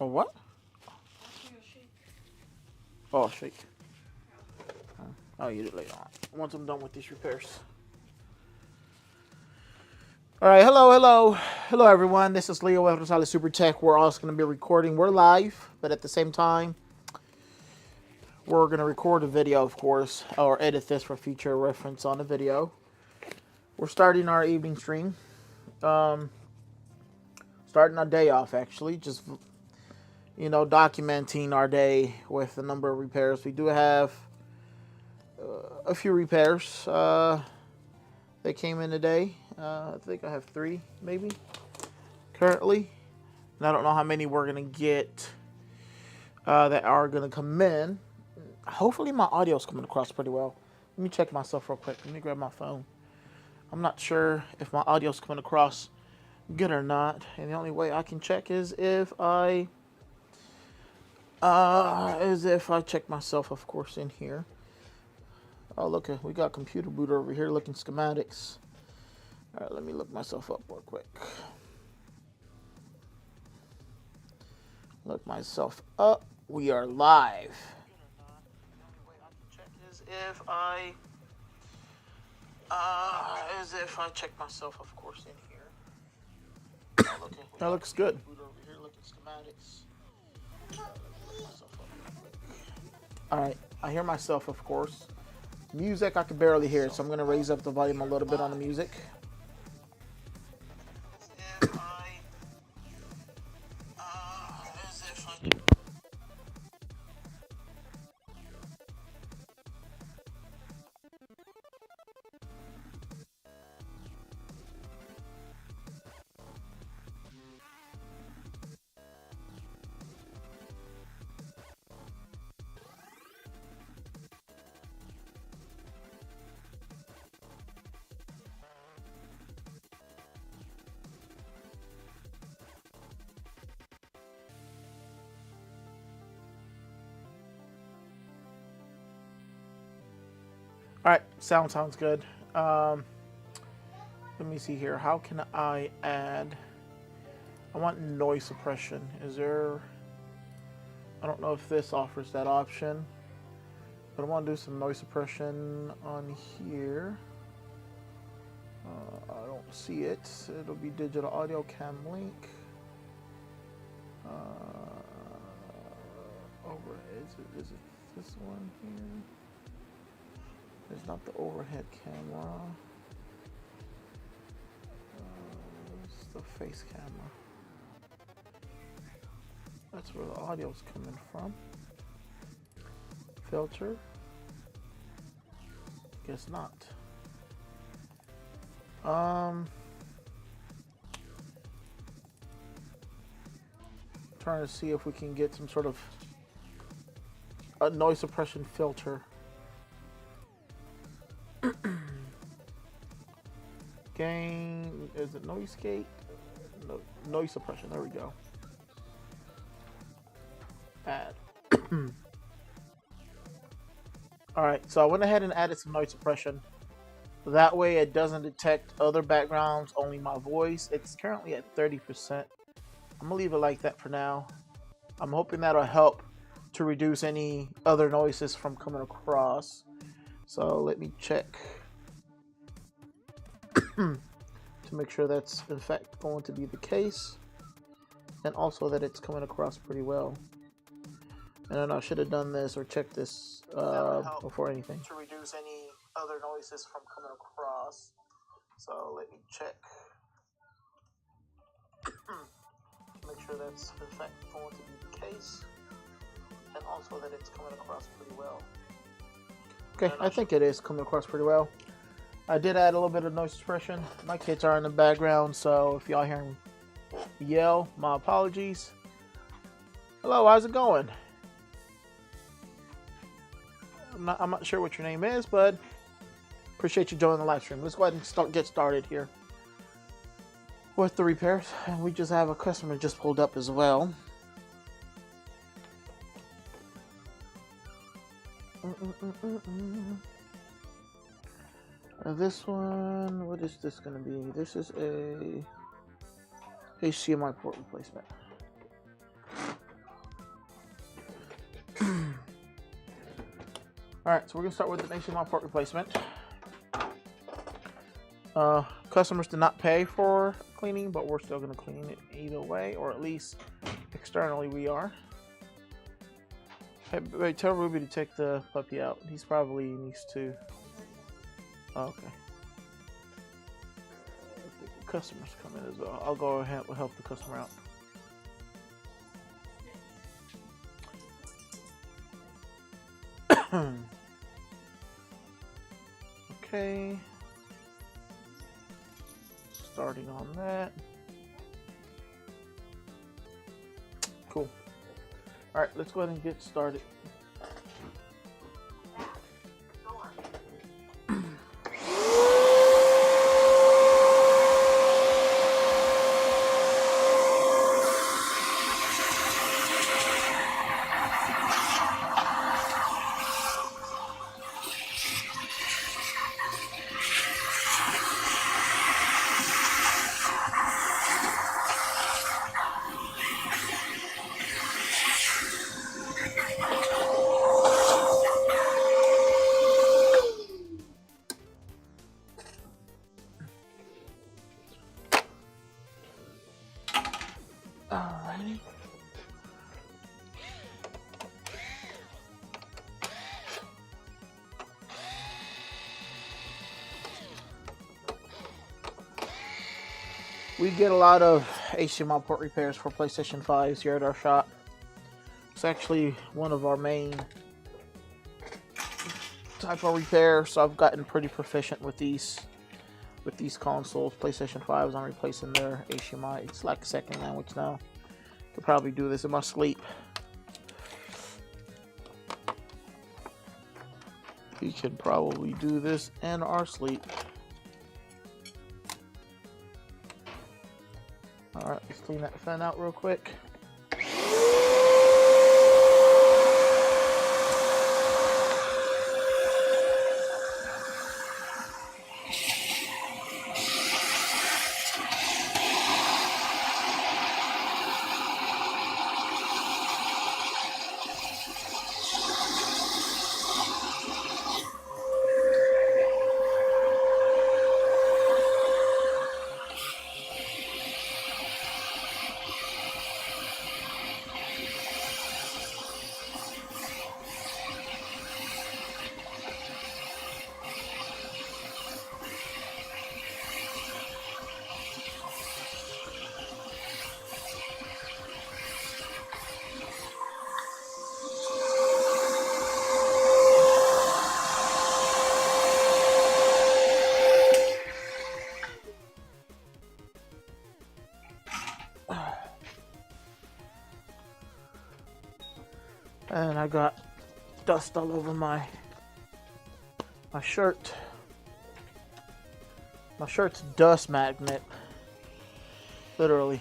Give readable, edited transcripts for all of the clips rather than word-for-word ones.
Or what? Oh, shake. I'll eat it later on once I'm done with these repairs. All right, hello everyone. This is Leo with Rosales Super Tech. We're also going to be recording. We're live, but at the same time, we're going to record a video, of course, or edit this for future reference on the video. We're starting our evening stream. Starting our day off, actually. Just, documenting our day with a number of repairs. We do have a few repairs that came in today. I think I have 3, maybe, currently. And I don't know how many we're going to get that are going to come in. Hopefully my audio is coming across pretty well. Let me check myself real quick. Let me grab my phone. I'm not sure if my audio is coming across good or not. And the only way I can check is if I check myself, of course, in here. Oh, look, we got computer boot over here looking schematics. All right, let me look myself up real quick. Look myself up. We are live. The only way I can check is if I check myself, of course, in here. Oh, look, that looks good. Boot over here looking schematics. All right, I hear myself, of course. Music, I can barely hear it, so I'm going to raise up the volume a little bit on the music. All right, sounds good. Let me see here. How can I add? I want noise suppression. Is there? I don't know if this offers that option, but I want to do some noise suppression on here. I don't see it. It'll be digital audio cam link. Is it this one here? It's not the overhead camera. It's the face camera. That's where the audio's coming from. Filter. Guess not. Trying to see if we can get some sort of a noise suppression filter. Gain, is it noise gate? No, noise suppression, there we go. Add. Alright, so I went ahead and added some noise suppression. That way it doesn't detect other backgrounds, only my voice. It's currently at 30%. I'm gonna leave it like that for now. I'm hoping that'll help to reduce any other noises from coming across. So let me check to make sure that's in fact going to be the case, and also that it's coming across pretty well. I don't know, I should have done this or checked this before anything. To reduce any other noises from coming across. So let me check to make sure that's in fact going to be the case, and also that it's coming across pretty well. Okay, I think it is coming across pretty well. I did add a little bit of noise suppression. My kids are in the background, so if y'all hear me yell, my apologies. Hello, how's it going? I'm not sure what your name is, but appreciate you joining the live stream. Let's go ahead and get started here with the repairs. And we just have a customer just pulled up as well. This one, what is this going to be? This is a HDMI port replacement. Alright, so we're going to start with the HDMI port replacement. Customers did not pay for cleaning, but we're still going to clean it either way, or at least externally we are. Hey, wait, tell Ruby to take the puppy out. He's probably needs to. Oh, okay. The customers come in as well. I'll go ahead and help the customer out. Okay. Starting on that. Cool. All right, let's go ahead and get started. Alrighty. We get a lot of HDMI port repairs for PlayStation 5s here at our shop. It's actually one of our main type of repairs, so I've gotten pretty proficient with these consoles. PlayStation 5s, I'm replacing their HDMI. It's like a second language now. Could probably do this in my sleep. We can probably do this in our sleep. Alright, let's clean that fan out real quick. And I got dust all over my shirt. My shirt's dust magnet, literally.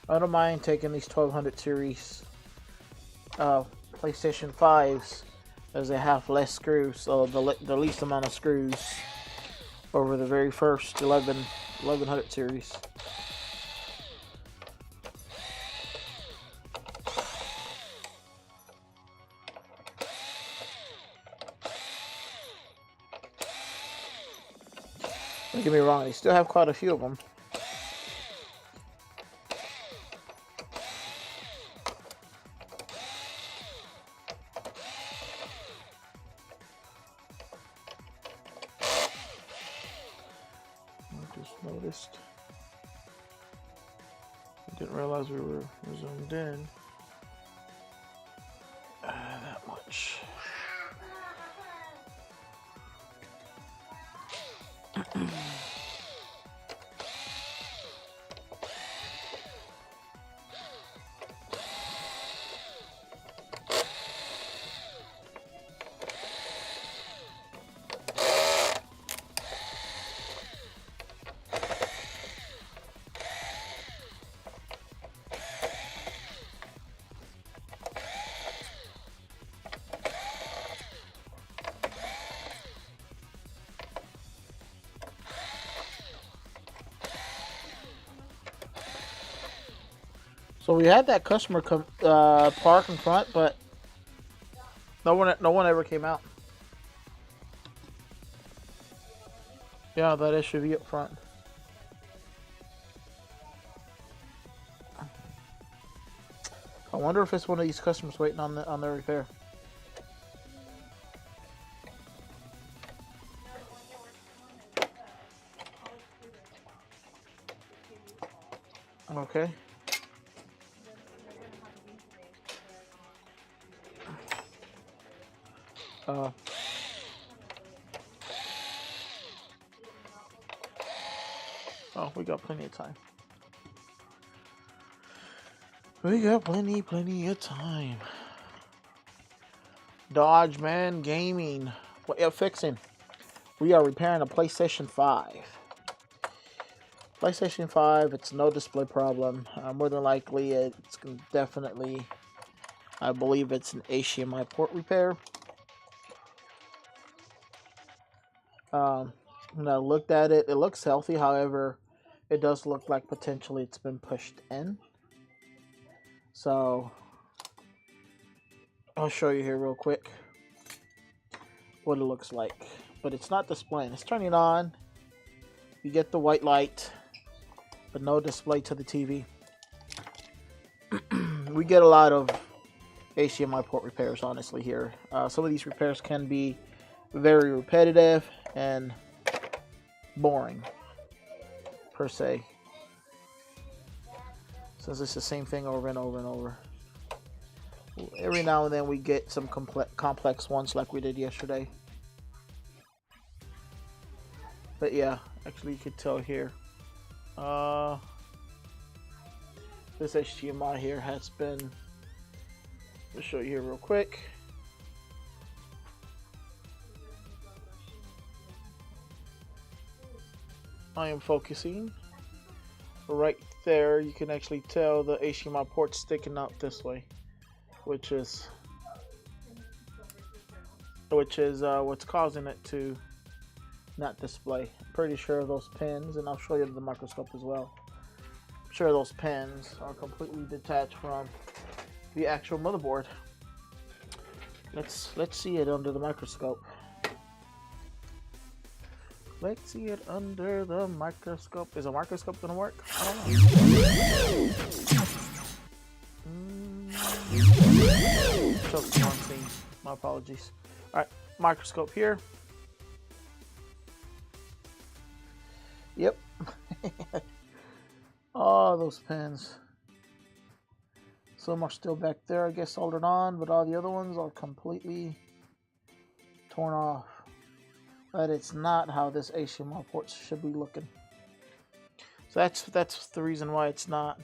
I don't mind taking these 1200 series PlayStation 5s as they have less screws, so the least amount of screws over the very first 1100 series. Don't get me wrong, they still have quite a few of them. I just noticed. I didn't realize we were zoomed in that much. So we had that customer park in front, but no one ever came out. Yeah, that SUV up front. I wonder if it's one of these customers waiting on their repair. Okay. Oh, we got plenty of time. We got plenty of time. Dodge Man Gaming. What you fixing? We are repairing a PlayStation 5. PlayStation 5, it's no display problem. More than likely, it's definitely, I believe it's an HDMI port repair. When I looked at it, it looks healthy. However, it does look like potentially it's been pushed in. So, I'll show you here real quick what it looks like. But it's not displaying. It's turning on. You get the white light, but no display to the TV. We get a lot of HDMI port repairs, honestly, here. Some of these repairs can be very repetitive and boring, per se. Since it's the same thing over and over and over. Every now and then we get some complex ones like we did yesterday. But yeah, actually you could tell here. This HDMI here has been, I'll show you here real quick. I am focusing. Right there, you can actually tell the HDMI port sticking out this way, which is what's causing it to not display. I'm pretty sure those pins, and I'll show you the microscope as well. I'm sure those pins are completely detached from the actual motherboard. Let's see it under the microscope. Let's see it under the microscope. Is a microscope gonna work? I don't know. Choked the wrong thing. My apologies. Alright, microscope here. Yep. Oh, those pins. Some are still back there, I guess, soldered on, but all the other ones are completely torn off. But it's not how this HDMI port should be looking. So that's the reason why it's not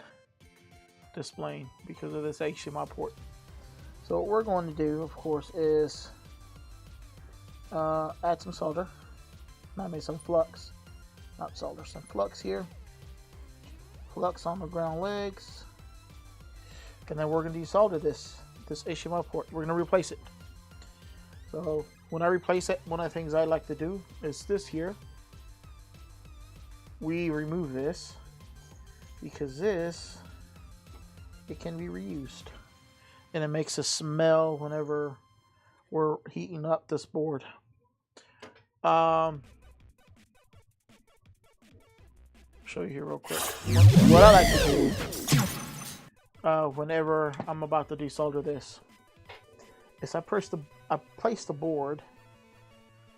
displaying, because of this HDMI port. So what we're going to do, of course, is add some solder. I made some flux, not solder, some flux here. Flux on the ground legs. And then we're going to desolder this HDMI port. We're going to replace it. So when I replace it, one of the things I like to do is this here. We remove this because this, it can be reused. And it makes a smell whenever we're heating up this board. show you here real quick. What I like to do whenever I'm about to desolder this is I place the board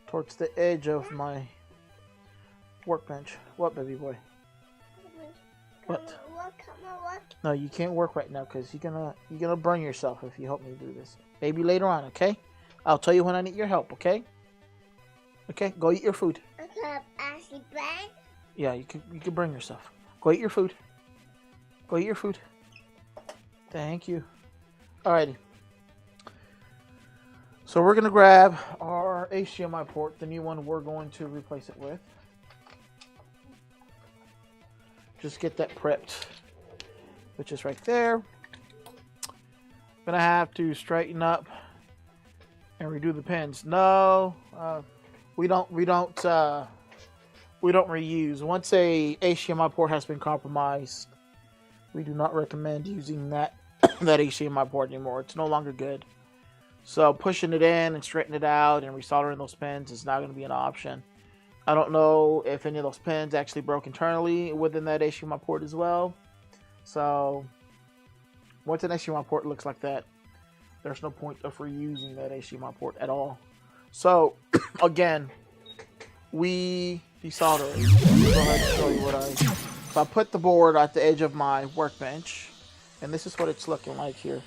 towards the edge of my workbench. What, baby boy? What? No, you can't work right now because you're gonna burn yourself if you help me do this. Maybe later on, okay? I'll tell you when I need your help, okay? Okay, go eat your food. Yeah, you can burn yourself. Go eat your food. Go eat your food. Thank you. Alrighty. So we're gonna grab our HDMI port, the new one we're going to replace it with. Just get that prepped, which is right there. Gonna have to straighten up and redo the pins. No, we don't reuse. Once a HDMI port has been compromised, we do not recommend using that HDMI port anymore. It's no longer good. So pushing it in and straightening it out and resoldering those pins is not going to be an option. I don't know if any of those pins actually broke internally within that HDMI port as well. So once an HDMI port looks like that, there's no point of reusing that HDMI port at all. So again, we desolder it. Go ahead and show you what so I put the board at the edge of my workbench, and this is what it's looking like here.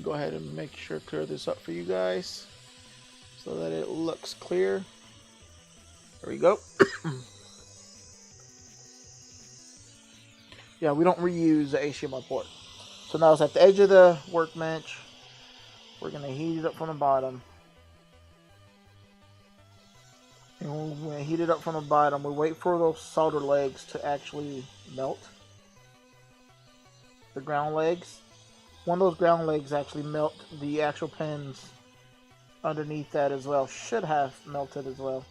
Go ahead and make sure to clear this up for you guys so that it looks clear. There we go. Yeah, we don't reuse the HDMI port. So now it's at the edge of the workbench. We're going to heat it up from the bottom. And when we heat it up from the bottom, we wait for those solder legs to actually melt. The ground legs. One of those ground legs actually melt. The actual pins underneath that as well should have melted as well.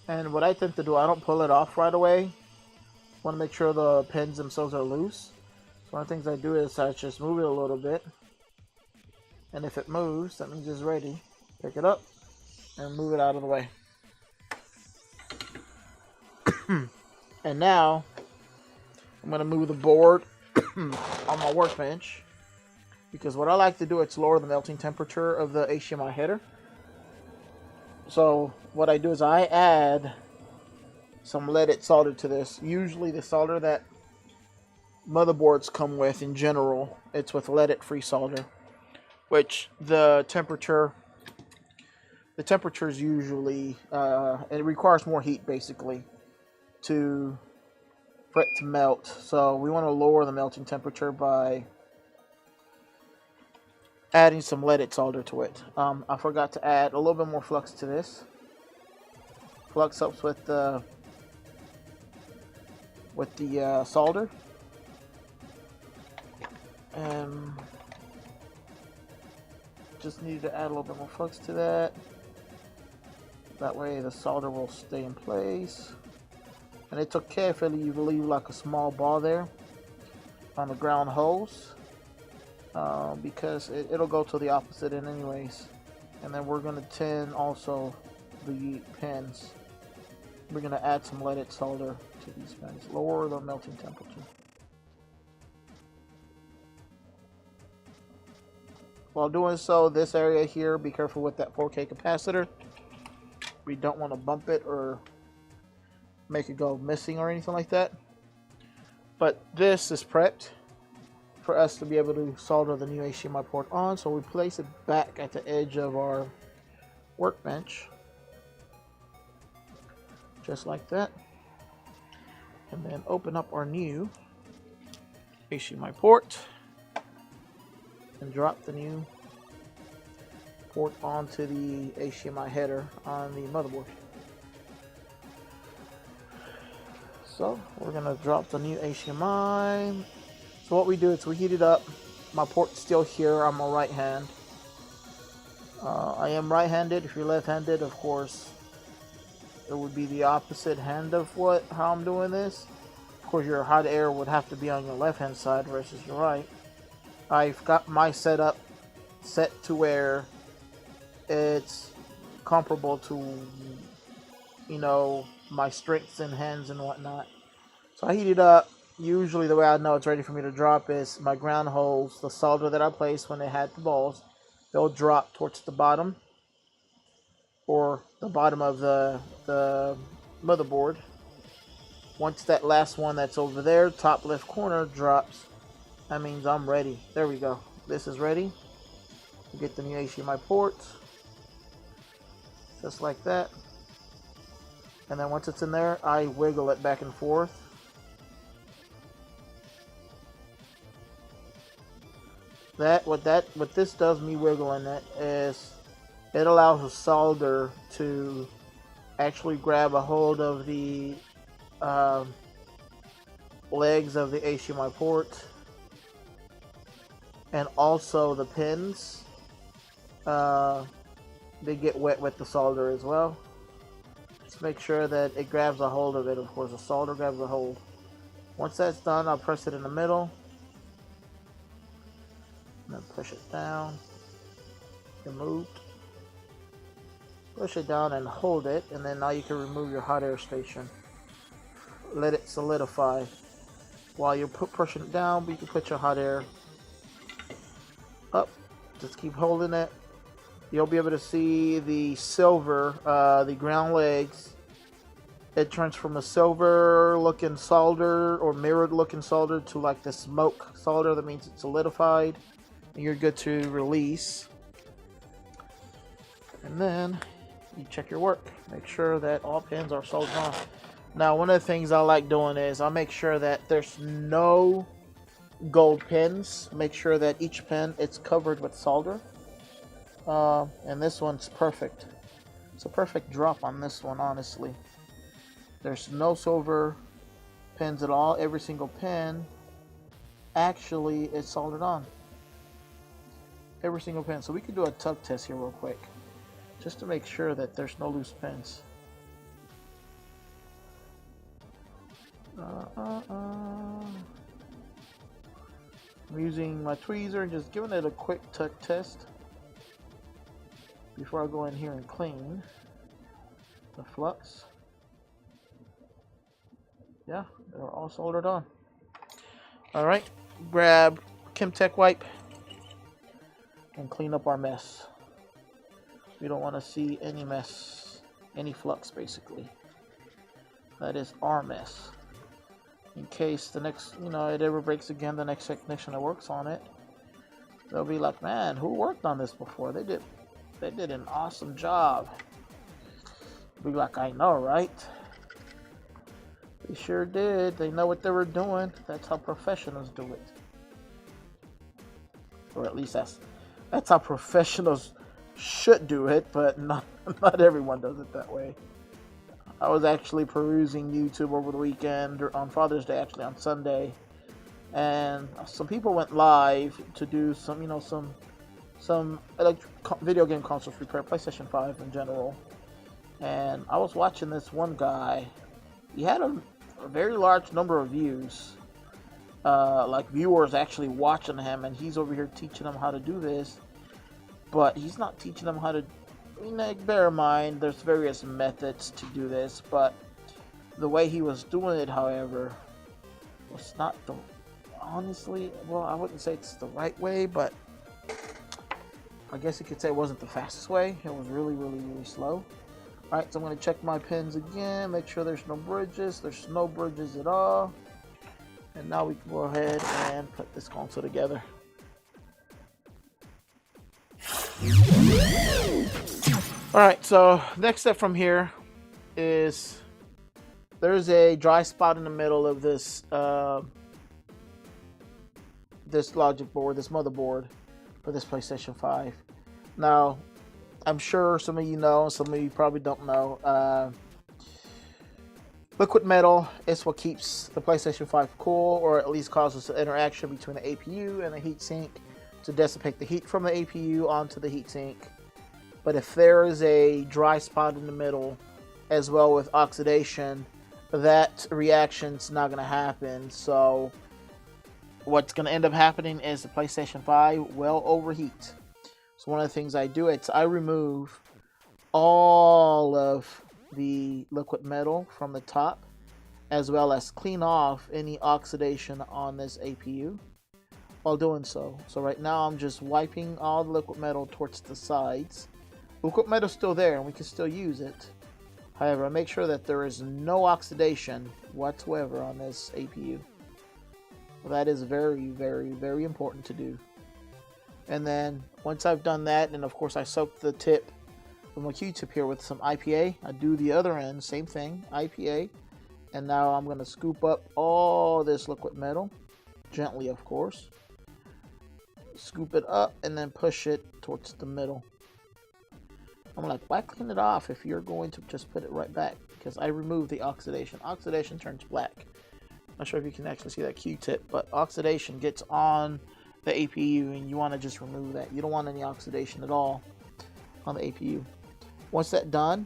And what I tend to do, I don't pull it off right away. I want to make sure the pins themselves are loose. So one of the things I do is I just move it a little bit. And if it moves, that means it's ready. Pick it up and move it out of the way. And now I'm going to move the board on my workbench, because what I like to do is lower the melting temperature of the HDMI header. So what I do is I add some leaded solder to this. Usually the solder that motherboards come with in general, it's with leaded free solder, which the temperature is usually it requires more heat basically for it to melt. So we want to lower the melting temperature by adding some leaded solder to it. I forgot to add a little bit more flux to this. Flux helps with the solder. And just need to add a little bit more flux to that. That way the solder will stay in place. And it's okay if you leave like a small ball there on the ground hose, because it'll go to the opposite end anyways. And then we're going to tin also the pins. We're going to add some leaded solder to these pins, lower the melting temperature. While doing so, this area here, be careful with that 4K capacitor. We don't want to bump it or make it go missing or anything like that. But this is prepped for us to be able to solder the new HDMI port on. So we place it back at the edge of our workbench, just like that, and then open up our new HDMI port and drop the new port onto the HDMI header on the motherboard. So we're gonna drop the new HDMI. So what we do is we heat it up. My port's still here on my right hand. I am right-handed. If you're left-handed, of course, it would be the opposite hand of how I'm doing this. Of course, your hot air would have to be on your left-hand side versus your right. I've got my setup set to where it's comparable to, you know, my strengths in hands and whatnot. So I heat it up. Usually the way I know it's ready for me to drop is my ground holes, the solder that I placed when they had the balls, they'll drop towards the bottom or the bottom of the motherboard. Once that last one that's over there, top left corner, drops, that means I'm ready. There we go. This is ready. You get the new HDMI ports, just like that. And then once it's in there, I wiggle it back and forth. What this does, me wiggling it, is it allows the solder to actually grab a hold of the legs of the HDMI port, and also the pins. They get wet with the solder as well. Just make sure that it grabs a hold of it. Of course, the solder grabs a hold. Once that's done, I'll press it in the middle. And then push it down. Removed. Push it down and hold it. And then now you can remove your hot air station. Let it solidify. While you're pushing it down, you can put your hot air up. Just keep holding it. You'll be able to see the silver, the ground legs. It turns from a silver looking solder or mirrored looking solder to like the smoke solder. That means it's solidified and you're good to release. And then you check your work. Make sure that all pins are soldered on. Now, one of the things I like doing is I'll make sure that there's no gold pins. Make sure that each pin it's covered with solder. And this one's perfect. It's a perfect drop on this one, honestly. There's no silver pins at all. Every single pin actually is soldered on. Every single pin. So we could do a tug test here real quick, just to make sure that there's no loose pins. I'm using my tweezer and just giving it a quick tug test before I go in here and clean the flux. Yeah, they're all soldered on. Alright, grab Chemtech wipe and clean up our mess. We don't want to see any mess, any flux basically. That is our mess. In case the next, it ever breaks again, the next technician that works on it, they'll be like, man, who worked on this before? They did an awesome job. Be like, I know, right? They sure did. They know what they were doing. That's how professionals do it. Or at least that's how professionals should do it, but not everyone does it that way. I was actually perusing YouTube over the weekend, or on Father's Day, actually on Sunday, and some people went live to do some video game consoles repair, PlayStation 5 in general. And I was watching this one guy. He had a very large number of views, like viewers actually watching him, and he's over here teaching them how to do this. But he's not teaching them how to. Bear in mind, there's various methods to do this, but the way he was doing it, however, was not the. Honestly, well, I wouldn't say it's the right way, but I guess you could say it wasn't the fastest way. It was really, really, really slow. Alright, so I'm going to check my pins again, make sure there's no bridges. There's no bridges at all. And now we can go ahead and put this console together. Alright, so next step from here is there's a dry spot in the middle of this this logic board, this motherboard for this PlayStation 5. Now, I'm sure some of you know, some of you probably don't know. Liquid metal is what keeps the PlayStation 5 cool, or at least causes the interaction between the APU and the heatsink to dissipate the heat from the APU onto the heatsink. But if there is a dry spot in the middle, as well with oxidation, that reaction's not going to happen. So what's going to end up happening is the PlayStation 5 will overheat. So one of the things I do is I remove all of the liquid metal from the top, as well as clean off any oxidation on this APU while doing so. So right now I'm just wiping all the liquid metal towards the sides. Liquid metal is still there and we can still use it. However, I make sure that there is no oxidation whatsoever on this APU. Well, that is very, very, very important to do. And then once I've done that, and of course I soak the tip from a Q-tip here with some IPA. I do the other end, same thing, IPA. And now I'm going to scoop up all this liquid metal, gently of course. Scoop it up and then push it towards the middle. I'm like, why clean it off if you're going to just put it right back? Because I removed the oxidation. Oxidation turns black. Not sure if you can actually see that Q-tip, but oxidation gets on the APU and you want to just remove that. You don't want any oxidation at all on the APU. Once that's done,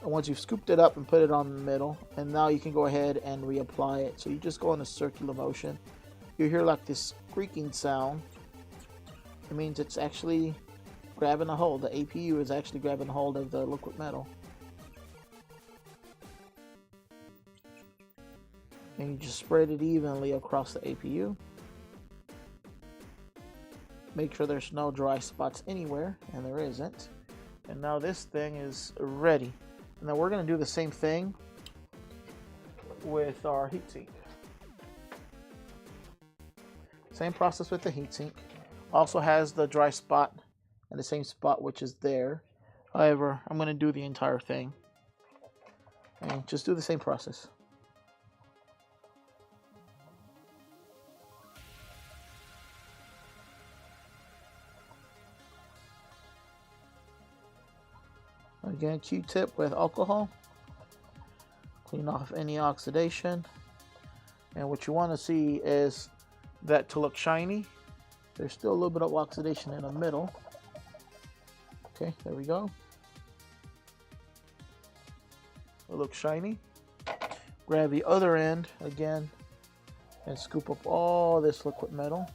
and once you've scooped it up and put it on the middle, and now you can go ahead and reapply it. So you just go in a circular motion. You hear like this squeaking sound. It means it's actually grabbing a hold. The APU is actually grabbing a hold of the liquid metal. And you just spread it evenly across the APU. Make sure there's no dry spots anywhere, and there isn't. And now this thing is ready. And then we're going to do the same thing with our heatsink. Same process with the heatsink. Also has the dry spot in the same spot which is there. However, I'm going to do the entire thing. And just do the same process. Again, Q-tip with alcohol. Clean off any oxidation. And what you want to see is that to look shiny. There's still a little bit of oxidation in the middle. Okay, there we go. It looks shiny. Grab the other end again and scoop up all this liquid metal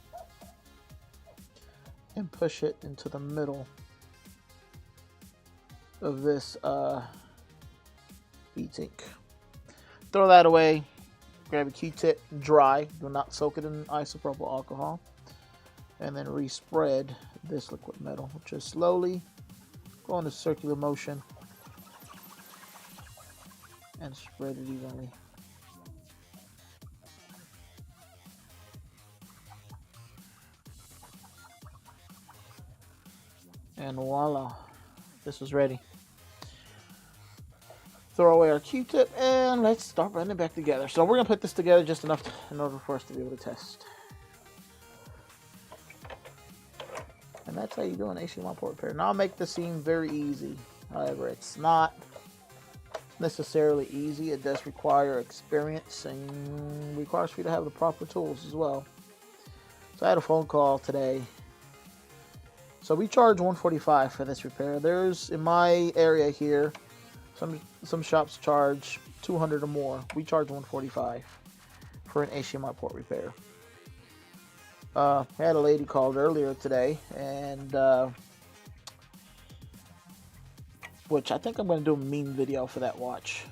and push it into the middle of this heatsink. Throw that away. Grab a Q-tip, dry. Do not soak it in isopropyl alcohol. And then respread this liquid metal. Just slowly go in a circular motion and spread it evenly. And voila, this is ready. Throw away our Q-tip and let's start running it back together. So we're gonna put this together just enough in order for us to be able to test. And that's how you do an HDMI port repair. Now I'll make this seem very easy. However, it's not necessarily easy. It does require experience and requires for you to have the proper tools as well. So I had a phone call today. So we charge $145 for this repair. There's, in my area here, some shops charge $200 or more. We charge $145 for an HDMI port repair. I had a lady called earlier today, and which I think I'm going to do a meme video for that watch.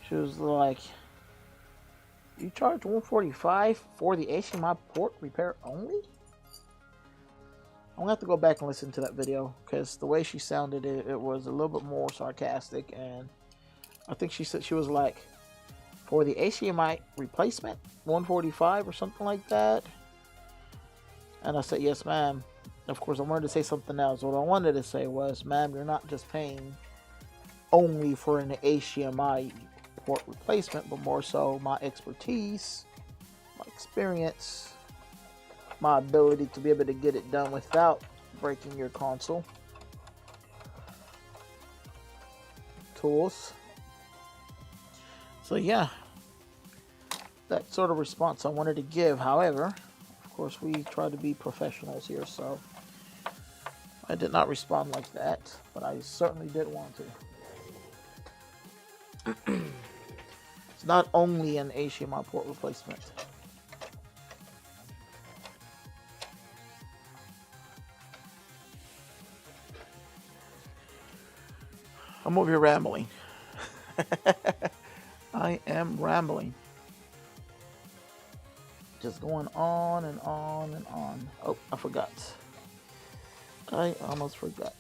She was like, "You charge $145 for the HDMI port repair only?" I'm going to have to go back and listen to that video, because the way she sounded, it was a little bit more sarcastic, and I think she said, she was like, "For the HDMI replacement, $145 or something like that?" And I said, "Yes, ma'am." Of course, I wanted to say something else. What I wanted to say was, "Ma'am, you're not just paying only for an HDMI port replacement, but more so my expertise, my experience, my ability to be able to get it done without breaking your console. Tools." So yeah, that sort of response I wanted to give. However, of course, we try to be professionals here, so I did not respond like that, but I certainly did want to. It's not only an HDMI port replacement. I'm over here rambling. I am rambling. Just going on and on and on. Oh, I forgot. I almost forgot.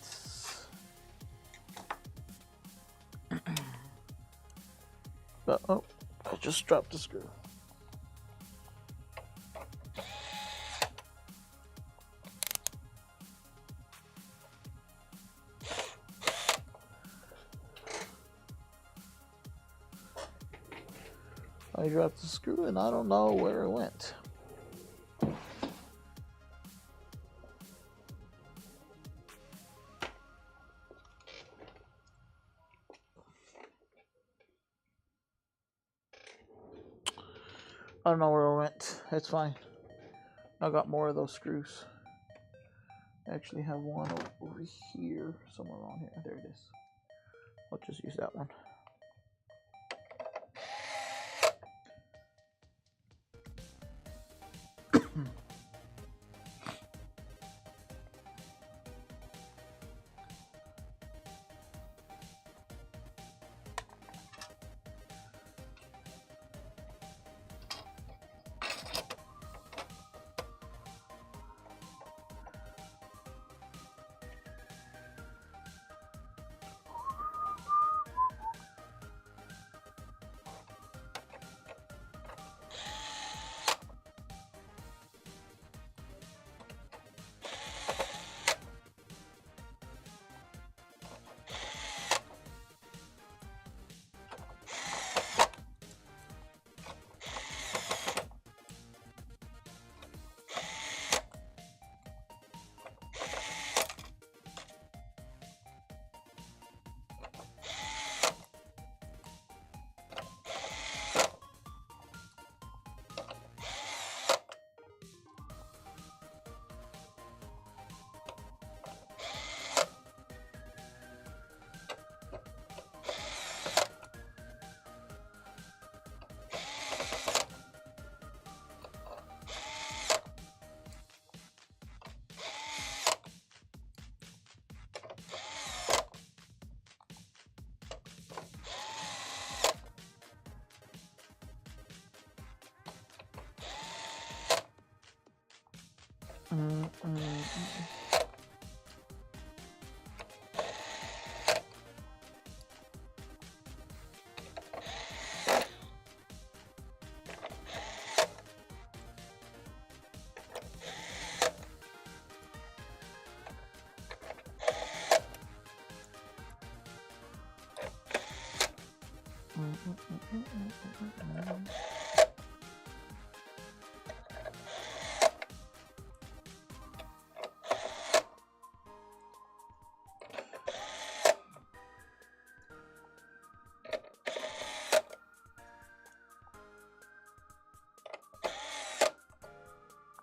But, oh, I just dropped the screw. I dropped the screw and I don't know where it went. I don't know where it went. It's fine. I got more of those screws. I actually have one over here, somewhere around here. There it is. I'll just use that one.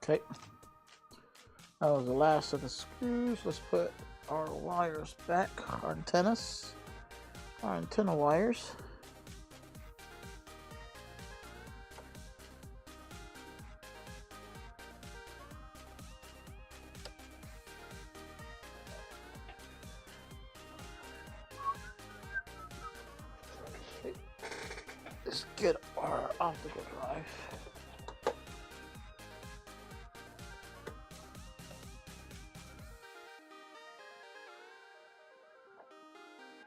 Okay, that was the last of the screws. Let's put our wires back, our antennas, our antenna wires. Okay. Let's get our optical drive.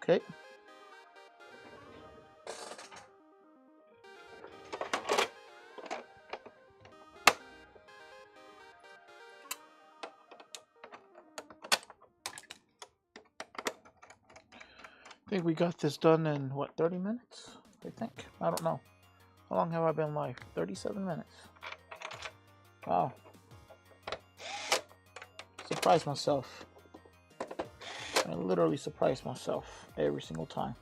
Okay. I think we got this done in, what, 30 minutes? I think. I don't know. How long have I been live? 37 minutes. Wow. Surprised myself. I literally surprise myself every single time.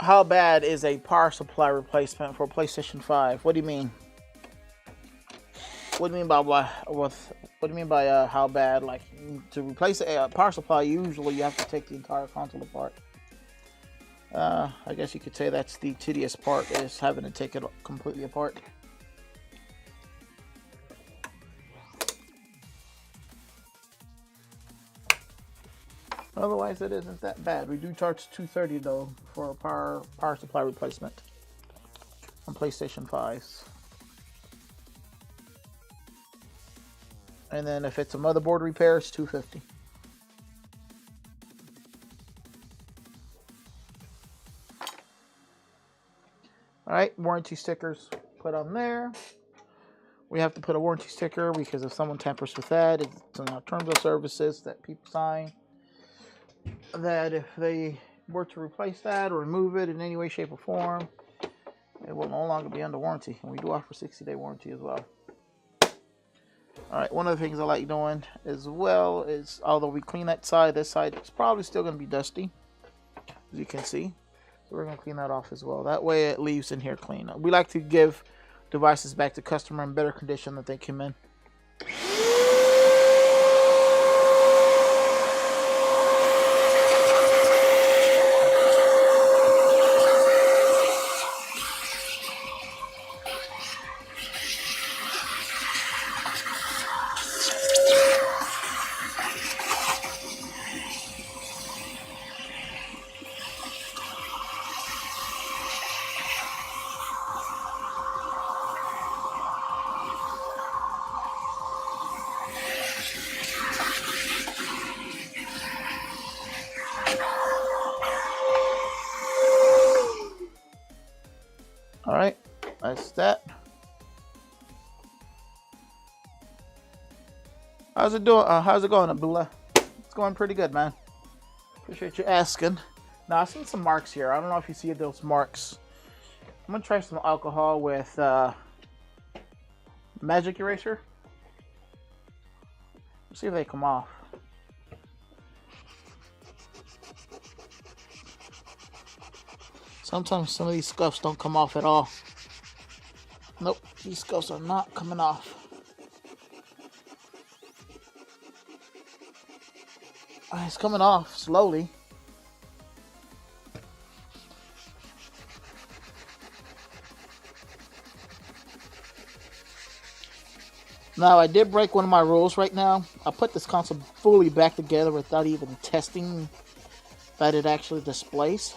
How bad is a power supply replacement for PlayStation 5? What do you mean? What do you mean by how bad? Like, to replace a power supply, usually you have to take the entire console apart. I guess you could say that's the tedious part, is having to take it completely apart. Otherwise, it isn't that bad. We do charge $230 though for a power supply replacement on PlayStation 5s. And then if it's a motherboard repair, it's $250. All right, warranty stickers put on there. We have to put a warranty sticker because if someone tampers with that, it's in our terms of services that people sign, that if they were to replace that or remove it in any way, shape, or form, it will no longer be under warranty. And we do offer 60-day warranty as well. All right, one of the things I like doing as well is, although we clean that side, this side is probably still going to be dusty, as you can see. So we're going to clean that off as well. That way it leaves in here clean. We like to give devices back to customer in better condition than they came in. All right, that's that. How's it doing? How's it going, Abdullah? It's going pretty good, man. Appreciate you asking. Now, I've seen some marks here. I don't know if you see those marks. I'm gonna try some alcohol with magic eraser. Let's see if they come off. Sometimes some of these scuffs don't come off at all. Nope, these scuffs are not coming off. It's coming off slowly. Now, I did break one of my rules right now. I put this console fully back together without even testing that it actually displays.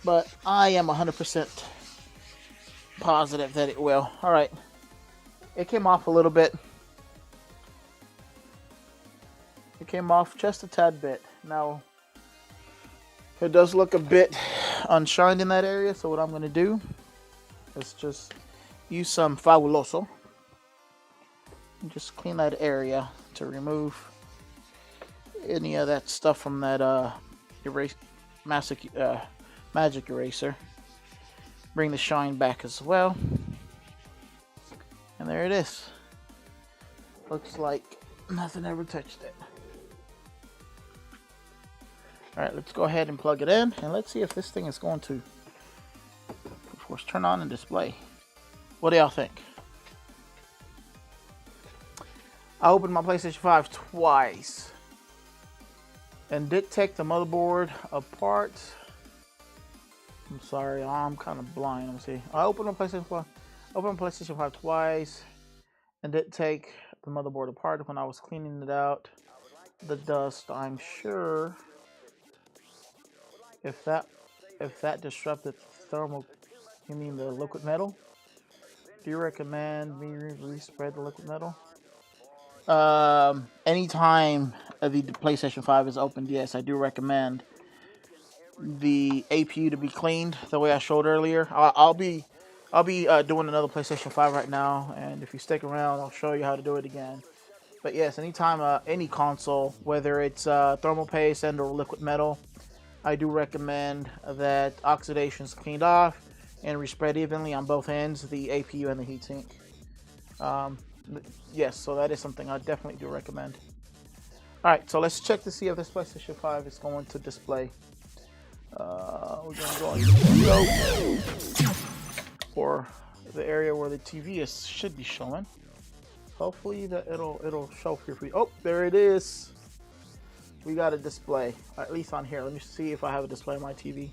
But I am 100% positive that it will. Alright. It came off a little bit. It came off just a tad bit. Now, it does look a bit unshined in that area. So what I'm going to do is just use some Fabuloso. And just clean that area to remove any of that stuff from that magic eraser. Bring the shine back as well. And there it is. Looks like nothing ever touched it. Alright, let's go ahead and plug it in. And let's see if this thing is going to, of course, turn on and display. What do y'all think? I opened my PlayStation 5 twice. And did take the motherboard apart. I'm sorry, I'm kind of blind. Let me see. I opened my PlayStation 5 twice, and did take the motherboard apart when I was cleaning it out. The dust, I'm sure, if that disrupted thermal, you mean the liquid metal? Do you recommend me respread the liquid metal? Anytime the PlayStation 5 is opened, yes, I do recommend the APU to be cleaned the way I showed earlier. I'll be doing another PlayStation 5 right now, and if you stick around, I'll show you how to do it again. But yes, anytime any console, whether it's thermal paste and or liquid metal, I do recommend that oxidation is cleaned off and respread evenly on both ends, the APU and the heatsink. Yes, so that is something I definitely do recommend. Alright, so let's check to see if this PlayStation 5 is going to display. We're gonna go into video for the area where the TV should be showing. Hopefully that it'll show here for you. Oh, there it is. We got a display, at least on here. Let me see if I have a display on my TV.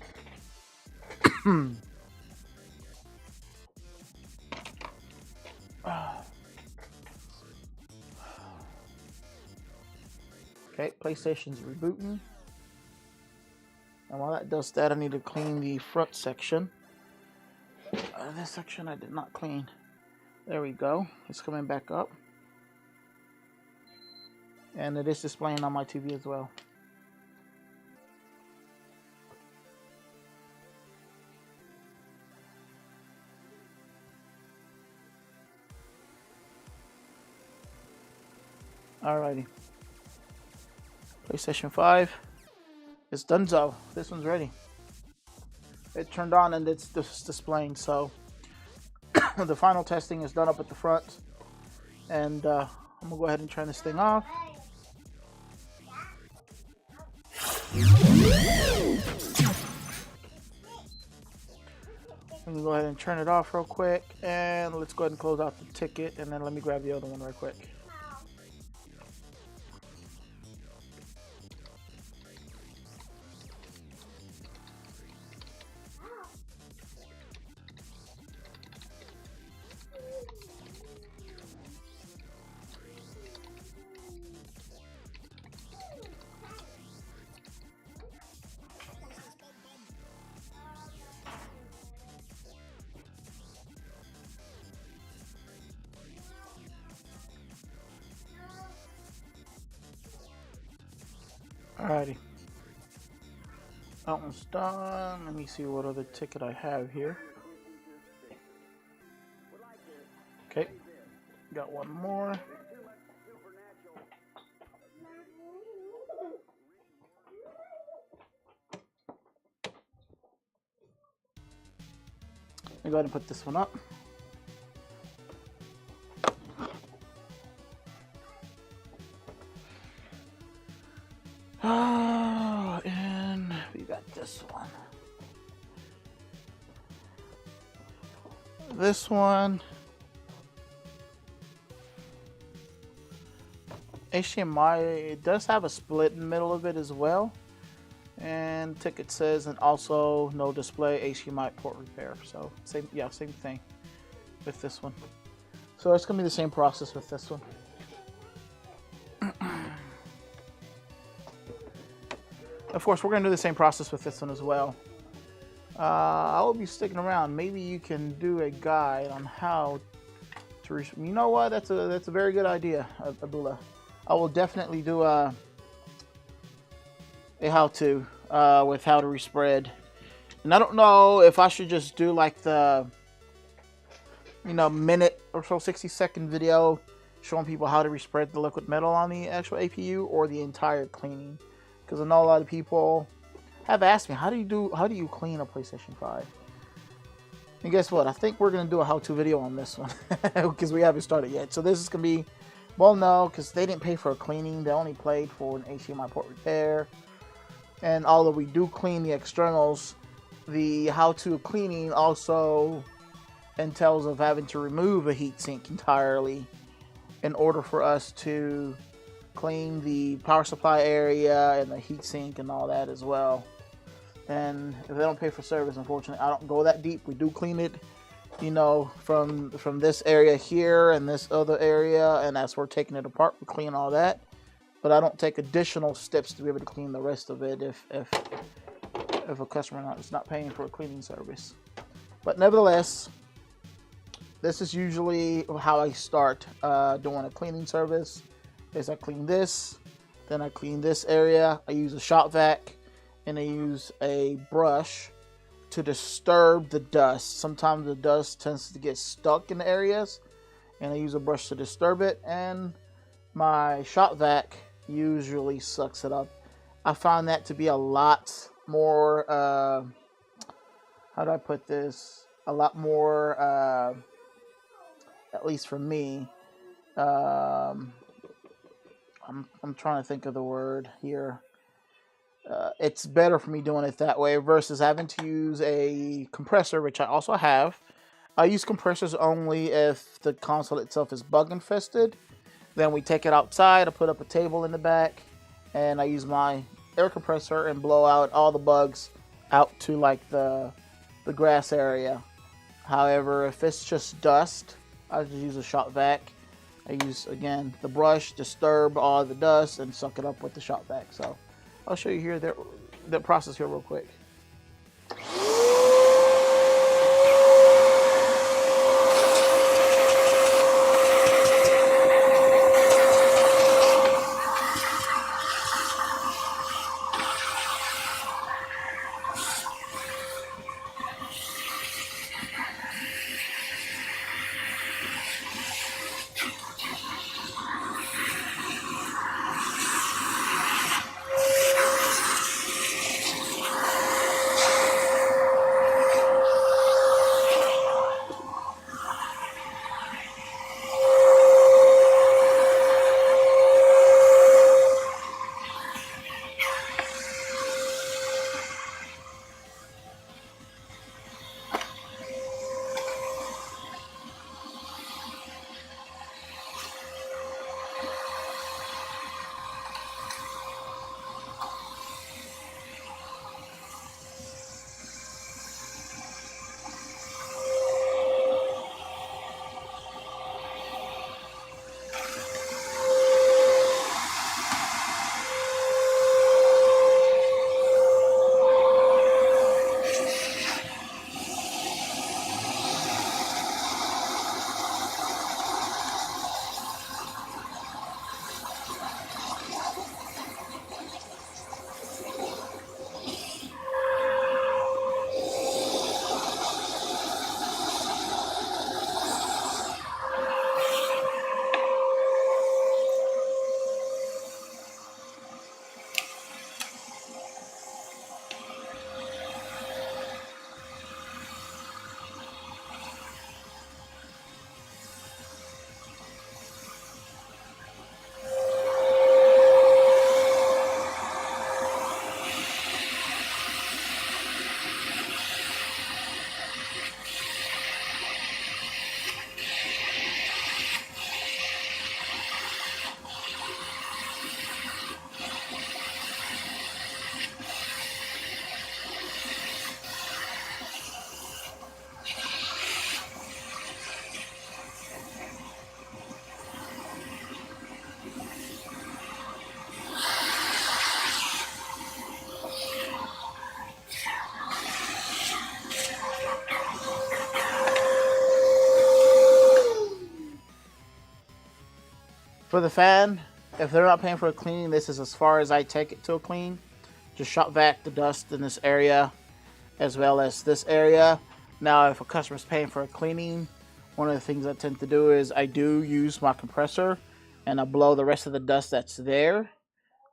Okay, PlayStation's rebooting. And while that does that, I need to clean the front section. This section I did not clean. There we go. It's coming back up. And it is displaying on my TV as well. Alrighty. PlayStation 5. It's donezo. This one's ready. It turned on and it's displaying, so the final testing is done up at the front. And I'm gonna go ahead and turn this thing off. I'm gonna go ahead and turn it off real quick, and let's go ahead and close out the ticket, and then let me grab the other one right quick. Alrighty, that one's done. Let me see what other ticket I have here. Okay, got one more. Let me go ahead and put this one up. And we got this one. This one, HDMI, it does have a split in the middle of it as well. And ticket says, and also no display, HDMI port repair. So same thing with this one. So it's gonna be the same process with this one. Of course, we're going to do the same process with this one as well. I will be sticking around. Maybe you can do a guide on how to... You know what? That's a very good idea, Abdullah. I will definitely do a how-to with how to respread. And I don't know if I should just do like the minute or so, 60-second video showing people how to respread the liquid metal on the actual APU, or the entire cleaning. Because I know a lot of people have asked me, how do you clean a PlayStation 5? And guess what? I think we're going to do a how-to video on this one because we haven't started yet. So this is going to be, well, no, because they didn't pay for a cleaning. They only paid for an HDMI port repair. And although we do clean the externals, the how-to cleaning also entails of having to remove a heatsink entirely in order for us to clean the power supply area and the heatsink and all that as well. And if they don't pay for service, unfortunately, I don't go that deep. We do clean it, from this area here and this other area, and as we're taking it apart, we clean all that. But I don't take additional steps to be able to clean the rest of it if a customer is not paying for a cleaning service. But nevertheless, this is usually how I start doing a cleaning service. Is I clean this, then I clean this area. I use a shop vac, and I use a brush to disturb the dust. Sometimes the dust tends to get stuck in the areas, and I use a brush to disturb it, and my shop vac usually sucks it up. I found that to be a lot more, how do I put this? A lot more, at least for me, I'm trying to think of the word here. It's better for me doing it that way versus having to use a compressor, which I also have. I use compressors only if the console itself is bug infested. Then we take it outside, I put up a table in the back, and I use my air compressor and blow out all the bugs out to like the grass area. However, if it's just dust, I just use a shop vac. I use, again, the brush, disturb all the dust, and suck it up with the shop vac. So I'll show you here the process here real quick. For the fan, if they're not paying for a cleaning, this is as far as I take it to a clean. Just shop vac the dust in this area as well as this area. Now, if a customer's paying for a cleaning, one of the things I tend to do is I do use my compressor and I blow the rest of the dust that's there.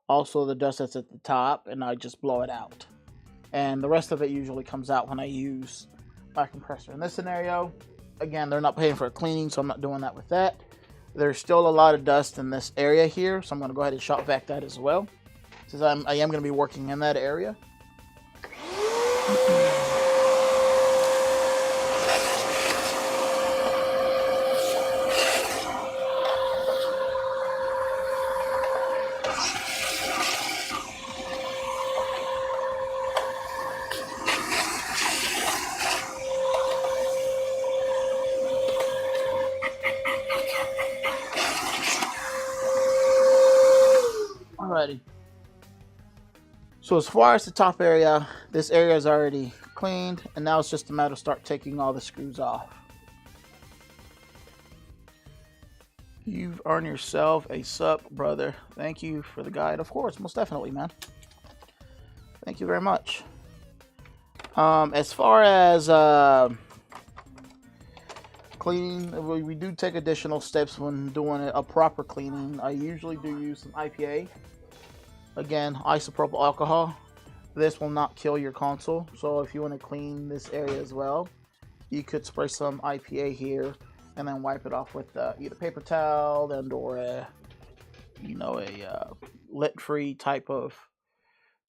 Also the dust that's at the top, and I just blow it out. And the rest of it usually comes out when I use my compressor. In this scenario, again, they're not paying for a cleaning, so I'm not doing that with that. There's still a lot of dust in this area here, so I'm going to go ahead and shop vac that as well, since I am going to be working in that area. Alrighty. So as far as the top area, this area is already cleaned, and now it's just a matter of start taking all the screws off. You've earned yourself a sup, brother. Thank you for the guide. Of course, most definitely, man. Thank you very much. As far as cleaning, we do take additional steps when doing a proper cleaning. I usually do use some IPA. Again, isopropyl alcohol. This will not kill your console, so if you want to clean this area as well, you could spray some IPA here and then wipe it off with either paper towel and or a lint-free type of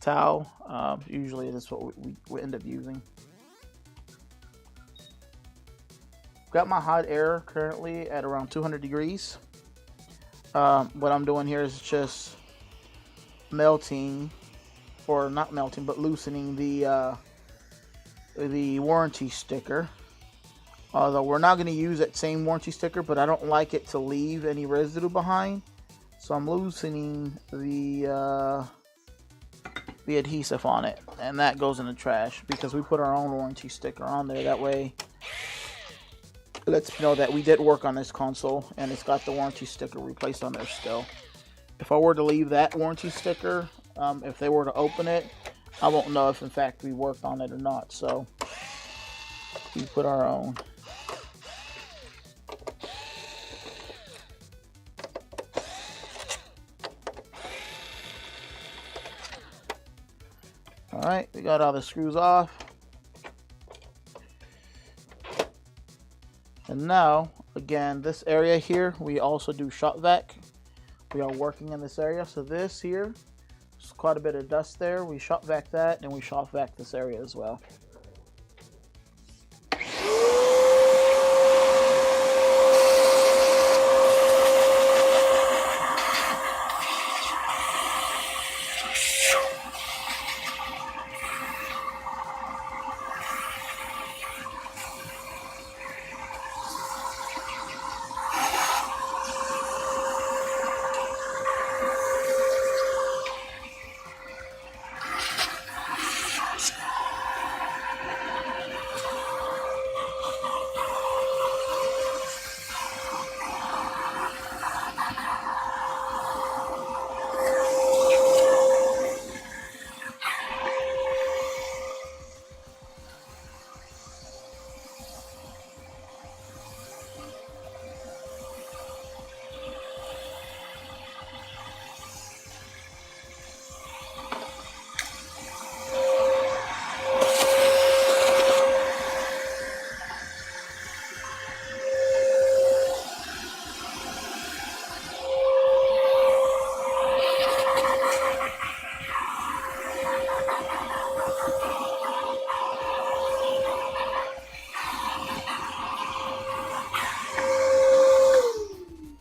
towel. Usually that's what we end up using. Got my hot air currently at around 200 degrees. What I'm doing here is just melting, or not melting, but loosening the warranty sticker. Although we're not going to use that same warranty sticker, but I don't like it to leave any residue behind, so I'm loosening the adhesive on it, and that goes in the trash because we put our own warranty sticker on there. That way it lets me know that we did work on this console and it's got the warranty sticker replaced on there still. If I were to leave that warranty sticker, if they were to open it, I won't know if in fact we worked on it or not, so we put our own. Alright, we got all the screws off. And now, again, this area here, we also do shop vac. We are working in this area. So this here, there's quite a bit of dust there. We shop vac that, and we shop vac this area as well.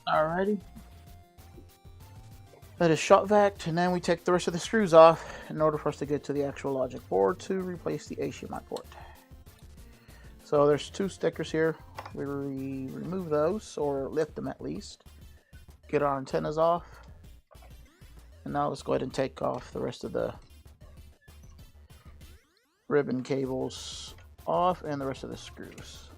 Alrighty. That is shop vac, and then we take the rest of the screws off in order for us to get to the actual logic board to replace the HDMI port. So there's two stickers here. We remove those, or lift them at least. Get our antennas off. And now let's go ahead and take off the rest of the ribbon cables off and the rest of the screws.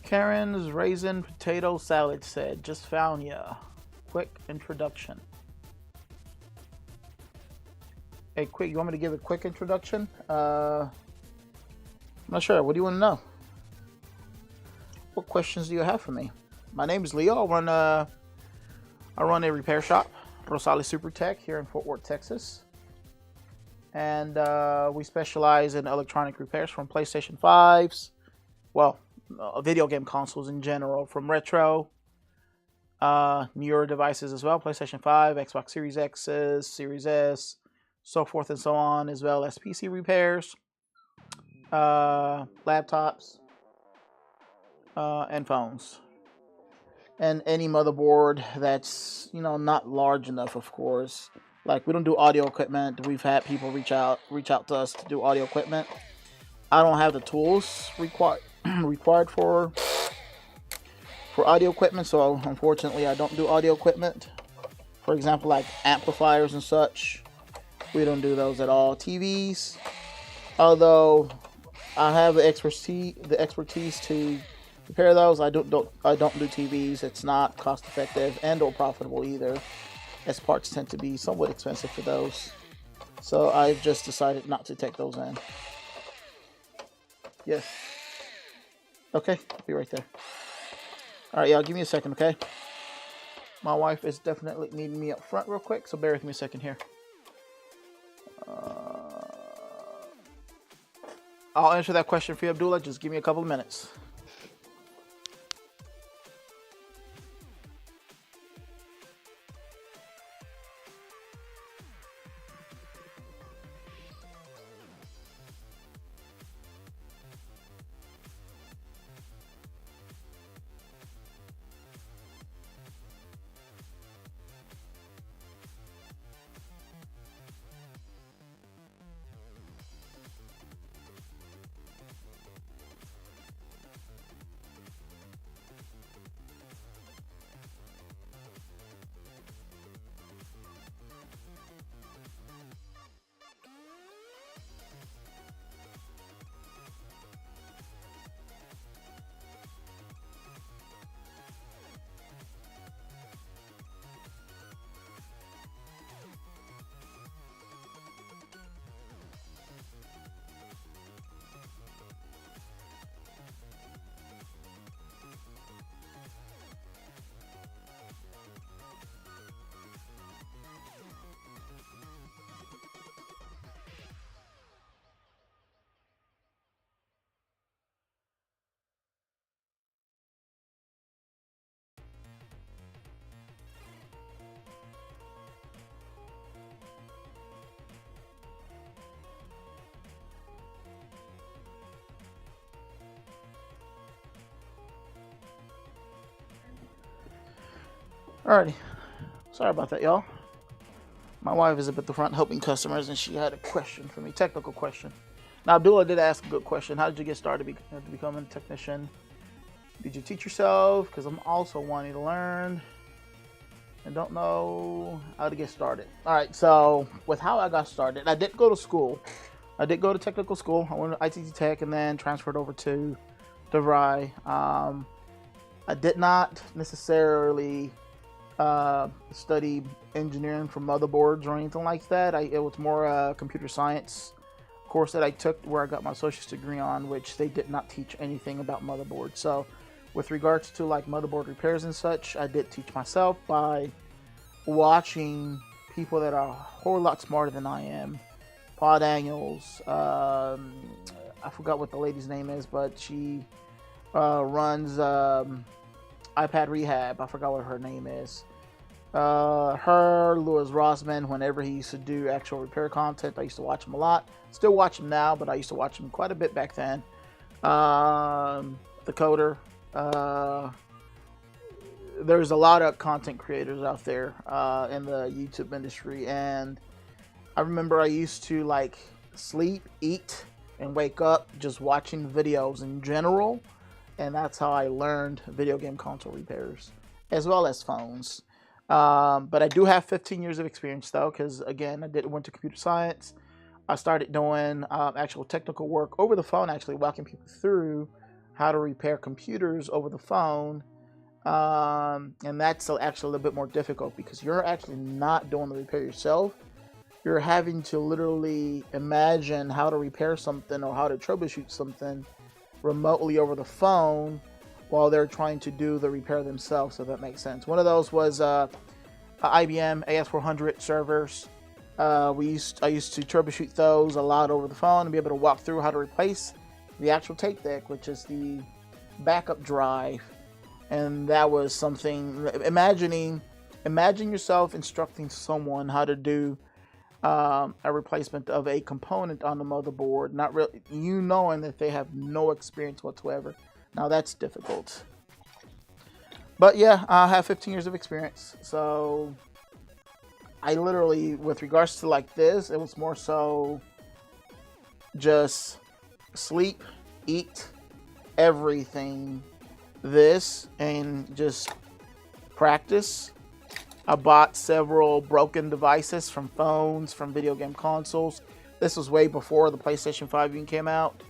Karen's Raisin Potato Salad said, just found ya. Quick introduction. Hey, quick, you want me to give a quick introduction? I'm not sure. What do you want to know? What questions do you have for me? My name is Leo. I run a repair shop, Rosales Super Tech, here in Fort Worth, Texas. And we specialize in electronic repairs from PlayStation 5s. Well, video game consoles in general, from retro, newer devices as well, PlayStation 5, Xbox Series X's, Series S, so forth and so on, as well as PC repairs, laptops, and phones, and any motherboard that's, you know, not large enough, of course. Like, we don't do audio equipment. We've had people reach out to us to do audio equipment. I don't have the tools required for audio equipment, so unfortunately I don't do audio equipment. For example, like amplifiers and such, we don't do those at all. TVs, although I have the expertise to repair those, I don't do TVs. It's not cost effective and or profitable either, as parts tend to be somewhat expensive for those. So I've just decided not to take those in. Yes. Okay, I'll be right there. Alright, y'all, give me a second, okay? My wife is definitely needing me up front real quick, so bear with me a second here. I'll answer that question for you, Abdullah. Just give me a couple of minutes. Alrighty, sorry about that, y'all. My wife is up at the front helping customers, and she had a question for me, technical question. Now, Abdullah did ask a good question. How did you get started to become a technician? Did you teach yourself? Because I'm also wanting to learn and don't know how to get started. All right, so with how I got started, I did go to school. I did go to technical school. I went to ITT Tech and then transferred over to DeVry. I did not necessarily study engineering for motherboards or anything like that. It was more a computer science course that I took where I got my associate's degree on, which they did not teach anything about motherboards. So with regards to like motherboard repairs and such, I did teach myself by watching people that are a whole lot smarter than I am. Paul Daniels, I forgot what the lady's name is, but she runs iPad Rehab. I forgot what her name is. Her, Louis Rossman, whenever he used to do actual repair content, I used to watch him a lot. Still watch him now, but I used to watch him quite a bit back then. The Coder. There's a lot of content creators out there in the YouTube industry, and I remember I used to like sleep, eat, and wake up just watching videos in general, and that's how I learned video game console repairs, as well as phones. But I do have 15 years of experience though, because again, went to computer science. I started doing actual technical work over the phone, actually walking people through how to repair computers over the phone. And that's actually a little bit more difficult because you're actually not doing the repair yourself. You're having to literally imagine how to repair something or how to troubleshoot something remotely over the phone while they're trying to do the repair themselves, so that makes sense. One of those was IBM AS400 servers. I used to troubleshoot those a lot over the phone and be able to walk through how to replace the actual tape deck, which is the backup drive. And that was something, imagine yourself instructing someone how to do a replacement of a component on the motherboard, not really, you knowing that they have no experience whatsoever. Now that's difficult. But yeah, I have 15 years of experience. So I literally, with regards to like this, it was more so just sleep, eat, everything this, and just practice. I bought several broken devices from phones, from video game consoles. This was way before the PlayStation 5 even came out.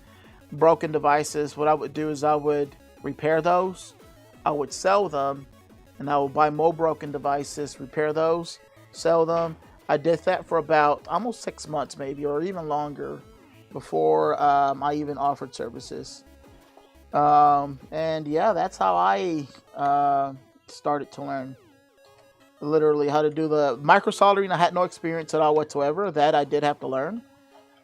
Broken devices, what I would do is I would repair those, I would sell them, and I would buy more broken devices, repair those, sell them. I did that for about almost 6 months maybe, or even longer, before I even offered services. And yeah, that's how I started to learn literally how to do the micro soldering. I had no experience at all whatsoever. That I did have to learn.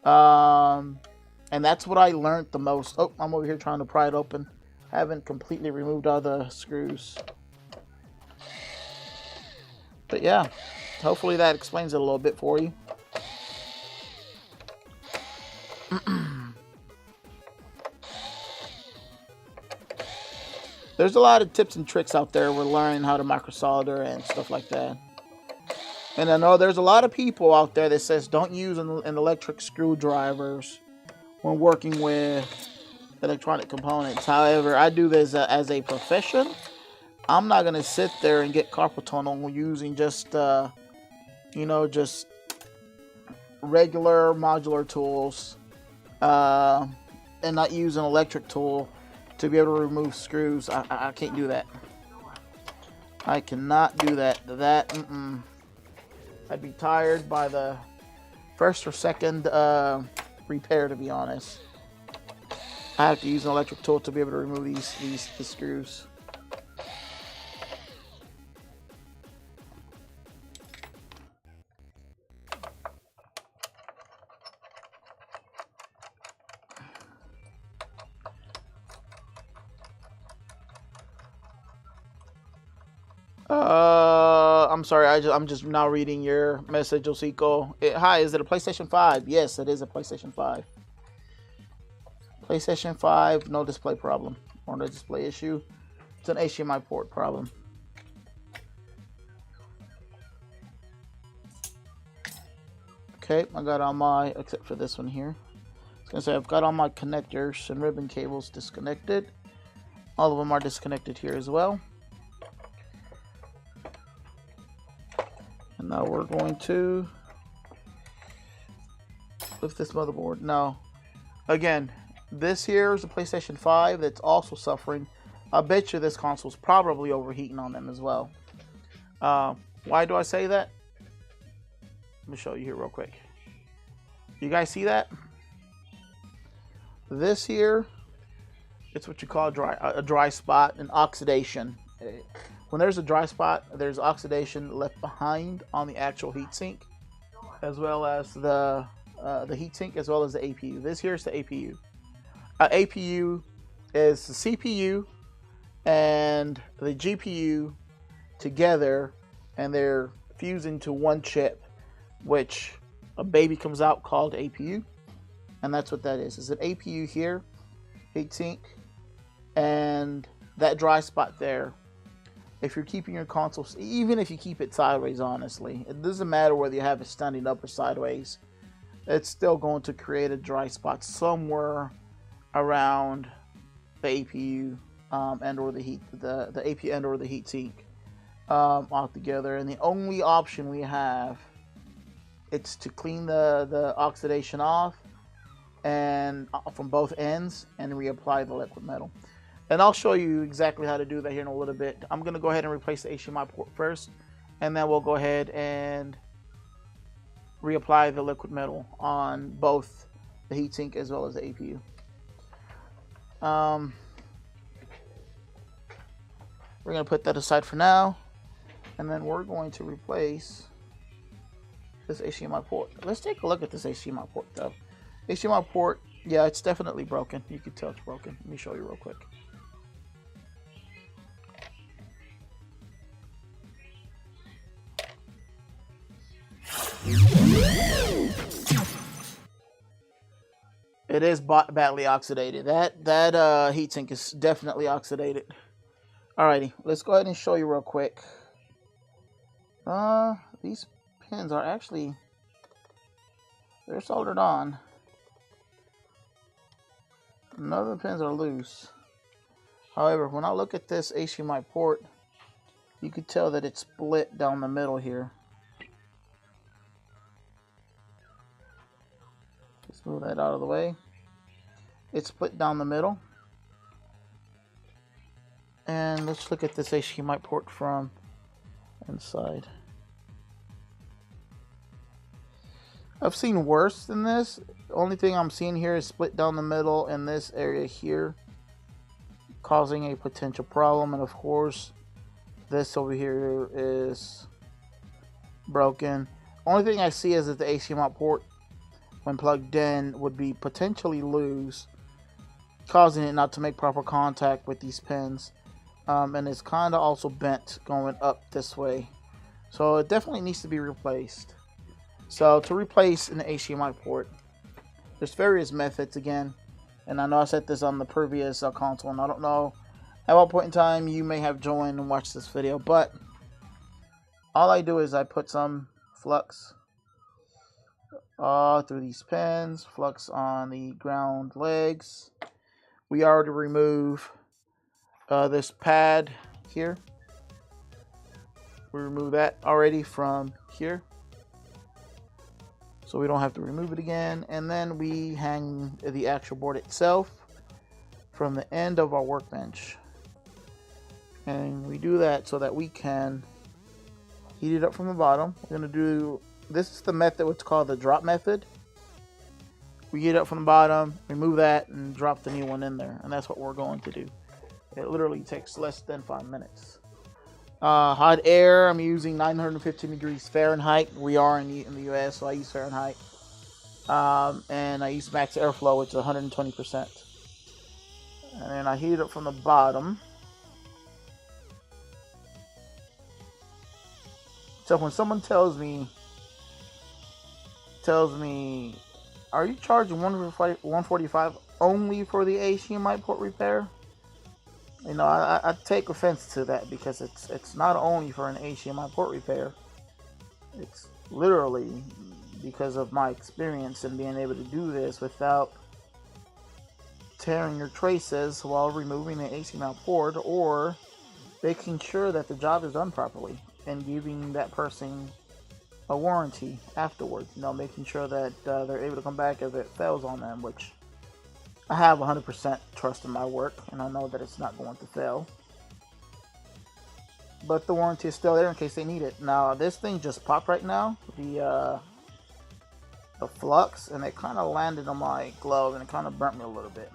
And that's what I learned the most. Oh, I'm over here trying to pry it open. Haven't completely removed all the screws. But yeah, hopefully that explains it a little bit for you. There's a lot of tips and tricks out there. We're learning how to micro solder and stuff like that. And I know there's a lot of people out there that says don't use an electric screwdrivers when working with electronic components. However, I do this as a profession. I'm not going to sit there and get carpal tunnel using just, just regular modular tools and not use an electric tool to be able to remove screws. I can't do that. I cannot do that. I'd be tired by the first or second repair, to be honest. I have to use an electric tool to be able to remove these screws. I'm sorry. I'm just now reading your message, Osiko. Hi, is it a PlayStation 5? Yes, it is a PlayStation 5. PlayStation 5, no display problem or no display issue. It's an HDMI port problem. Okay, I got all my, except for this one here. I was gonna say I've got all my connectors and ribbon cables disconnected. All of them are disconnected here as well. And now we're going to lift this motherboard. Now, again, this here is a PlayStation 5 that's also suffering. I bet you this console's probably overheating on them as well. Why do I say that? Let me show you here real quick. You guys see that? This here, it's what you call a dry spot, an oxidation. When there's a dry spot, there's oxidation left behind on the actual heatsink, as well as the heatsink, as well as the APU. This here is the APU. APU is the CPU and the GPU together, and they're fused into one chip, which a baby comes out called APU, and that's what that is. It's an APU here, heatsink, and that dry spot there. If you're keeping your console, even if you keep it sideways, honestly, it doesn't matter whether you have it standing up or sideways, it's still going to create a dry spot somewhere around the APU and or the APU and or the heatsink altogether. And the only option we have, it's to clean the oxidation off and from both ends and reapply the liquid metal. And I'll show you exactly how to do that here in a little bit. I'm going to go ahead and replace the HDMI port first, and then we'll go ahead and reapply the liquid metal on both the heatsink as well as the APU. We're going to put that aside for now, and then we're going to replace this HDMI port. Let's take a look at this HDMI port though. HDMI port, yeah, it's definitely broken. You can tell it's broken. Let me show you real quick. It is badly oxidated. That heatsink is definitely oxidated. Alrighty, let's go ahead and show you real quick. These pins are actually, they're soldered on. None of the pins are loose. However, when I look at this HDMI port, you can tell that it's split down the middle here. Let's move that out of the way. It's split down the middle. And let's look at this HDMI port from inside. I've seen worse than this. The only thing I'm seeing here is split down the middle in this area here, causing a potential problem. And of course, this over here is broken. Only thing I see is that the HDMI port, when plugged in, would be potentially loose, causing it not to make proper contact with these pins. And it's kind of also bent going up this way. So it definitely needs to be replaced. So to replace an HDMI port, there's various methods again. And I know I said this on the previous console, and I don't know at what point in time you may have joined and watched this video, but all I do is I put some flux through these pins, flux on the ground legs. We already remove this pad here. We remove that already from here, so we don't have to remove it again. And then we hang the actual board itself from the end of our workbench, and we do that so that we can heat it up from the bottom. We're going to do, this is the method, what's called the drop method. We heat it up from the bottom, remove that, and drop the new one in there, and that's what we're going to do. It literally takes less than 5 minutes. Hot air, I'm using 915 degrees Fahrenheit. We are in the US, so I use Fahrenheit. And I use max airflow, which is 120%. And then I heat it up from the bottom. So when someone tells me, are you charging $145 only for the HDMI port repair? You know, I take offense to that, because it's not only for an HDMI port repair. It's literally because of my experience in being able to do this without tearing your traces while removing the HDMI port, or making sure that the job is done properly and giving that person a warranty afterwards. You know, making sure that they're able to come back if it fails on them, which I have 100% trust in my work, and I know that it's not going to fail. But the warranty is still there in case they need it. Now, this thing just popped right now, the flux, and it kind of landed on my glove, and it kind of burnt me a little bit.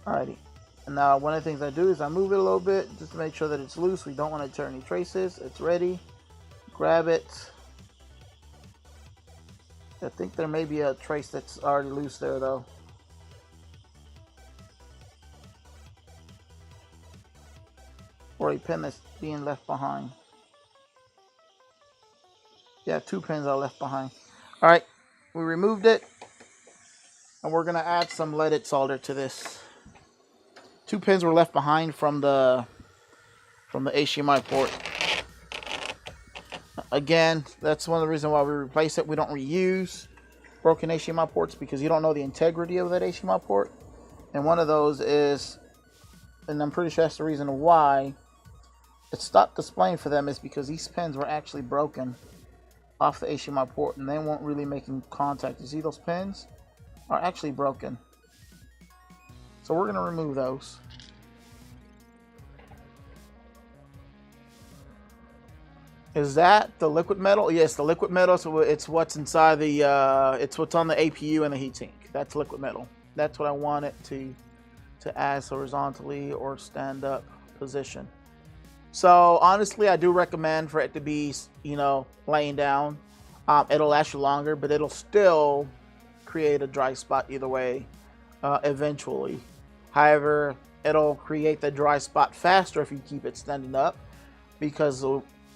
Alrighty. And now, one of the things I do is I move it a little bit just to make sure that it's loose. We don't want to tear any traces. It's ready. Grab it. I think there may be a trace that's already loose there, though. Or a pin that's being left behind. Yeah, 2 pins are left behind. Alright, we removed it. And we're going to add some leaded solder to this. 2 pins were left behind from the HDMI port. Again, that's one of the reasons why we replace it. We don't reuse broken HDMI ports because you don't know the integrity of that HDMI port. And one of those is, and I'm pretty sure that's the reason why it stopped displaying for them, is because these pins were actually broken off the HDMI port and they weren't really making contact. You see those pins are actually broken. So we're going to remove those. Is that the liquid metal? Yes, the liquid metal. So it's what's inside the, it's what's on the APU and the heatsink. That's liquid metal. That's what I want it to add horizontally or stand up position. So honestly, I do recommend for it to be, you know, laying down. It'll last you longer, but it'll still create a dry spot either way, eventually. However, it'll create the dry spot faster if you keep it standing up, because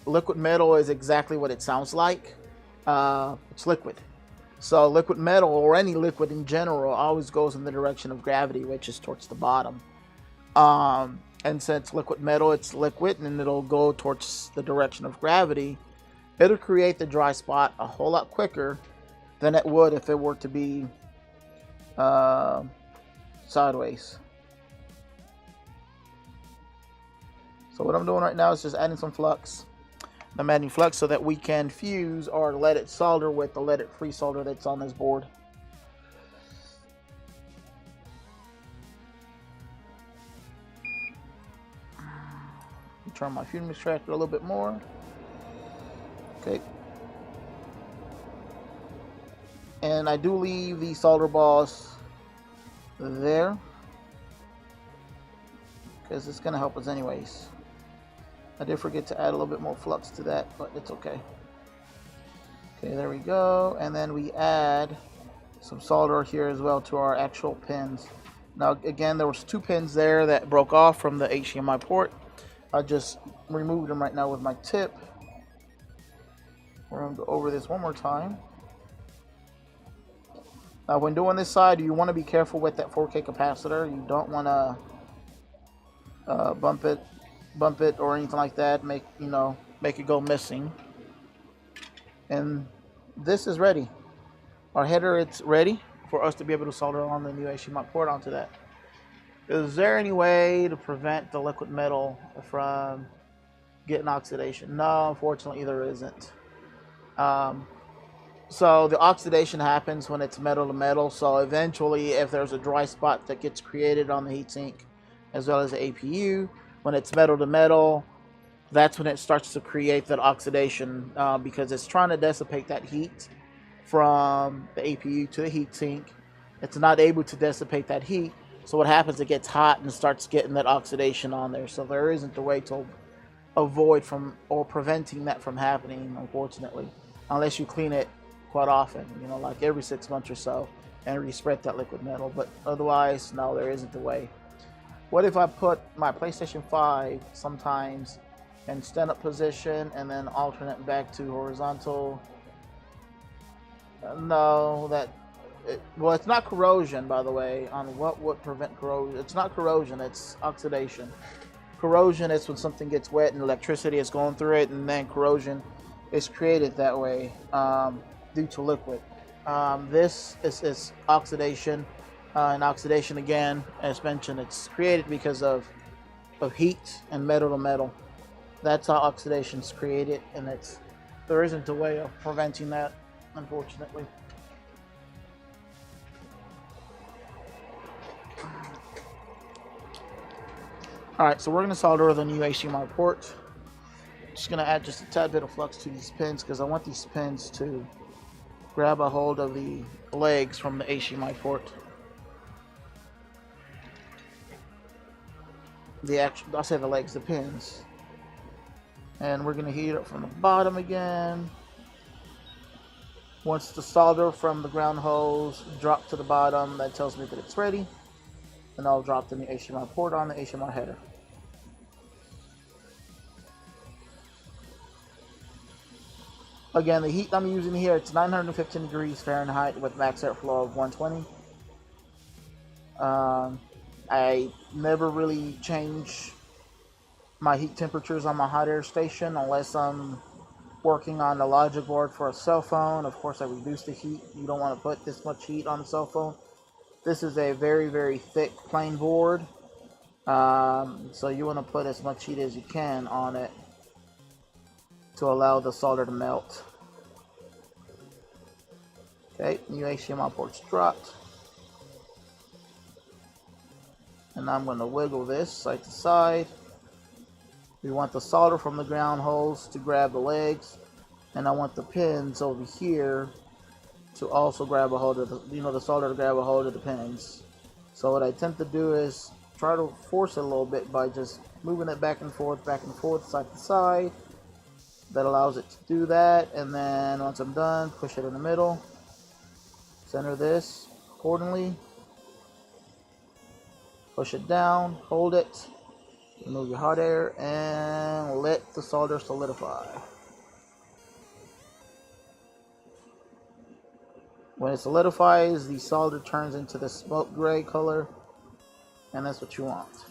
liquid metal is exactly what it sounds like. It's liquid. So liquid metal, or any liquid in general, always goes in the direction of gravity, which is towards the bottom. And since liquid metal, it's liquid and it'll go towards the direction of gravity, it'll create the dry spot a whole lot quicker than it would if it were to be sideways. So what I'm doing right now is just adding some flux. I'm adding flux so that we can fuse our leaded solder with the leaded free solder that's on this board. Turn my fusing extractor a little bit more. Okay. And I do leave the solder balls there because it's going to help us anyways. I did forget to add a little bit more flux to that, but it's okay. Okay, there we go. And then we add some solder here as well to our actual pins. Now, again, there was 2 pins there that broke off from the HDMI port. I just removed them right now with my tip. We're going to go over this one more time. Now, when doing this side, you want to be careful with that 4K capacitor. You don't want to bump it or anything like that. Make it go missing. And this is ready. Our header, it's ready for us to be able to solder on the new HDMI port onto that. Is there any way to prevent the liquid metal from getting oxidation? No, unfortunately there isn't. So the oxidation happens when it's metal to metal. So eventually, if there's a dry spot that gets created on the heatsink as well as the APU, when it's metal to metal, that's when it starts to create that oxidation, because it's trying to dissipate that heat from the APU to the heatsink. It's not able to dissipate that heat. So what happens, it gets hot and starts getting that oxidation on there. So there isn't a way to avoid from or preventing that from happening, unfortunately, unless you clean it quite often, you know, like every 6 months or so, and respread that liquid metal. But otherwise, no, there isn't a way. What if I put my PlayStation 5 sometimes in stand-up position and then alternate back to horizontal? No, well, it's not corrosion, by the way. On what would prevent corrosion? It's not corrosion, it's oxidation. Corrosion is when something gets wet and electricity is going through it, and then corrosion is created that way. due to liquid. This is oxidation, and oxidation, again, as mentioned, it's created because of heat and metal to metal. That's how oxidation is created, and there isn't a way of preventing that, unfortunately. Alright, so we're going to solder the new HDMI port. Just going to add just a tad bit of flux to these pins because I want these pins to grab a hold of the legs from the HDMI port. I'll say the legs, the pins. And we're going to heat it up from the bottom again. Once the solder from the ground hose drops to the bottom, that tells me that it's ready. And I'll drop the new HDMI port on the HDMI header. Again, the heat I'm using here, it's 915 degrees Fahrenheit with max airflow of 120. I never really change my heat temperatures on my hot air station unless I'm working on the logic board for a cell phone. Of course, I reduce the heat. You don't want to put this much heat on the cell phone. This is a very, very thick plain board, so you want to put as much heat as you can on it to allow the solder to melt. Okay, new HDMI port's dropped. And I'm going to wiggle this side to side. We want the solder from the ground hose to grab the legs, and I want the pins over here to also grab a hold of the solder to grab a hold of the pins. So what I tend to do is try to force it a little bit by just moving it back and forth, side to side. That allows it to do that, and then once I'm done, push it in the middle. Center this accordingly. Push it down, hold it, remove your hot air, and let the solder solidify. When it solidifies, the solder turns into the smoke gray color, and that's what you want.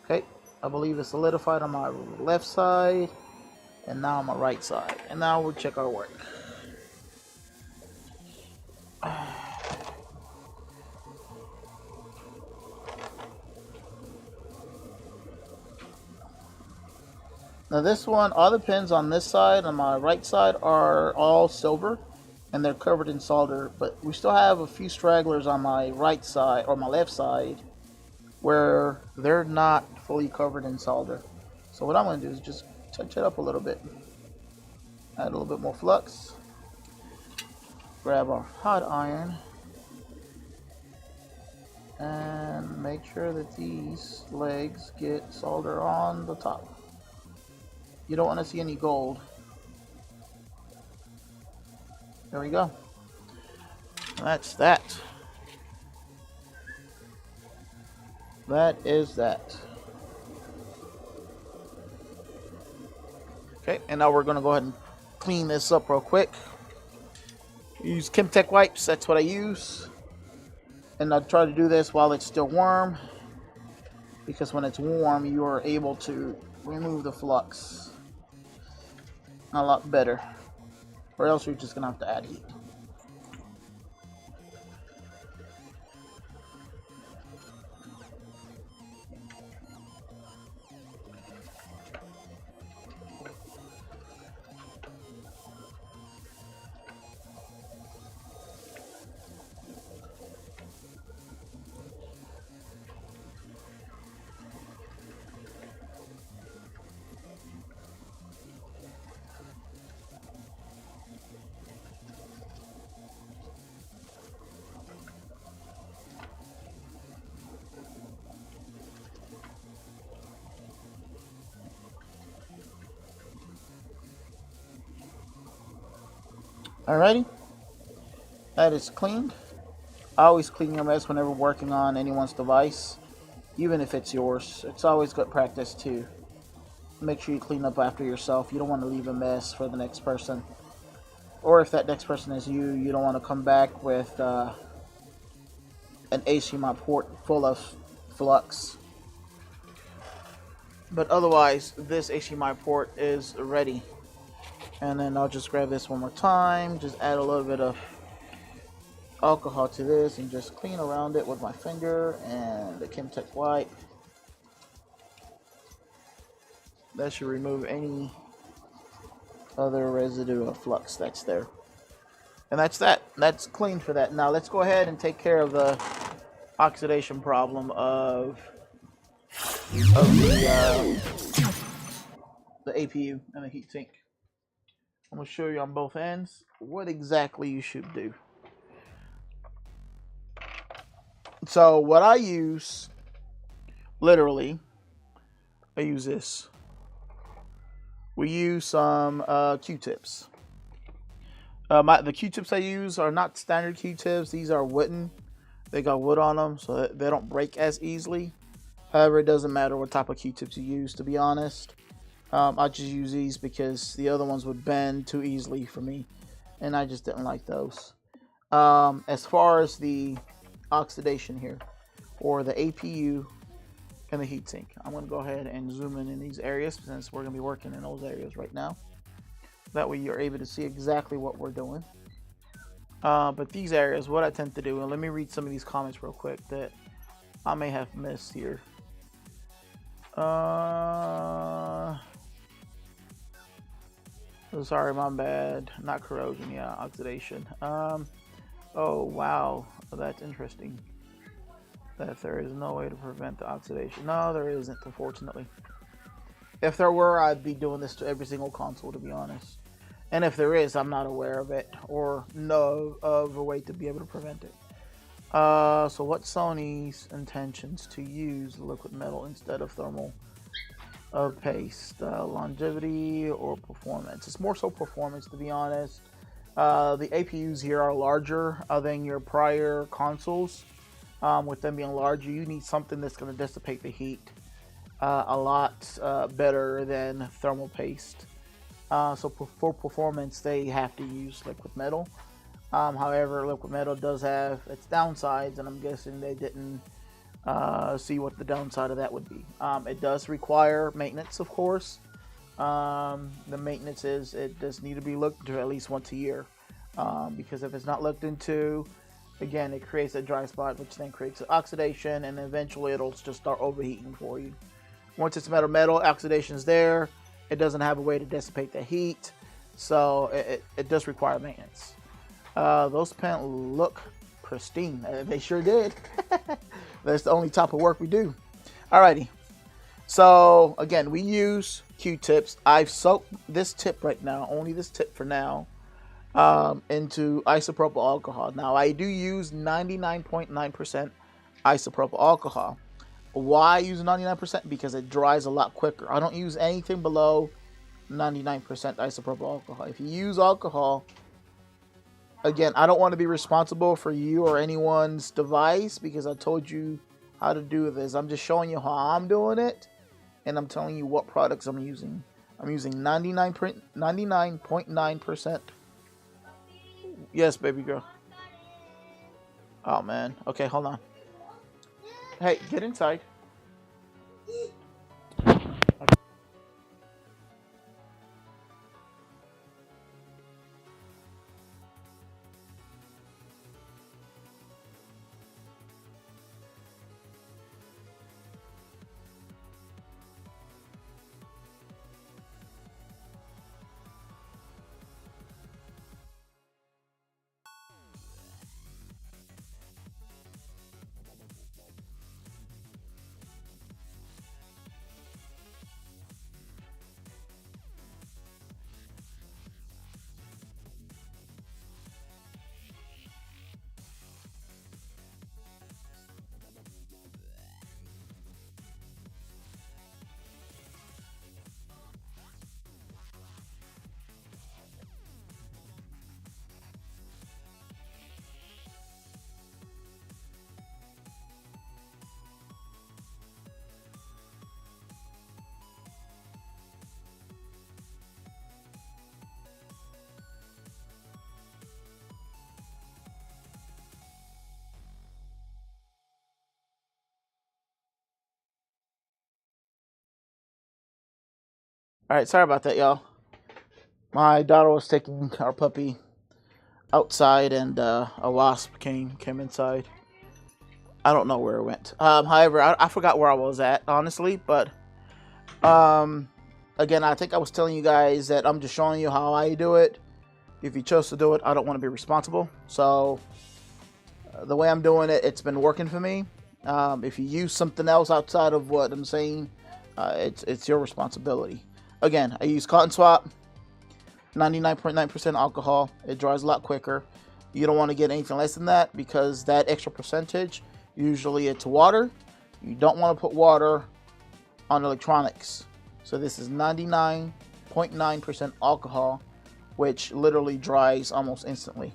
Okay, I believe it's solidified on my left side, and now on my right side. And now we'll check our work. Now this one, all the pins on this side, on my right side, are all silver, and they're covered in solder, but we still have a few stragglers on my right side, or my left side, where they're not fully covered in solder. So what I'm going to do is just touch it up a little bit. Add a little bit more flux. Grab our hot iron. And make sure that these legs get solder on the top. You don't want to see any gold. There we go. That's that. That is that. Okay, and now we're going to go ahead and clean this up real quick. Use Chemtech wipes, that's what I use. And I try to do this while it's still warm, because when it's warm, you are able to remove the flux a lot better, or else you're just going to have to add heat. Alrighty, that is cleaned. I always clean your mess whenever working on anyone's device, even if it's yours. It's always good practice to make sure you clean up after yourself. You don't want to leave a mess for the next person. Or if that next person is you, you don't want to come back with an HDMI port full of flux. But otherwise, this HDMI port is ready. And then I'll just grab this one more time, just add a little bit of alcohol to this and just clean around it with my finger and the Kimtech wipe. That should remove any other residue of flux that's there. And that's that. That's clean for that. Now let's go ahead and take care of the oxidation problem of the APU and the heatsink. I'm going to show you on both ends what exactly you should do. So what I use, literally, I use this. We use some Q-tips. The Q-tips I use are not standard Q-tips. These are wooden. They got wood on them, so they don't break as easily. However, it doesn't matter what type of Q-tips you use, to be honest. I just use these because the other ones would bend too easily for me, and I just didn't like those. As far as the oxidation here, or the APU and the heatsink, I'm going to go ahead and zoom in these areas since we're going to be working in those areas right now. That way you're able to see exactly what we're doing. But these areas, what I tend to do, and let me read some of these comments real quick that I may have missed here. Sorry, my bad. Not corrosion, yeah, oxidation. Oh, wow, that's interesting. That there is no way to prevent the oxidation. No, there isn't, unfortunately. If there were, I'd be doing this to every single console, to be honest. And if there is, I'm not aware of it or know of a way to be able to prevent it. So what's Sony's intentions to use liquid metal instead of thermal paste? Longevity or performance? It's more so performance, to be honest. The APUs here are larger than your prior consoles. With them being larger, you need something that's going to dissipate the heat a lot better than thermal paste. So for performance, they have to use liquid metal. However, liquid metal does have its downsides, and I'm guessing they didn't see what the downside of that would be. It does require maintenance, of course. The maintenance is it does need to be looked into at least once a year, because if it's not looked into, again, it creates a dry spot, which then creates oxidation, and eventually it'll just start overheating for you. Once it's metal, oxidation is there. It doesn't have a way to dissipate the heat, so it does require maintenance. Those pens look pristine. They sure did. That's the only type of work we do. Alrighty. So again, we use Q-tips. I've soaked this tip right now, only this tip for now, into isopropyl alcohol. Now I do use 99.9% isopropyl alcohol. Why use 99%? Because it dries a lot quicker. I don't use anything below 99% isopropyl alcohol. If you use alcohol, again, I don't want to be responsible for you or anyone's device because I told you how to do this. I'm just showing you how I'm doing it, and I'm telling you what products I'm using. I'm using 99.9%. Yes, baby girl. Oh, man. Okay, hold on. Hey, get inside. All right, sorry about that, y'all. My daughter was taking our puppy outside, and a wasp came inside. I don't know where it went. However, I forgot where I was at, honestly. But again, I think I was telling you guys that I'm just showing you how I do it. If you chose to do it, I don't want to be responsible. So the way I'm doing it, it's been working for me. If you use something else outside of what I'm saying, it's your responsibility. Again, I use cotton swab, 99.9% alcohol. It dries a lot quicker. You don't want to get anything less than that, because that extra percentage, usually it's water. You don't want to put water on electronics. So this is 99.9% alcohol, which literally dries almost instantly.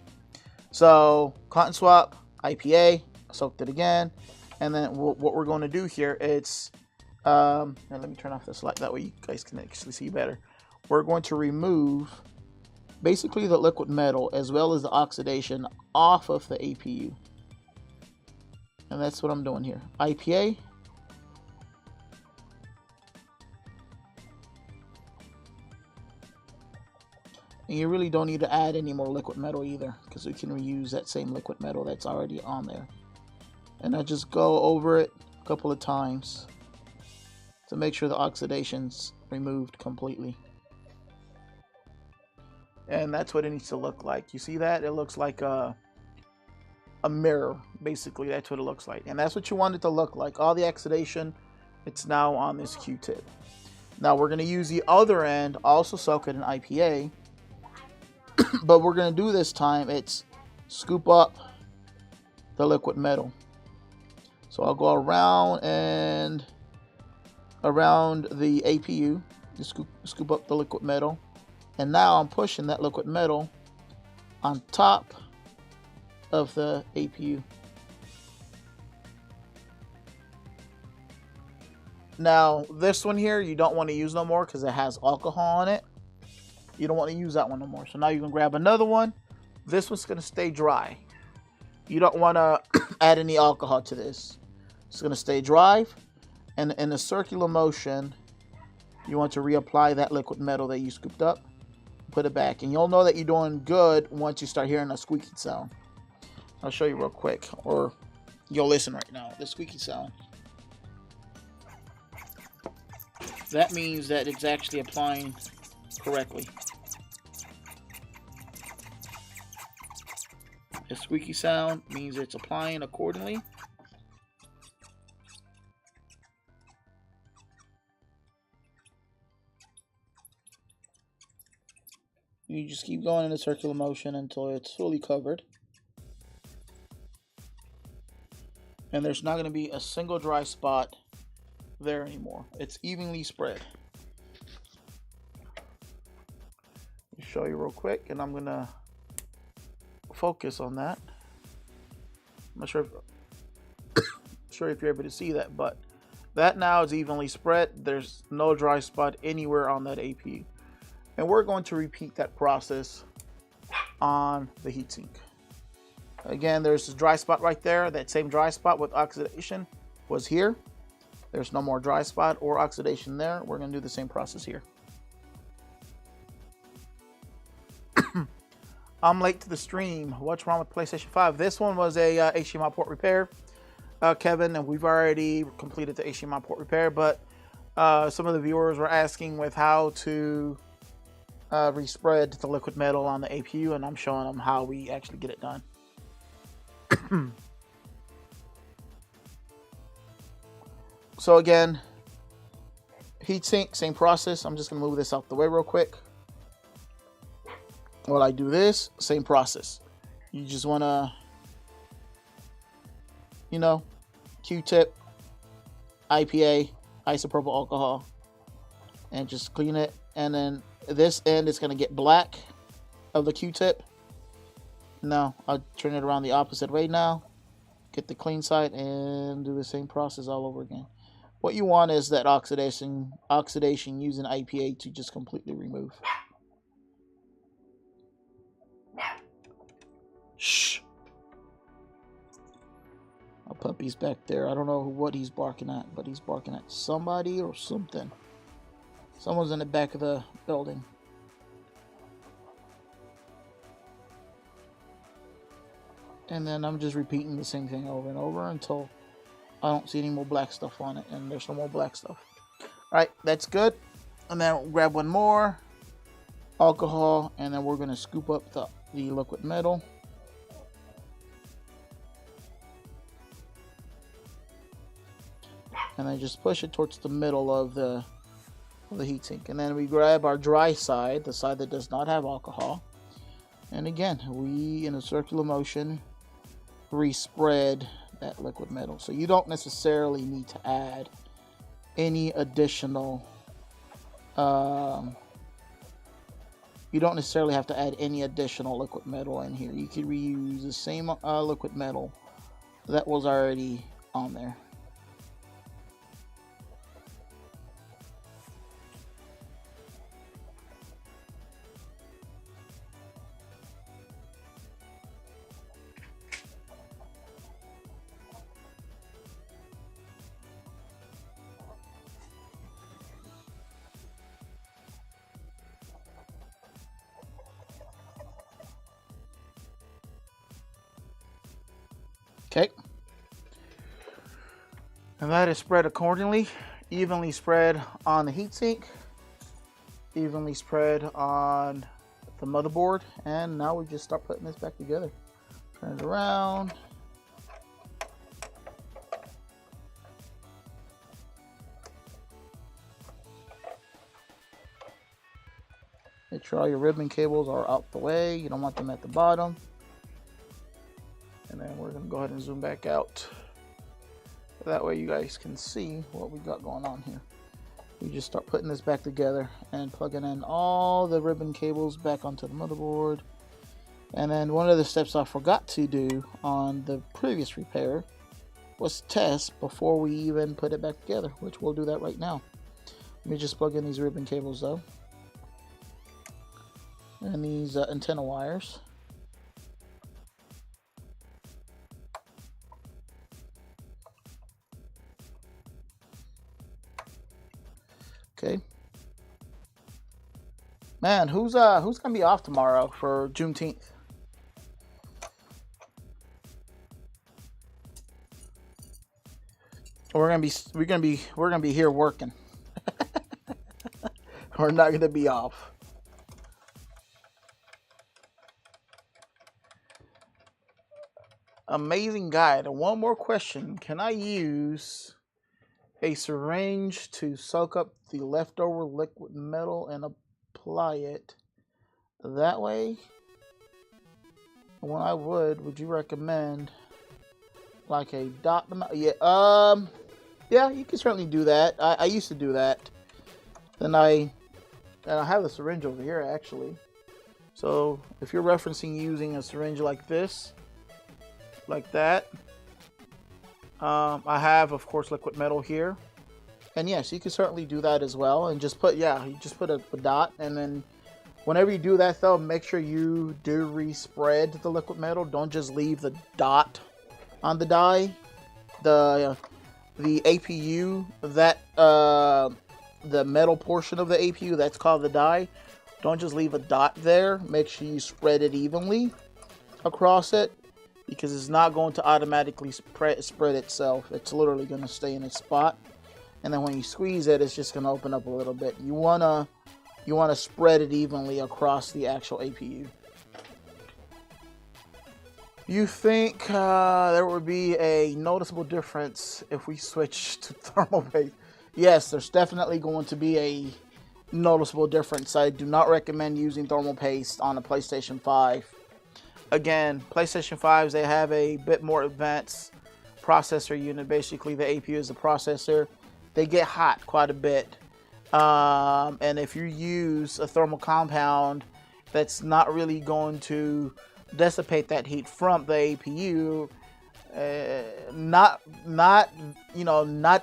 So cotton swab, IPA, soaked it again. And then what we're going to do here, it's now let me turn off this light, that way you guys can actually see better. We're going to remove basically the liquid metal as well as the oxidation off of the APU. And that's what I'm doing here. IPA. And you really don't need to add any more liquid metal either, because we can reuse that same liquid metal that's already on there. And I just go over it a couple of times to make sure the oxidation's removed completely. And that's what it needs to look like. You see that? It looks like a mirror, basically. That's what it looks like. And that's what you want it to look like. All the oxidation, it's now on this Q-tip. Now we're going to use the other end, also soak it in IPA. But we're going to do this time, it's scoop up the liquid metal. So I'll go around and around the APU to scoop up the liquid metal. And now I'm pushing that liquid metal on top of the APU. Now this one here, you don't want to use no more because it has alcohol on it. You don't want to use that one no more. So now you can grab another one. This one's going to stay dry. You don't want to add any alcohol to this. It's going to stay dry. And in a circular motion, you want to reapply that liquid metal that you scooped up. Put it back. And you'll know that you're doing good once you start hearing a squeaky sound. I'll show you real quick. Or you'll listen right now. The squeaky sound. That means that it's actually applying correctly. The squeaky sound means it's applying accordingly. You just keep going in a circular motion until it's fully covered. And there's not going to be a single dry spot there anymore. It's evenly spread. I'll show you real quick, and I'm going to focus on that. I'm not sure if you're able to see that, but that now is evenly spread. There's no dry spot anywhere on that APU. And we're going to repeat that process on the heatsink. Again, there's a dry spot right there. That same dry spot with oxidation was here. There's no more dry spot or oxidation there. We're going to do the same process here. I'm late to the stream. What's wrong with PlayStation 5? This one was a HDMI port repair, Kevin, and we've already completed the HDMI port repair, but some of the viewers were asking with how to respread the liquid metal on the APU, and I'm showing them how we actually get it done. So again, heatsink, same process. I'm just going to move this out the way real quick. While I do this, same process. You just want to, Q-tip, IPA, isopropyl alcohol, and just clean it. And then this end is going to get black of the Q-tip. Now, I'll turn it around the opposite way now. Get the clean side and do the same process all over again. What you want is that oxidation using IPA to just completely remove. Shh. A puppy's back there. I don't know what he's barking at, but he's barking at somebody or something. Someone's in the back of the building. And then I'm just repeating the same thing over and over until I don't see any more black stuff on it, and there's no more black stuff. All right, that's good. And then we'll grab one more alcohol, and then we're going to scoop up the liquid metal. And then just push it towards the middle of the heatsink. And then we grab our dry side, the side that does not have alcohol. And again, we, in a circular motion, respread that liquid metal. So you don't necessarily need to add any additional you don't necessarily have to add any additional liquid metal in here. You can reuse the same liquid metal that was already on there. Okay, and that is spread accordingly, evenly spread on the heatsink, evenly spread on the motherboard, and now we just start putting this back together. Turn it around. Make sure all your ribbon cables are out the way. You don't want them at the bottom. And then we're going to go ahead and zoom back out. That way you guys can see what we got going on here. We just start putting this back together and plugging in all the ribbon cables back onto the motherboard. And then one of the steps I forgot to do on the previous repair was test before we even put it back together, which we'll do that right now. Let me just plug in these ribbon cables though. And these antenna wires. Okay. Man, who's gonna be off tomorrow for Juneteenth? We're gonna be here working. We're not gonna be off. Amazing guide. One more question. Can I use a syringe to soak up the leftover liquid metal and apply it that way? When I would you recommend like a dot? Yeah, you can certainly do that. I used to do that. Then I have the syringe over here actually. So if you're referencing using a syringe like this, like that, I have, of course, liquid metal here, and yes, you can certainly do that as well. And just put, you just put a dot, and then whenever you do that, though, make sure you do respread the liquid metal. Don't just leave the dot on the die. The APU, that the metal portion of the APU, that's called the die. Don't just leave a dot there. Make sure you spread it evenly across it, because it's not going to automatically spread itself. It's literally going to stay in its spot, and then when you squeeze it, it's just going to open up a little bit. You wanna spread it evenly across the actual APU. You think there would be a noticeable difference if we switch to thermal paste? Yes, there's definitely going to be a noticeable difference. I do not recommend using thermal paste on a PlayStation 5. Again, PlayStation 5s, they have a bit more advanced processor unit. Basically, the APU is the processor. They get hot quite a bit. And if you use a thermal compound that's not really going to dissipate that heat from the APU, not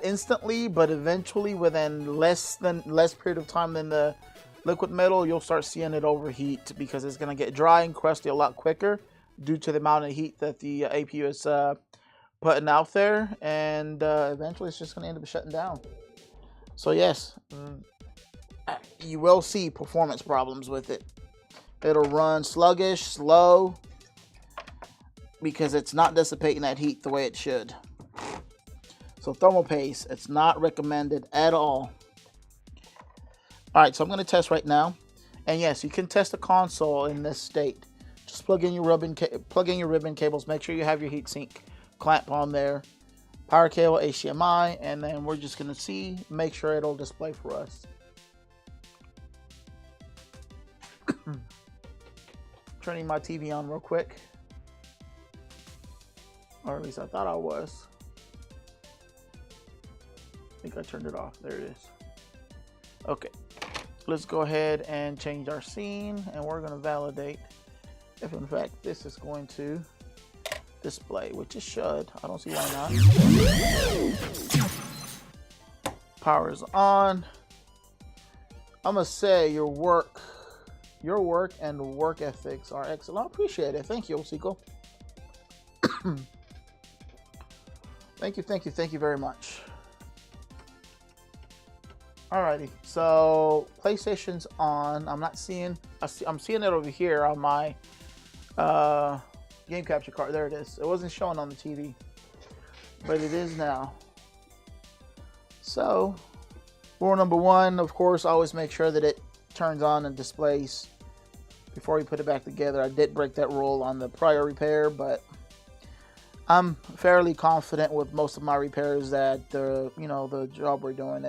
instantly, but eventually within less period of time than the liquid metal, you'll start seeing it overheat, because it's going to get dry and crusty a lot quicker due to the amount of heat that the APU is putting out there, and eventually it's just going to end up shutting down. So yes, you will see performance problems with it. It'll run sluggish, slow, because it's not dissipating that heat the way it should. So thermal paste, it's not recommended at all. All right, so I'm going to test right now. And yes, you can test the console in this state. Just plug in your ribbon cables. Make sure you have your heatsink clamp on there. Power cable, HDMI, and then we're just going to make sure it'll display for us. Turning my TV on real quick. Or at least I thought I was. I think I turned it off. There it is. Okay. Let's go ahead and change our scene, and we're going to validate if in fact this is going to display, which it should. I don't see why not. Power is on. I must say your work and work ethics are excellent. I appreciate it. Thank you, Osiko. Thank you very much. Alrighty, so PlayStation's on. I'm seeing it over here on my game capture card. There it is. It wasn't showing on the TV, but it is now. So, rule number one, of course, always make sure that it turns on and displays before you put it back together. I did break that rule on the prior repair, but I'm fairly confident with most of my repairs that the job we're doing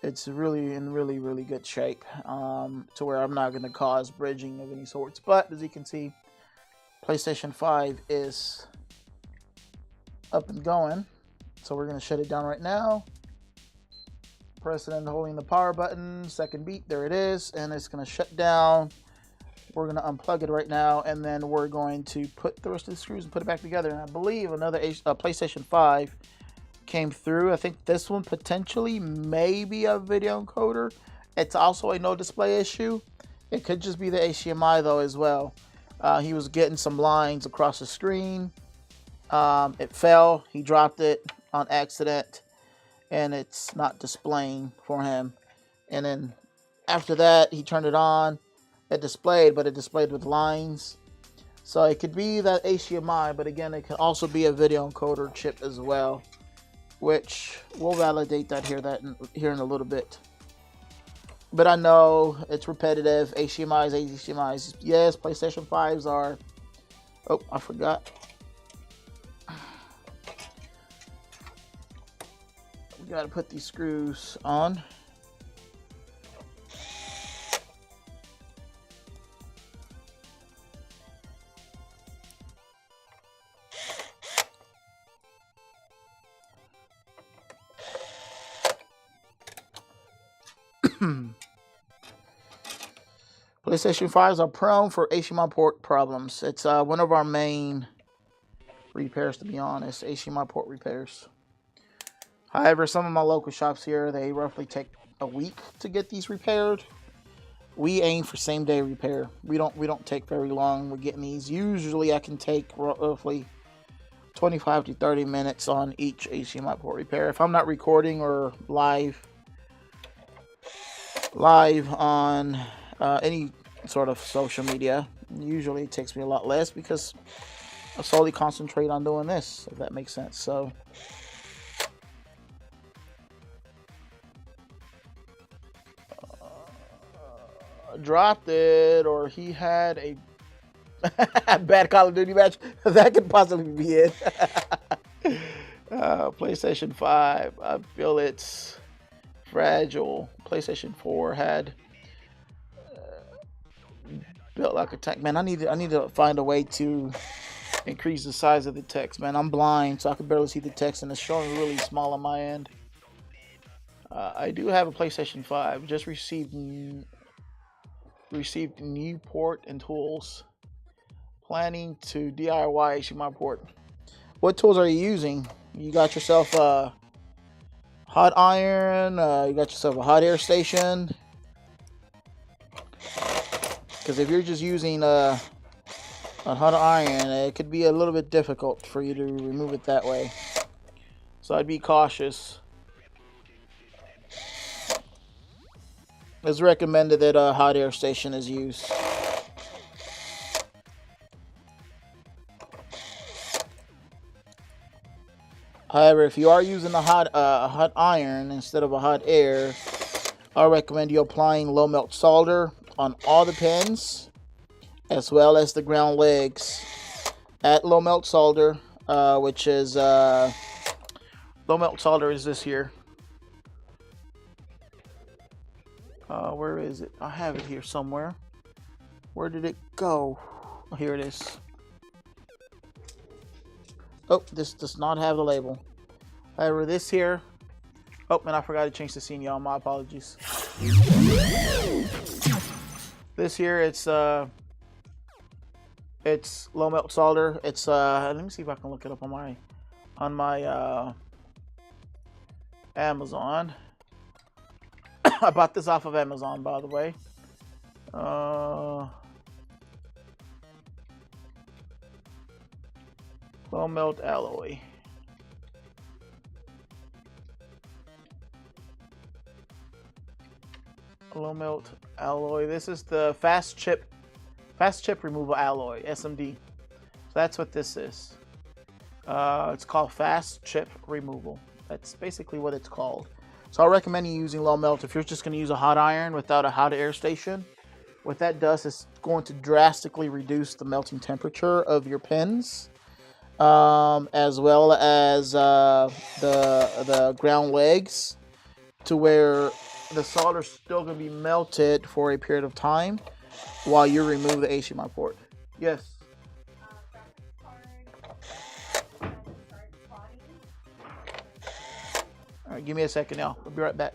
it's really in really good shape, to where I'm not going to cause bridging of any sorts. But as you can see, PlayStation 5 is up and going. So we're going to shut it down right now. Pressing and holding the power button, second beat, there it is, and it's going to shut down. We're going to unplug it right now, and then we're going to put the rest of the screws and put it back together. And I believe another PlayStation 5 came through. I think this one potentially may be a video encoder. It's also a no display issue. It could just be the HDMI though as well. He was getting some lines across the screen. It fell. He dropped it on accident, and it's not displaying for him. And then after that, he turned it on. It displayed, but it displayed with lines. So it could be that HDMI, but again, it can also be a video encoder chip as well, which we'll validate that here in a little bit. But I know it's repetitive. HDMIs. Yes, PlayStation 5s are. Oh, I forgot. We got to put these screws on. PlayStation 5s are prone for HDMI port problems. It's one of our main repairs, to be honest, HDMI port repairs. However, some of my local shops here, they roughly take a week to get these repaired. We aim for same day repair. We don't take very long with getting these. Usually I can take roughly 25 to 30 minutes on each HDMI port repair. If I'm not recording or live on any sort of social media, usually it takes me a lot less because I solely concentrate on doing this, if that makes sense. So dropped it, or he had a bad Call of Duty match. That could possibly be it. PlayStation 5, I feel it's fragile. PlayStation 4 had built like a tank. Man, I need to find a way to increase the size of the text. Man, I'm blind, so I can barely see the text, and it's showing really small on my end. I do have a PlayStation 5. Just received new port and tools. Planning to DIY HDMI port. What tools are you using? You got yourself a hot iron. You got yourself a hot air station. Because if you're just using a hot iron, it could be a little bit difficult for you to remove it that way. So I'd be cautious. It's recommended that a hot air station is used. However, if you are using a hot iron instead of a hot air, I recommend you applying low melt solder on all the pins, as well as the ground legs. At low melt solder, which is low melt solder is this here. Where is it? I have it here somewhere. Where did it go? Oh, here it is. Oh, this does not have the label. However, this here. Oh, and I forgot to change the scene, y'all. My apologies. This here, it's low melt solder. It's let me see if I can look it up on my Amazon. I bought this off of Amazon, by the way. Low melt alloy. Low melt alloy. This is the fast chip removal alloy, SMD. So that's what this is. It's called fast chip removal. That's basically what it's called. So I recommend you using low melt if you're just going to use a hot iron without a hot air station. What that does is going to drastically reduce the melting temperature of your pins, as well as the ground legs, to where the solder is still going to be melted for a period of time while you remove the HDMI port. Yes. All right, give me a second now. I'll be right back.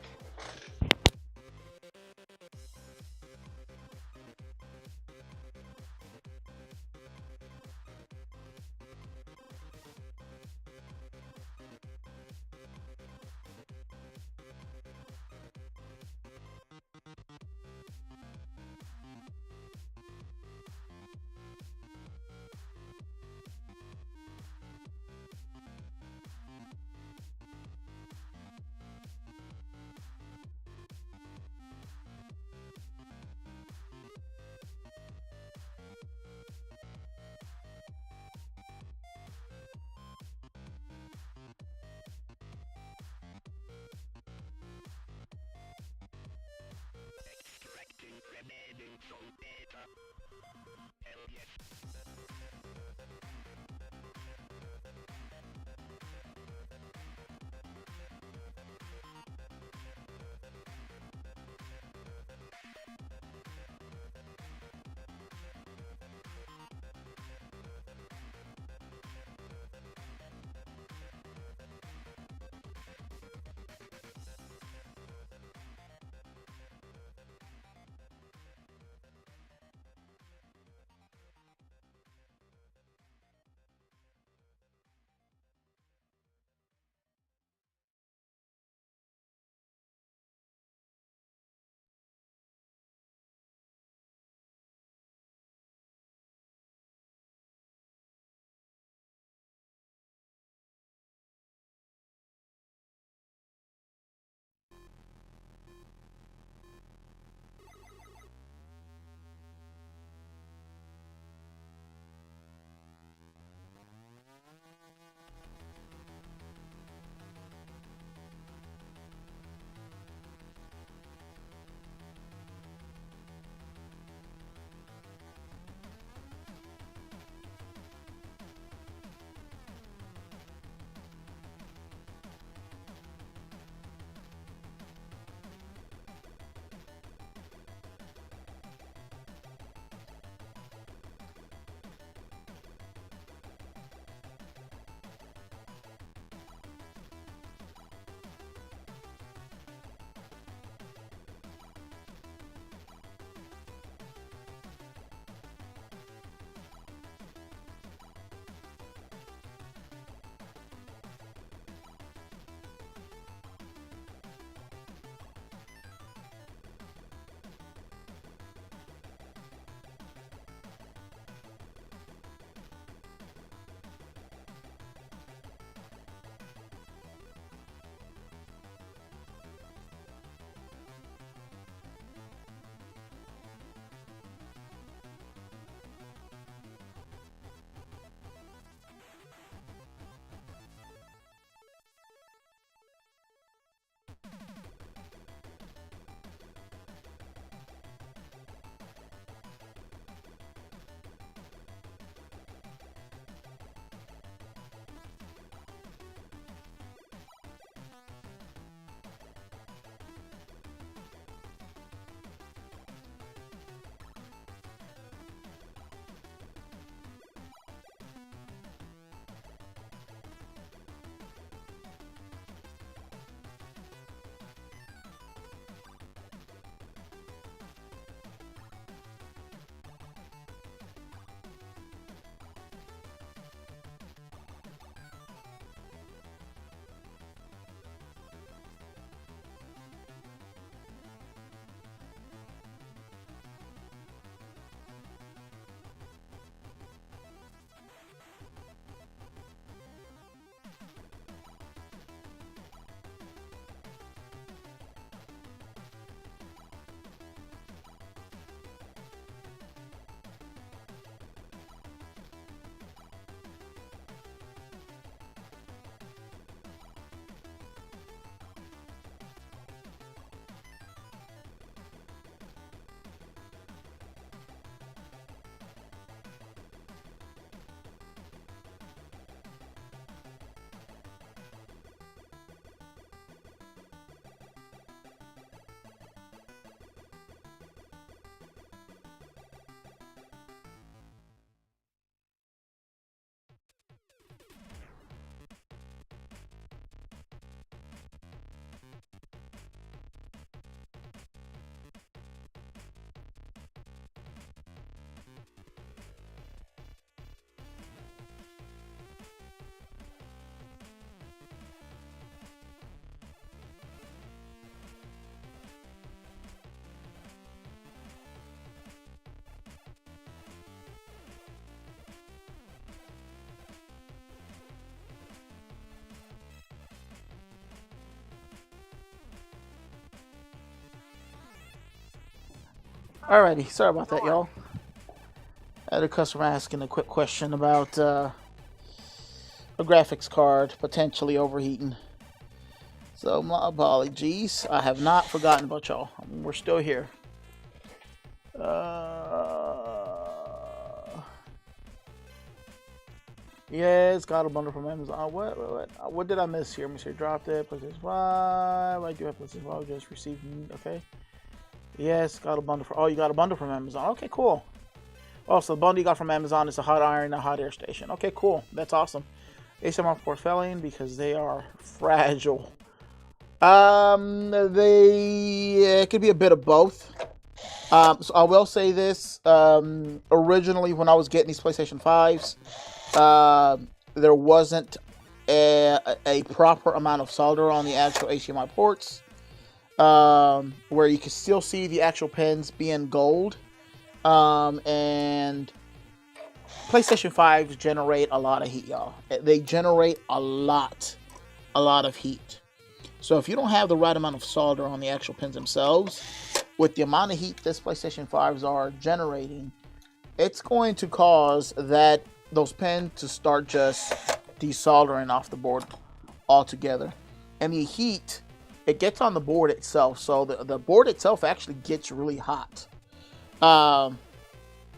Alrighty, sorry about that, y'all. I had a customer asking a quick question about a graphics card potentially overheating. So my apologies. I have not forgotten about y'all. We're still here. Yes, got a bundle from Amazon. What did I miss here? Let me see. Dropped it. PlayStation 5. I do have PlayStation 5. Just received. Okay. Yes, got a bundle for. Oh, you got a bundle from Amazon. Okay, cool. Oh, so the bundle you got from Amazon is a hot iron and a hot air station. Okay, cool. That's awesome. HDMI port failing because they are fragile. It could be a bit of both. So I will say this. Originally, when I was getting these PlayStation 5s, there wasn't a proper amount of solder on the actual HDMI ports, where you can still see the actual pins being gold. And PlayStation 5s generate a lot of heat, y'all. They generate a lot of heat. So if you don't have the right amount of solder on the actual pins themselves, with the amount of heat this PlayStation 5s are generating, it's going to cause those pins to start just desoldering off the board altogether. And the heat, it gets on the board itself. So the board itself actually gets really hot.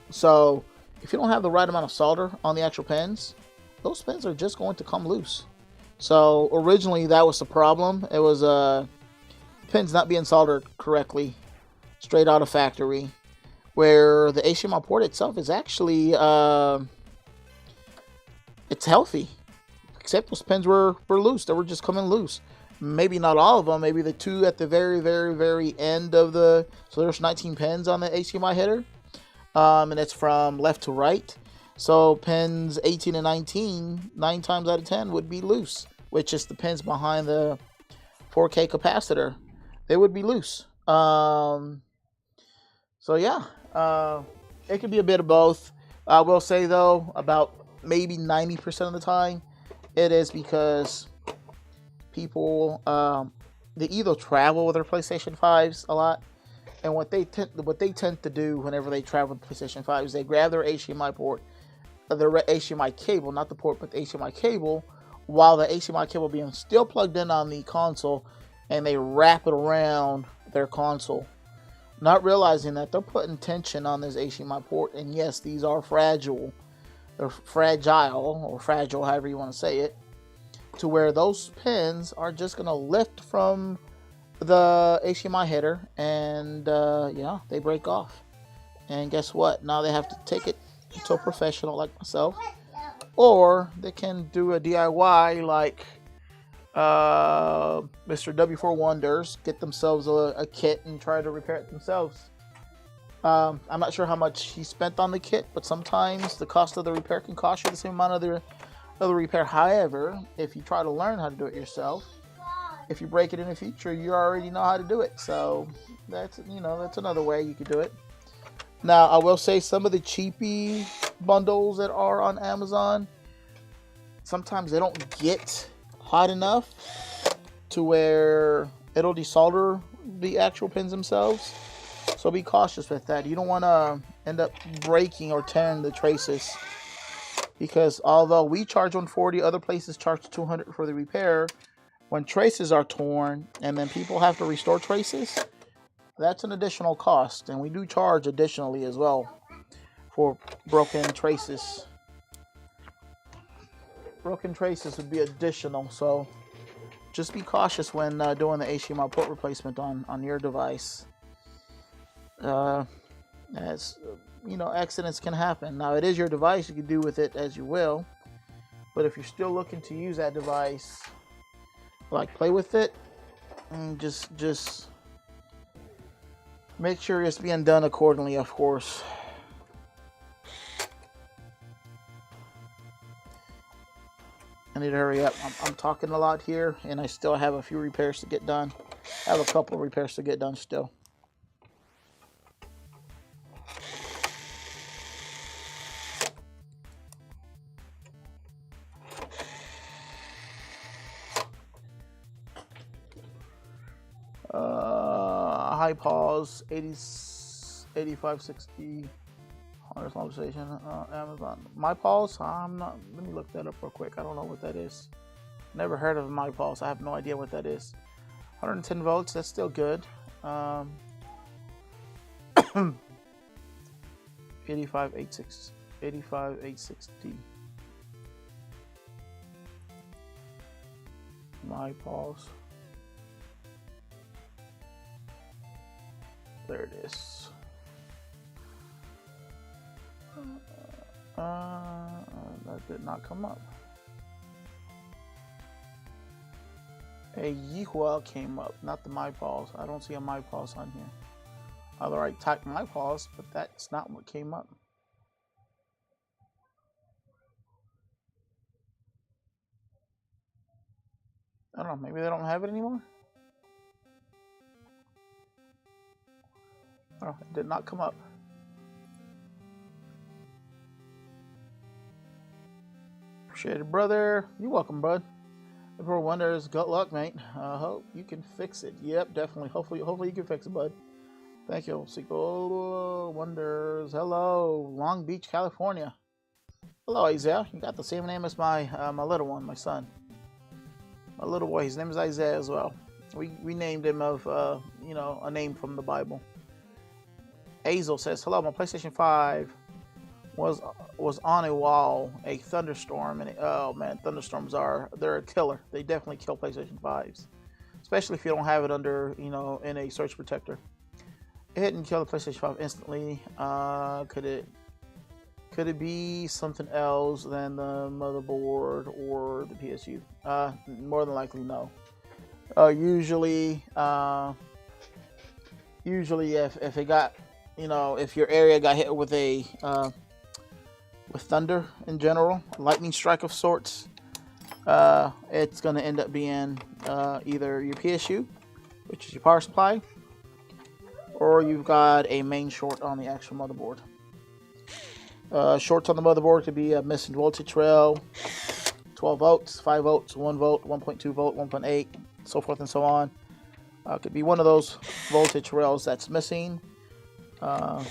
So if you don't have the right amount of solder on the actual pins, those pins are just going to come loose. So originally that was the problem. It was pins not being soldered correctly straight out of factory, where the HDMI port itself is actually it's healthy, except those pins were loose. They were just coming loose. Maybe not all of them. Maybe the two at the very end of the. So there's 19 pins on the HDMI header, and it's from left to right. So pins 18 and 19, 9 times out of 10 would be loose, which is the pins behind the 4K capacitor. They would be loose. So yeah, it could be a bit of both. I will say though, about maybe 90% of the time, it is because people they either travel with their PlayStation 5s a lot, and what they tend to do whenever they travel with PlayStation 5 is they grab their HDMI port, their HDMI cable, not the port, but the HDMI cable, while the HDMI cable being still plugged in on the console, and they wrap it around their console, not realizing that they're putting tension on this HDMI port. And yes, these are fragile. They're fragile, or fragile, however you want to say it, to where those pins are just going to lift from the HDMI header, and yeah, they break off. And guess what? Now they have to take it to a professional like myself, or they can do a DIY like Mr. W4 Wonders, get themselves a kit and try to repair it themselves. I'm not sure how much he spent on the kit, but sometimes the cost of the repair can cost you the same amount of the repair. However, if you try to learn how to do it yourself, if you break it in the future, you already know how to do it. So that's another way you could do it. Now, I will say some of the cheapy bundles that are on Amazon, sometimes they don't get hot enough to where it'll desolder the actual pins themselves. So be cautious with that. You don't want to end up breaking or tearing the traces, because although we charge $140, other places charge $200 for the repair. When traces are torn and then people have to restore traces, that's an additional cost, and we do charge additionally as well for broken traces. Broken traces would be additional, so just be cautious when doing the HDMI port replacement on your device. As accidents can happen. Now, it is your device; you can do with it as you will. But if you're still looking to use that device, like play with it, and just make sure it's being done accordingly, of course. I need to hurry up. I'm talking a lot here, and I still have a few repairs to get done. I have a couple of repairs to get done still. High pause, 80, 8560 Hunter's Long Station, Amazon. My Pulse, I'm not, let me look that up real quick. I don't know what that is. Never heard of My Pulse. I have no idea what that is. 110 volts, that's still good. 85860. My Pulse. There it is. That did not come up. A Yihua came up, not the My Pulse. I don't see a My Pulse on here. Although I typed My Pulse, but that's not what came up. I don't know, maybe they don't have it anymore? Oh, it did not come up. Appreciate it, brother. You're welcome, bud. Everyone wonders, good luck, mate. I hope you can fix it. Yep, definitely. Hopefully you can fix it, bud. Thank you. Sequel Wonders. Hello, Long Beach, California. Hello, Isaiah. You got the same name as my my little one, my son. My little boy. His name is Isaiah as well. We named him of you know, a name from the Bible. Azel says, hello, my PlayStation 5 was on a wall, a thunderstorm, and oh man, thunderstorms they're a killer. They definitely kill PlayStation 5s, especially if you don't have it under, you know, in a surge protector. It didn't kill the PlayStation 5 instantly. Could it be something else than the motherboard or the PSU? More than likely, no. Usually if it got, you know, if your area got hit with a with thunder in general, lightning strike of sorts, it's going to end up being either your PSU, which is your power supply, or you've got a main short on the actual motherboard. Shorts on the motherboard could be a missing voltage rail, 12 volts, 5 volts, 1 volt, 1.2 volt, 1.8, so forth and so on. Could be one of those voltage rails that's missing. So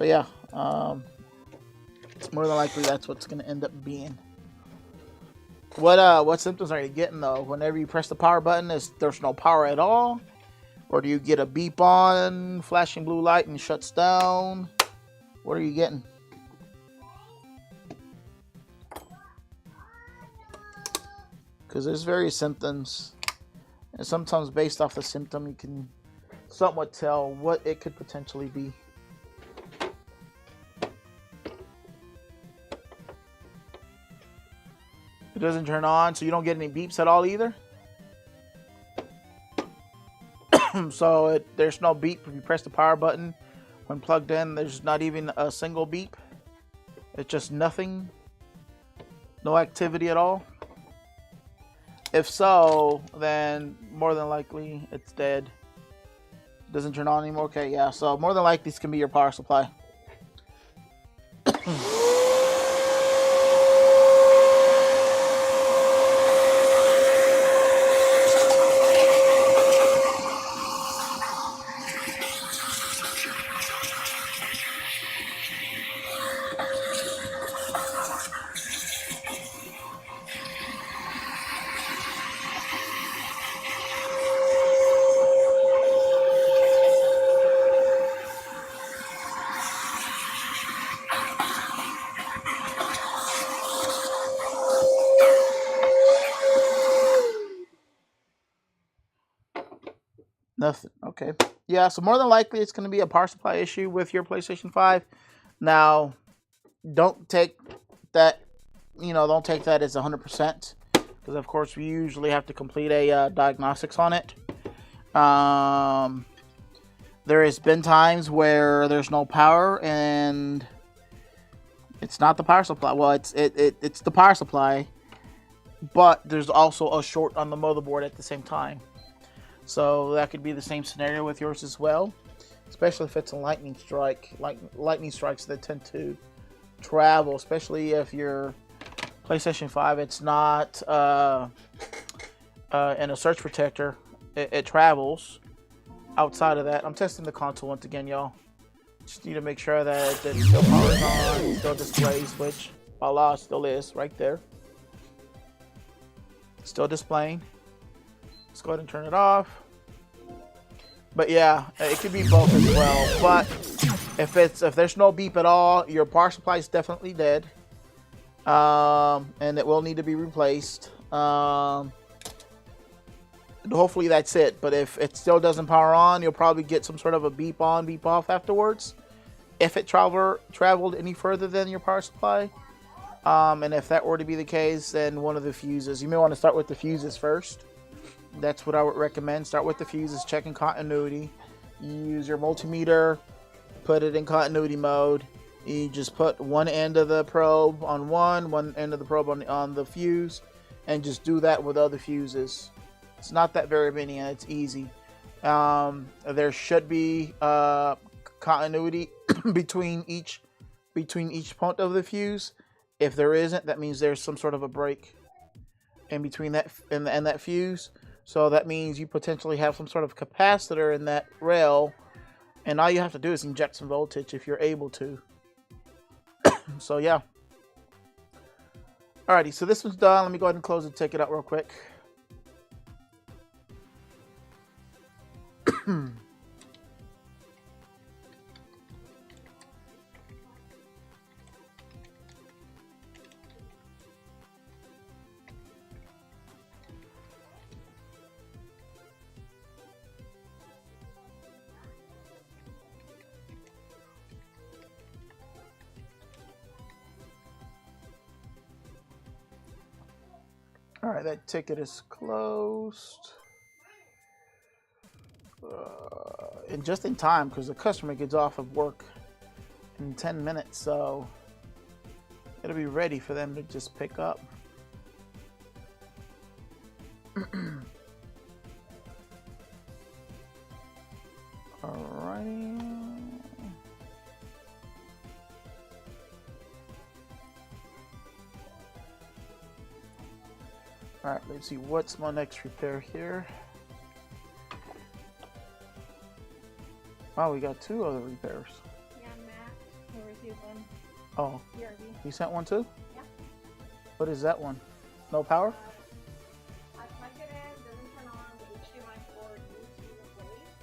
yeah, it's more than likely that's what's going to end up being. What symptoms are you getting though? Whenever you press the power button, there's no power at all? Or do you get a beep on, flashing blue light and shuts down? What are you getting? Because there's various symptoms, and sometimes based off the symptom you can somewhat tell what it could potentially be. It doesn't turn on, so you don't get any beeps at all either. So there's no beep if you press the power button. When plugged in, there's not even a single beep. It's just nothing. No activity at all. If so, then more than likely it's dead. Doesn't turn on anymore. Okay, yeah, so more than likely this can be your power supply. Nothing. Okay. Yeah, so more than likely it's going to be a power supply issue with your PlayStation 5. Now, don't take that, you know, don't take that as 100%. Because, of course, we usually have to complete a diagnostics on it. There has been times where there's no power and it's not the power supply. Well, it's the power supply, but there's also a short on the motherboard at the same time. So that could be the same scenario with yours as well, especially if it's a lightning strike. Lightning strikes that tend to travel, especially if your PlayStation 5, it's not in a surge protector. It travels. outside of that, I'm testing the console once again, y'all. Just need to make sure that it still powers on, still displays, switch. Voila, still is right there. Still displaying. Let's go ahead and turn it off. But yeah, it could be both as well. But if there's no beep at all, your power supply is definitely dead. And it will need to be replaced. Hopefully that's it. But if it still doesn't power on, you'll probably get some sort of a beep on, beep off afterwards. If it traveled any further than your power supply. And if that were to be the case, then one of the fuses. You may want to start with the fuses first. That's what I would recommend. Start with the fuses, checking continuity. You use your multimeter, put it in continuity mode. You just put one end of the probe on one end of the probe on the fuse, and just do that with other fuses. It's not that very many, and it's easy. There should be continuity between each point of the fuse. If there isn't, that means there's some sort of a break in between that and that fuse. So that means you potentially have some sort of capacitor in that rail, and all you have to do is inject some voltage if you're able to. So yeah. Alrighty, so this one's done. Let me go ahead and close it and take it out real quick. All right, that ticket is closed. And just in time, because the customer gets off of work in 10 minutes, so it'll be ready for them to just pick up. Alrighty. Alright, let's see, what's my next repair here? Wow, we got two other repairs. Yeah, Matt, I received one. Oh, PRV. you sent one too? Yeah. What is that one? No power? I plugged it in, doesn't turn on, the HDMI port needs to be replaced.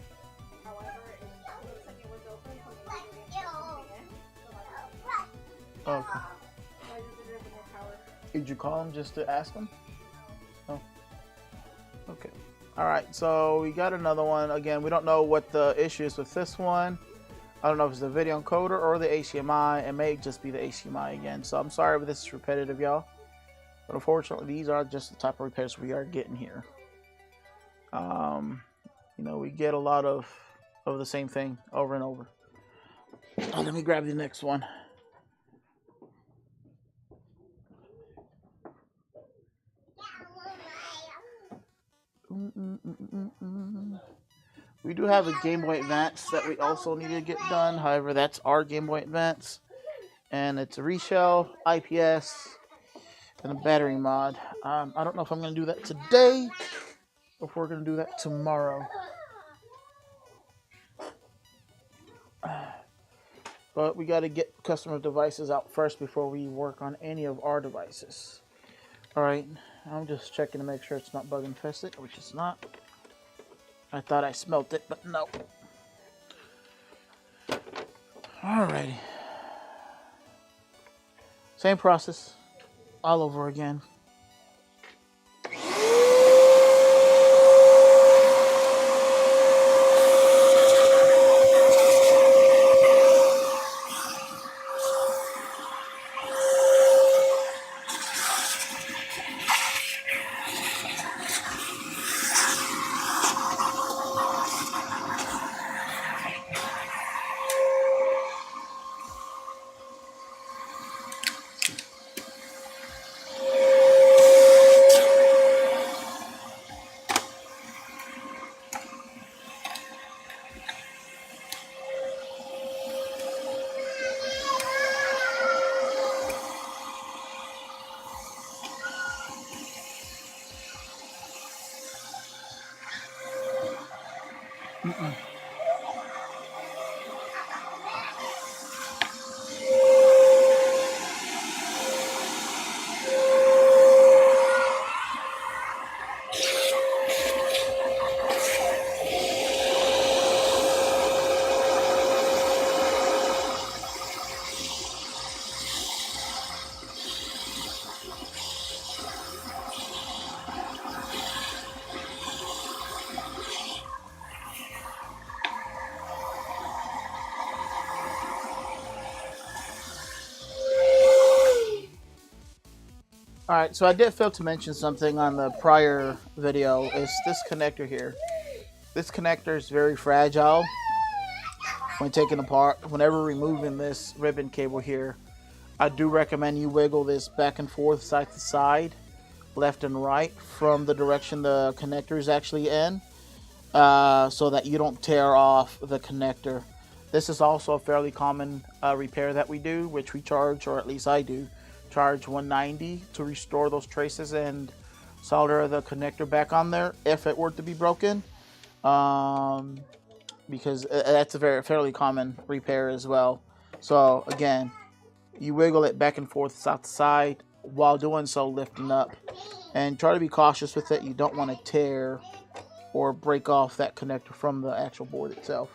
However, it looks like it was open, so maybe they didn't put something in. So that's Oh, okay. so I just did it with more power. Did you call him just to ask him? Oh. Okay. Alright, so we got another one. Again, we don't know what the issue is with this one. I don't know if it's the video encoder or the HDMI. It may just be the HDMI again. So I'm sorry if this is repetitive, y'all. But unfortunately, these are just the type of repairs we are getting here. You know, we get a lot of the same thing over and over. Oh, let me grab the next one. We do have a Game Boy Advance that we also need to get done. However, that's our Game Boy Advance. And it's a reshell, IPS, and a battery mod. I don't know if I'm going to do that today or if we're going to do that tomorrow. But we got to get customer devices out first before we work on any of our devices. Alright, I'm just checking to make sure it's not bug infested, which it's not. I thought I smelt it, but no. Alrighty. Same process, all over again. Alright, so I did fail to mention something on the prior video. Is this connector here. This connector is very fragile when taken apart. Whenever removing this ribbon cable here, I do recommend you wiggle this back and forth, side to side, left and right, from the direction the connector is actually in, so that you don't tear off the connector. This is also a fairly common repair that we do, which we charge, or at least I do, charge $190 to restore those traces and solder the connector back on there if it were to be broken, because that's a fairly common repair as well. So again, you wiggle it back and forth, side to side, while doing so lifting up, and try to be cautious with it. You don't want to tear or break off that connector from the actual board itself.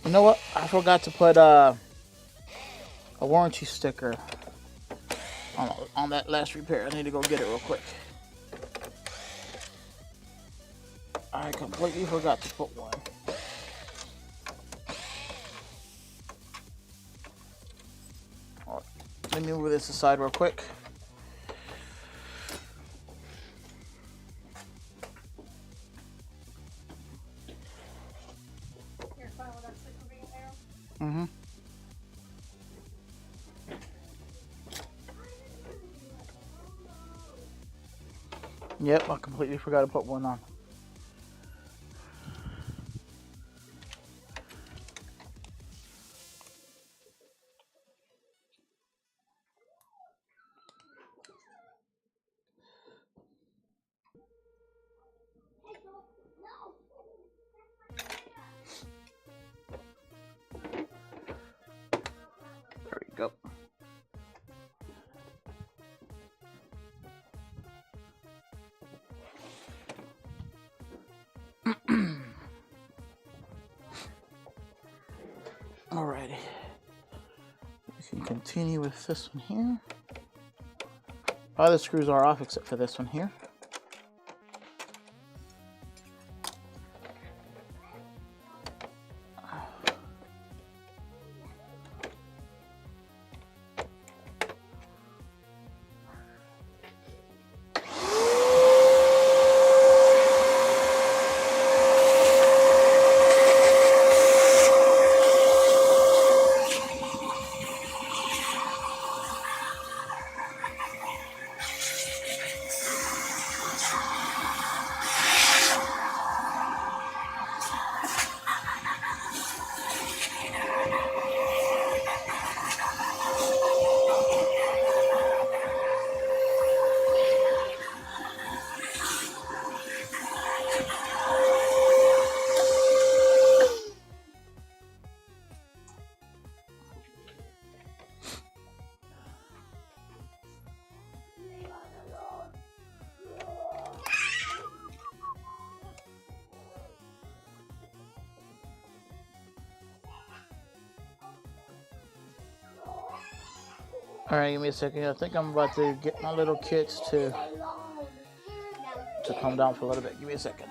You know what? I forgot to put a warranty sticker on that last repair. I need to go get it real quick. I completely forgot to put one. All right, let me move this aside real quick. Mm-hmm. Yep, I completely forgot to put one on. There we go. Alrighty. We can continue with this one here. All the screws are off except for this one here. Alright, give me a second. I think I'm about to get my little kids to calm down for a little bit. Give me a second.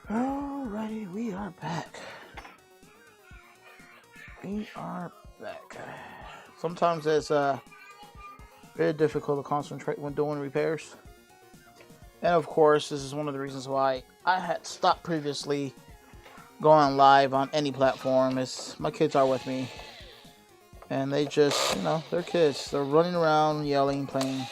Alrighty, we are back. We are back. Sometimes it's very difficult to concentrate when doing repairs. And of course, this is one of the reasons why I had stopped previously going live on any platform. Is my kids are with me. And they just, you know, they're kids. They're running around, yelling, playing.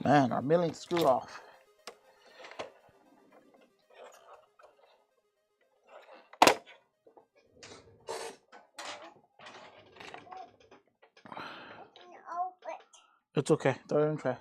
Man, our milling's screwed off. It's okay. Throw it in the trash.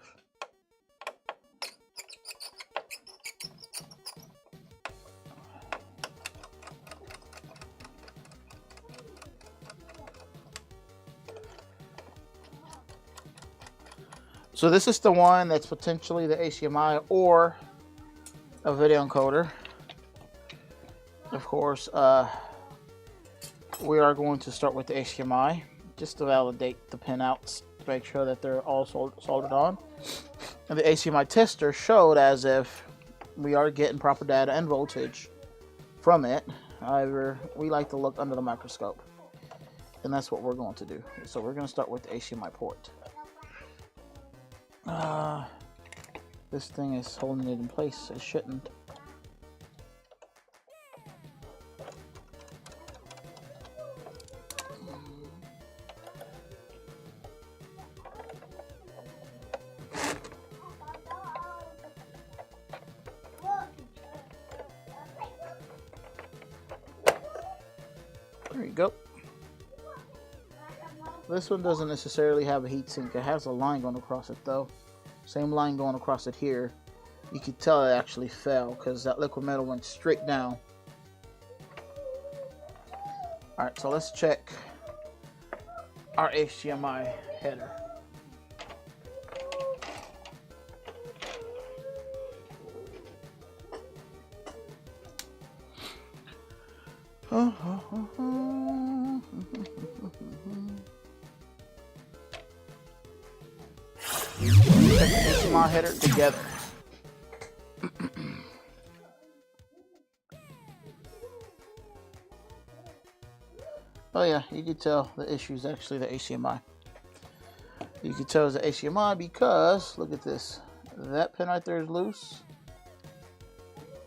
So this is the one that's potentially the HDMI or a video encoder. Of course, we are going to start with the HDMI just to validate the pinouts to make sure that they're all soldered on. And the HDMI tester showed as if we are getting proper data and voltage from it. However, we like to look under the microscope, and that's what we're going to do. So we're going to start with the HDMI port. This thing is holding it in place. It shouldn't. There you go. This one doesn't necessarily have a heatsink. It has a line going across it though. Same line going across it here. You can tell it actually fell because that liquid metal went straight down. Alright, so let's check our HDMI header. HDMI header together. Oh yeah, you can tell the issue is actually the HDMI. You can tell it's the HDMI because look at this. That pin right there is loose.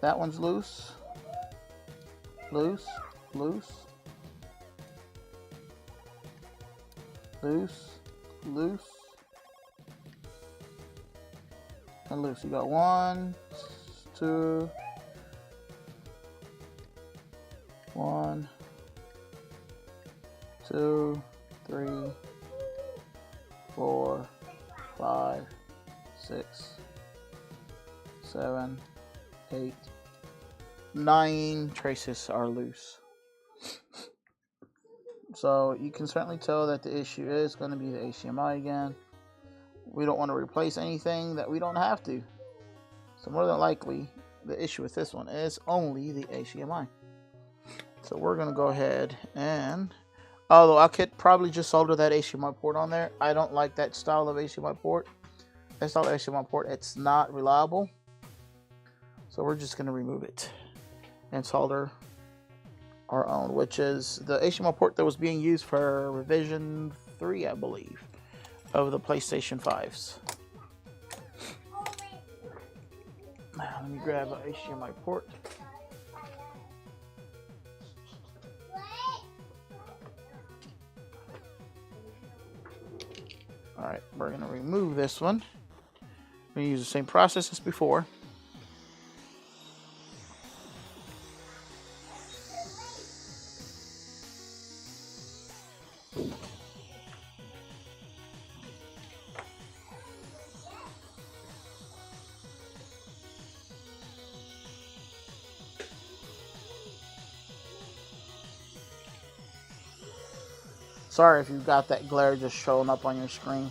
That one's loose. Loose. Loose. Loose. Loose. and loose. You got 1, 2, 1, 2, 3, 4, 5, 6, 7, 8, 9 traces are loose. So you can certainly tell that the issue is going to be the HDMI again. We don't want to replace anything that we don't have to. So more than likely, the issue with this one is only the HDMI. So we're going to go ahead and, although I could probably just solder that HDMI port on there. I don't like that style of HDMI port. That style of HDMI port, it's not reliable. So we're just going to remove it and solder our own, which is the HDMI port that was being used for revision 3, I believe, of the PlayStation 5s. Now, let me grab an HDMI port. Alright, we're going to remove this one. We're going to use the same process as before. Sorry if you've got that glare just showing up on your screen.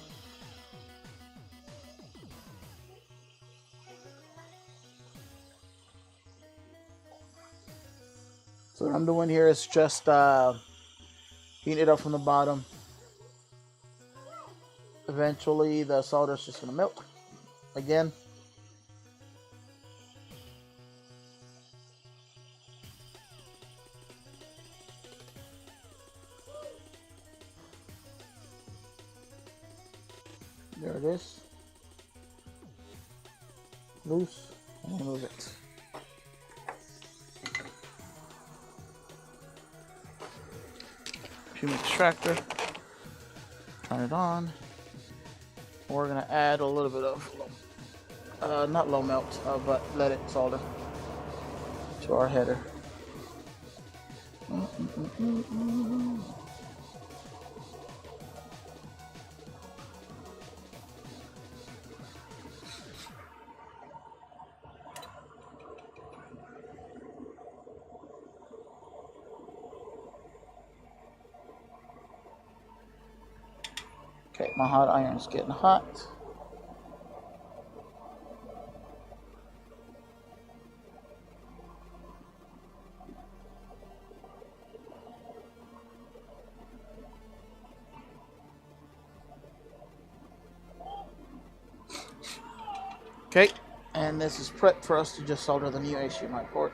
So what I'm doing here is just heating it up from the bottom. Eventually the solder is just going to melt again. There it is. Loose. And remove it. Fume extractor. Turn it on. We're going to add a little bit of, not low melt, but let it solder to our header. Okay, my hot iron's getting hot. Okay, and this is prepped for us to just solder the new HDMI port.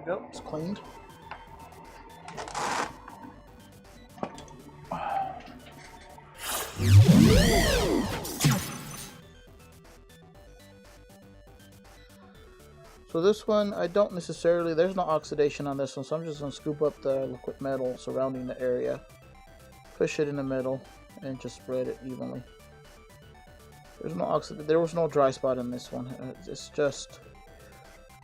go. It's cleaned. So this one, I don't necessarily, there's no oxidation on this one, so I'm just going to scoop up the liquid metal surrounding the area, push it in the middle, and just spread it evenly. There was no dry spot in this one. It's just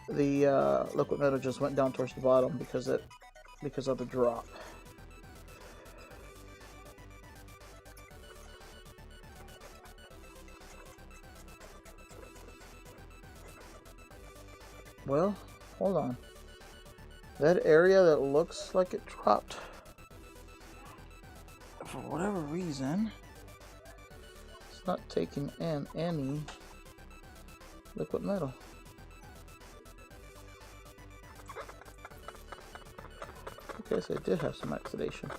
the liquid metal just went down towards the bottom because of the drop. Well, hold on. That area that looks like it dropped, for whatever reason, it's not taking in any liquid metal. I guess I did have some oxidation.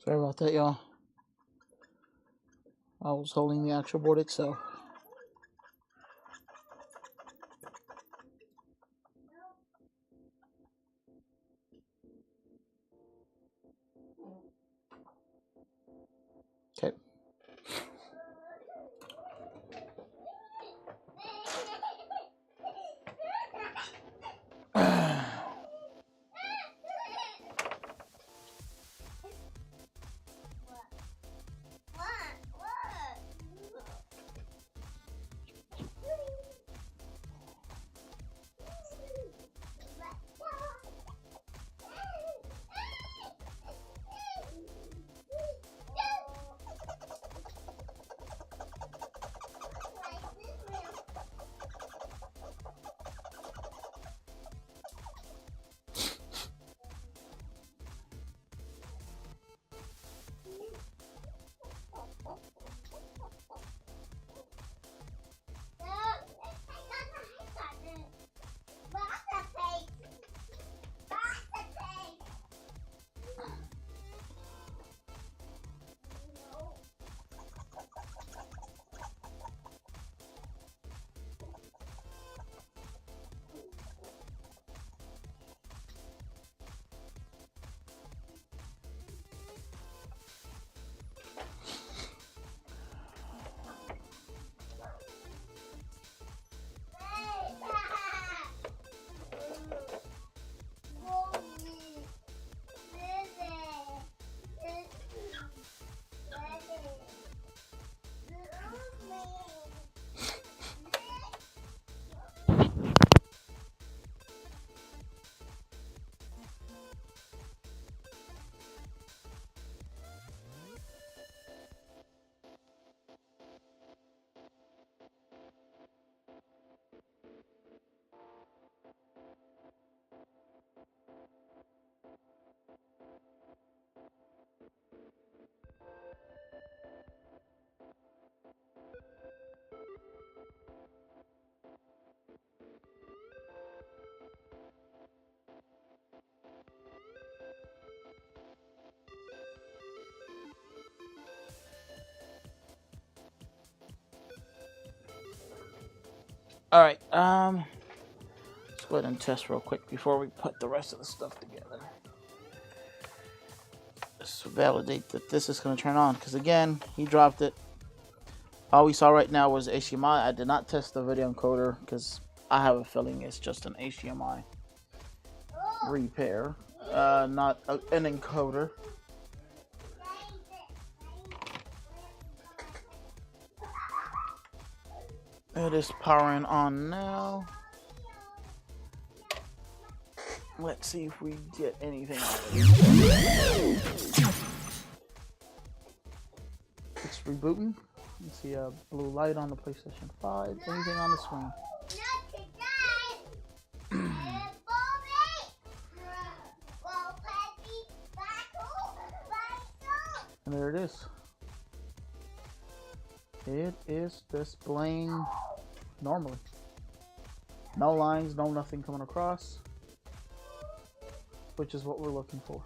Sorry about that, y'all. I was holding the actual board itself. Okay. All right, let's go ahead and test real quick before we put the rest of the stuff together. Let's validate that this is going to turn on, because again, he dropped it. All we saw right now was HDMI. I did not test the video encoder because I have a feeling it's just an HDMI repair, not an encoder. It is powering on now. Let's see if we get anything out of it. It's rebooting. You see a blue light on the PlayStation 5. Anything on the screen. And there it is. It is displaying normally. No lines, no nothing coming across, which is what we're looking for.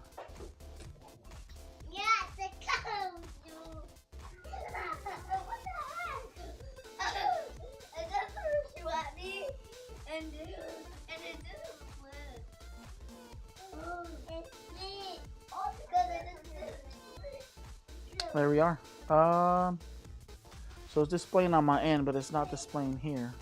There we are. So it's displaying on my end, but it's not displaying here.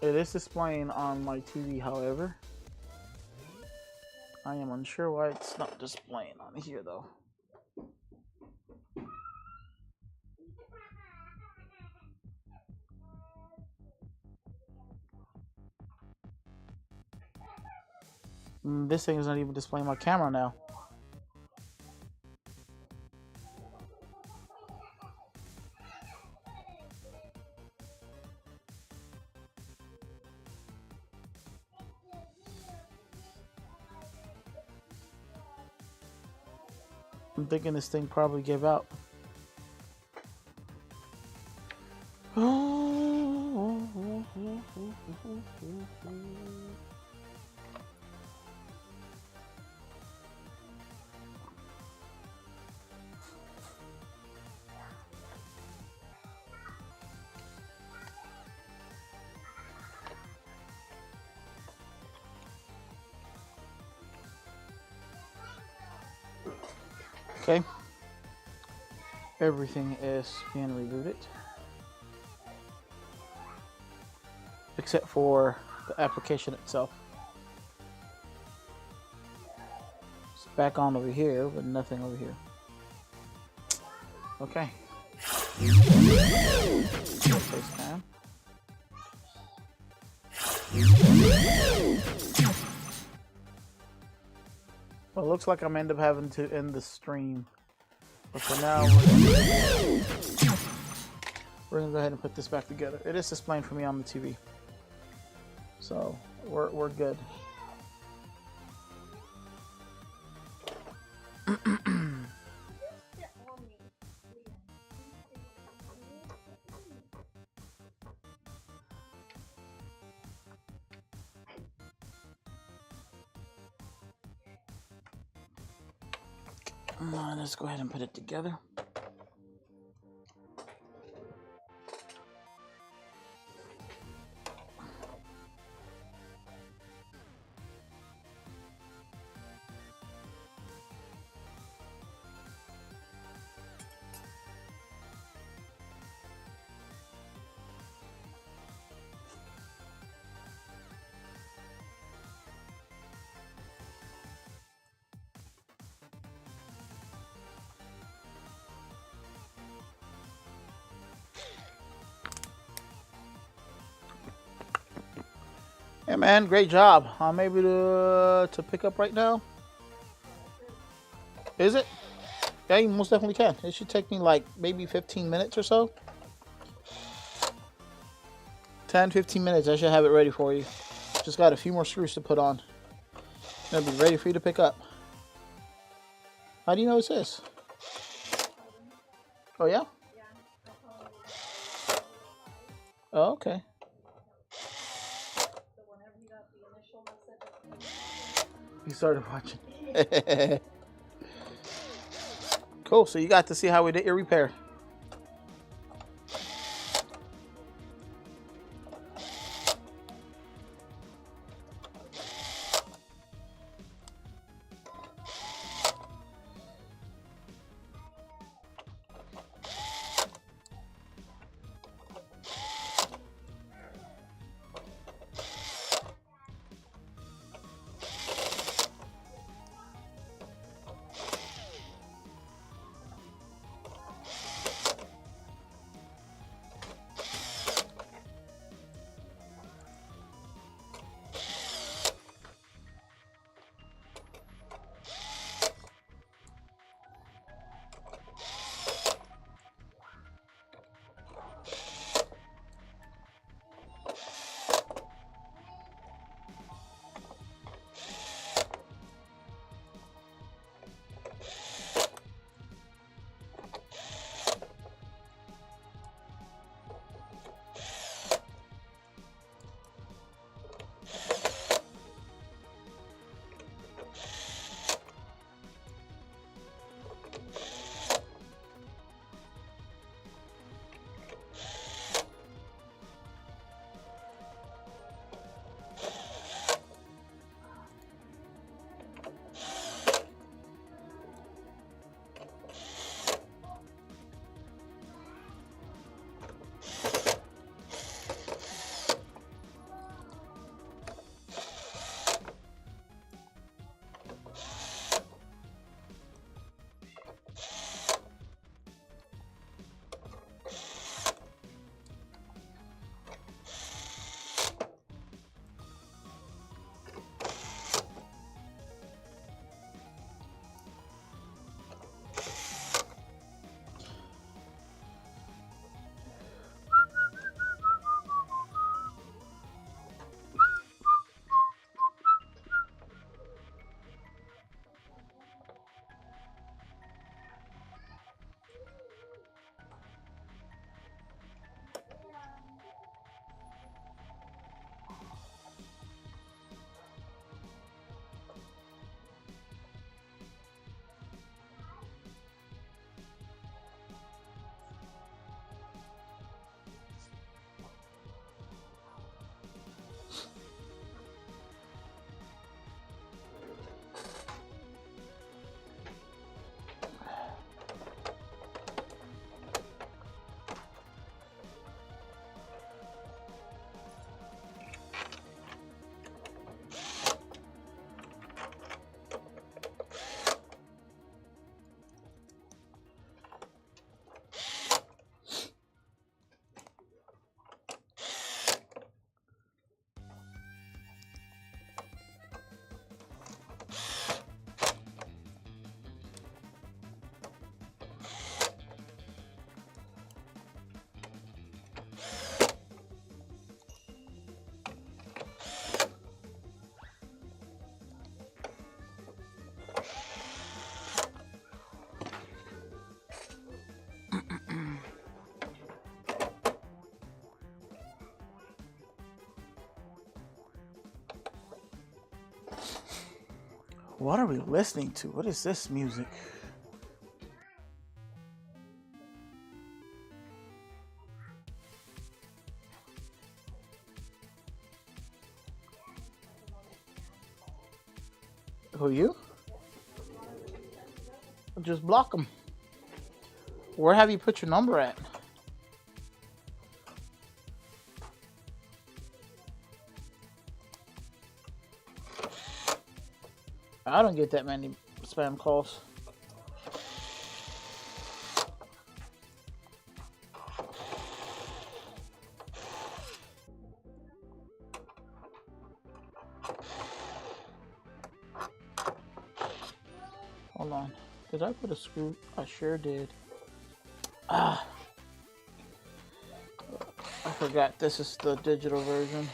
It is displaying on my TV, however. I am unsure why it's not displaying on here, though. This thing is not even displaying my camera now. I'm thinking this thing probably gave out. Okay, everything is being rebooted except for the application itself. It's back on over here, but nothing over here. Okay. FaceTime. Well, it looks like I'm end up having to end the stream, but for now we're gonna go ahead and put this back together. It is displaying for me on the TV, so we're good. Let's go ahead and put it together. Yeah, man, great job. I'm able to pick up right now. Is it? Yeah, you most definitely can. It should take me like maybe 15 minutes or so. 10-15 minutes. I should have it ready for you. Just got a few more screws to put on. It'll be ready for you to pick up. How do you know it's this? Oh, yeah? Oh, okay. He started watching. Cool, so you got to see how we did your repair. What are we listening to? What is this music? Who, you? Just block them. Where have you put your number at? I don't get that many spam calls. Hold on. Did I put a screw? I sure did. Ah. I forgot this is the digital version.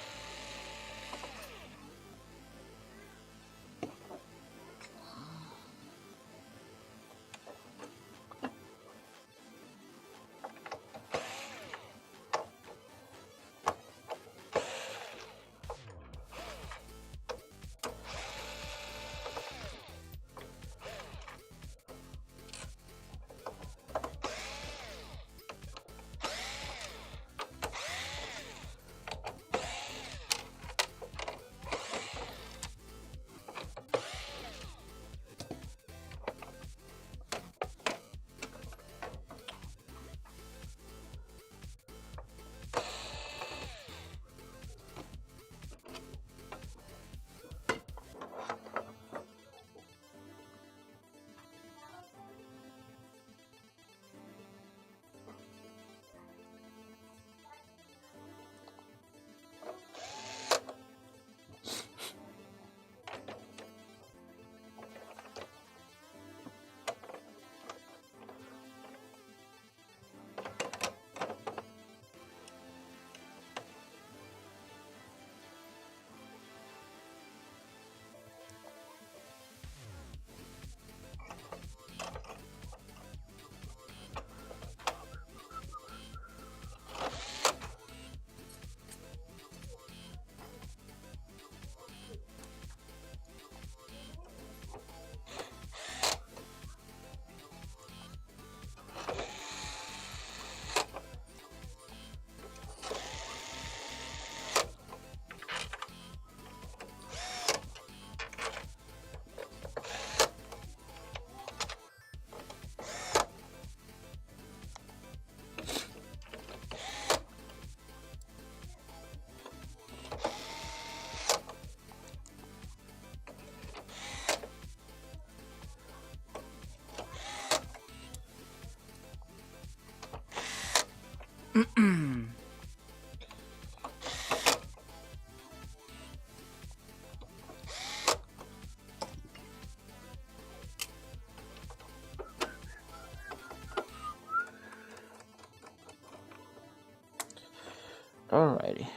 Alrighty.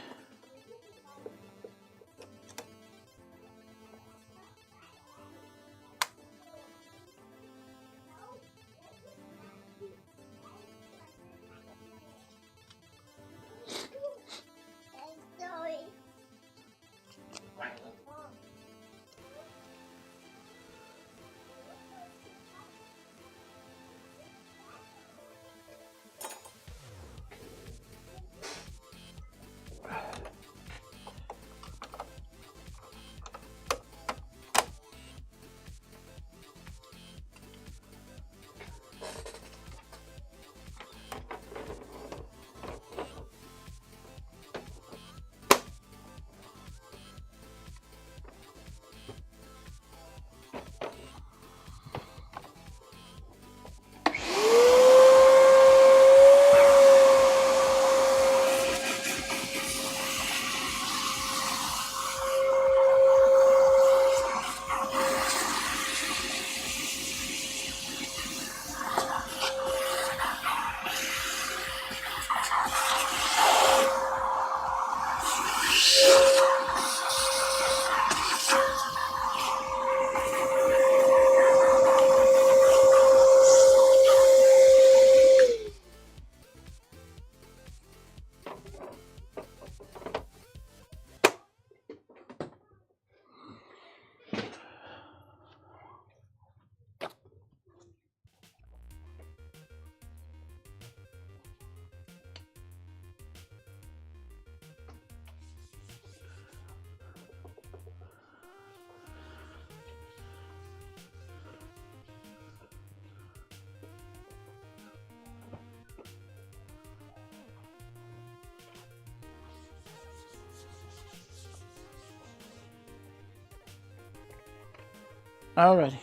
Alrighty.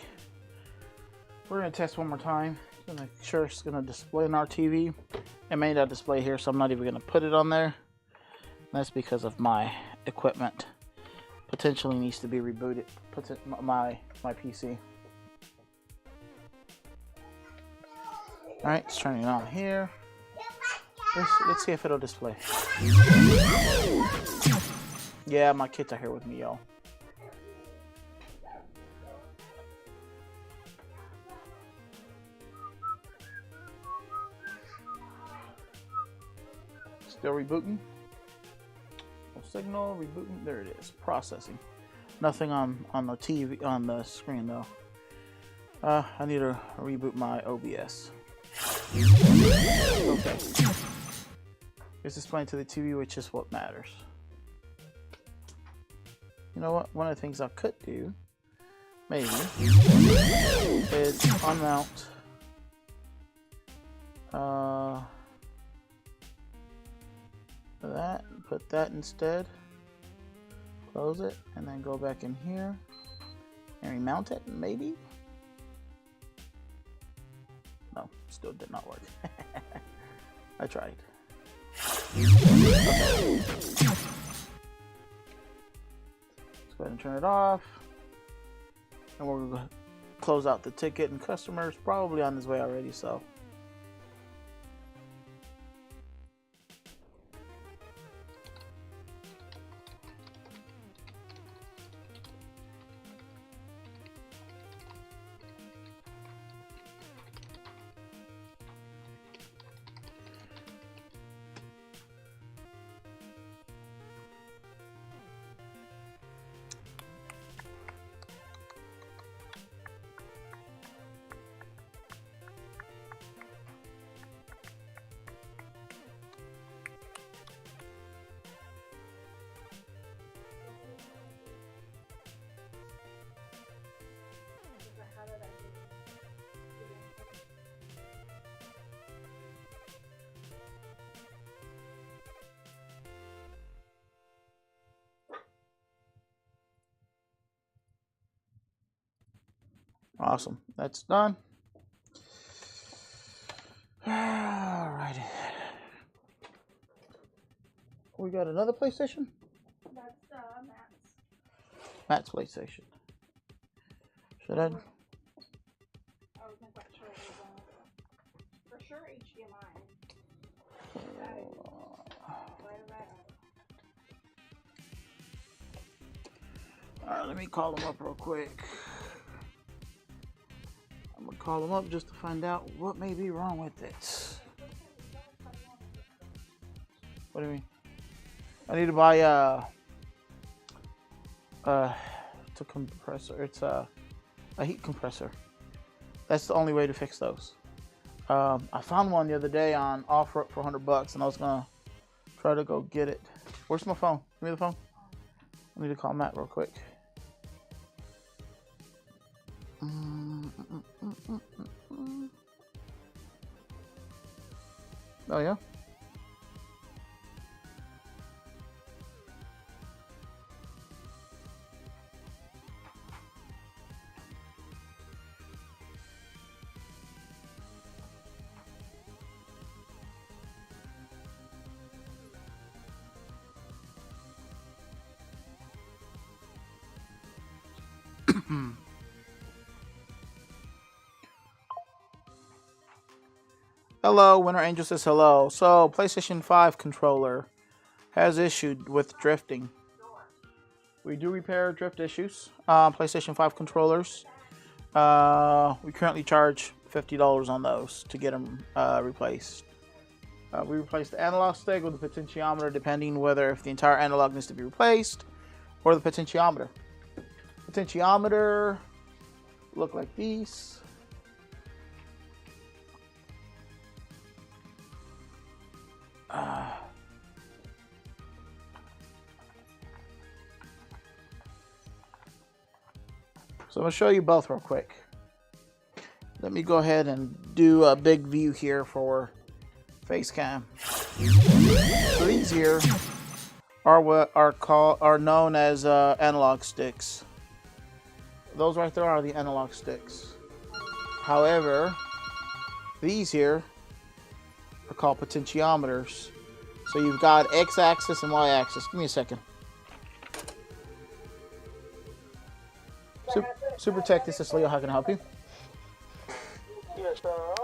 We're going to test one more time. Gonna make sure it's going to display on our TV. It may not display here, so I'm not even going to put it on there. That's because of my equipment. Potentially needs to be rebooted. My PC. Alright, it's turning it on here. Let's see if it'll display. Yeah, my kids are here with me, y'all. Still rebooting. No signal, rebooting. There it is. Processing. Nothing on the TV on the screen though. I need to reboot my OBS. Okay. It's displaying to the TV, which is what matters. You know what? One of the things I could do, maybe, is unmount. That, put that instead. Close it, and then go back in here and remount it, maybe? No, still did not work. I tried. Okay. Let's go ahead and turn it off. And we're going to close out the ticket, and customer's probably on his way already, so. Awesome. That's done. Alrighty. We got another PlayStation? That's Matt's. Matt's PlayStation. Should I? I wasn't quite sure it was for sure HDMI. Alright, let me call him up real quick. I'm gonna call him up just to find out what may be wrong with it. What do you mean? I need to buy it's a compressor. It's a heat compressor. That's the only way to fix those. I found one the other day on offer for $100, and I was gonna try to go get it. Where's my phone? Give me the phone. I need to call Matt real quick. Oh yeah. Hello, Winter Angel says hello. So, PlayStation 5 controller has issued with drifting. We do repair drift issues. PlayStation 5 controllers. We currently charge $50 on those to get them replaced. We replace the analog stick with the potentiometer, depending whether if the entire analog needs to be replaced or the potentiometer. Potentiometer look like these. So I'm going to show you both real quick. Let me go ahead and do a big view here for face cam. So these here are what are known as analog sticks. those right there are the analog sticks. However, these here are called potentiometers. So you've got x-axis and y-axis. Give me a second. Super Tech, this is Leo. How can I help you? Yes, sir.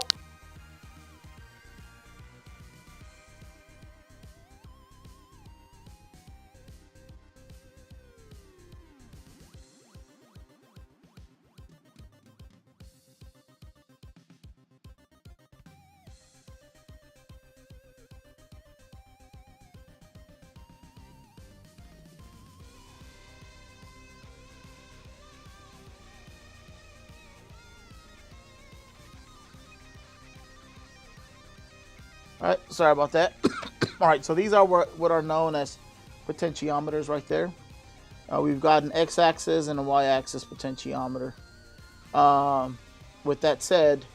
All right, sorry about that. All right, so these are what are known as potentiometers right there. We've got an x-axis and a y-axis potentiometer. With that said,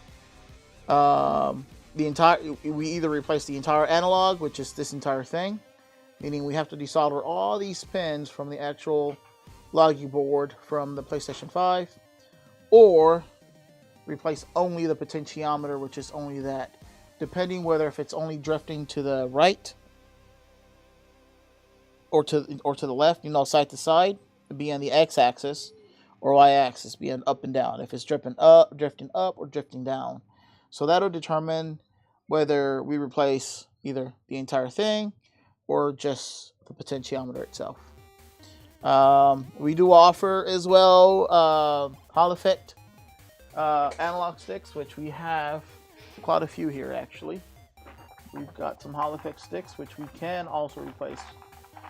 we either replace the entire analog, which is this entire thing, meaning we have to desolder all these pins from the actual logic board from the PlayStation 5, or replace only the potentiometer, which is only that, depending whether if it's only drifting to the right or to the left, side to side, be on the x-axis, or y-axis, being up and down. If it's drifting up, or drifting down. So that'll determine whether we replace either the entire thing or just the potentiometer itself. We do offer as well Hall effect analog sticks, which we have quite a few here actually. We've got some Hall effect sticks, which we can also replace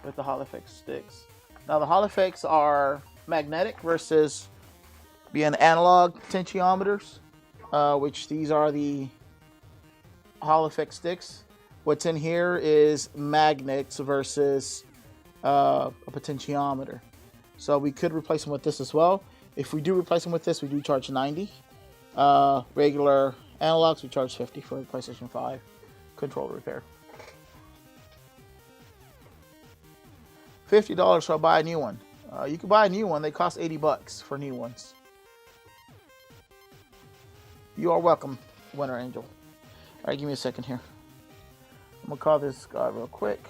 with the Hall effect sticks. Now the Hall effects are magnetic versus being analog potentiometers, which these are the Hall effect sticks. What's in here is magnets versus a potentiometer. So we could replace them with this as well. If we do replace them with this, we do charge 90. Regular analogs, we charge 50 for the PlayStation 5 controller repair. $50 for buy a new one. You can buy a new one. They cost $80 for new ones. You are welcome, Winter Angel. All right, give me a second here. I'm gonna call this guy real quick.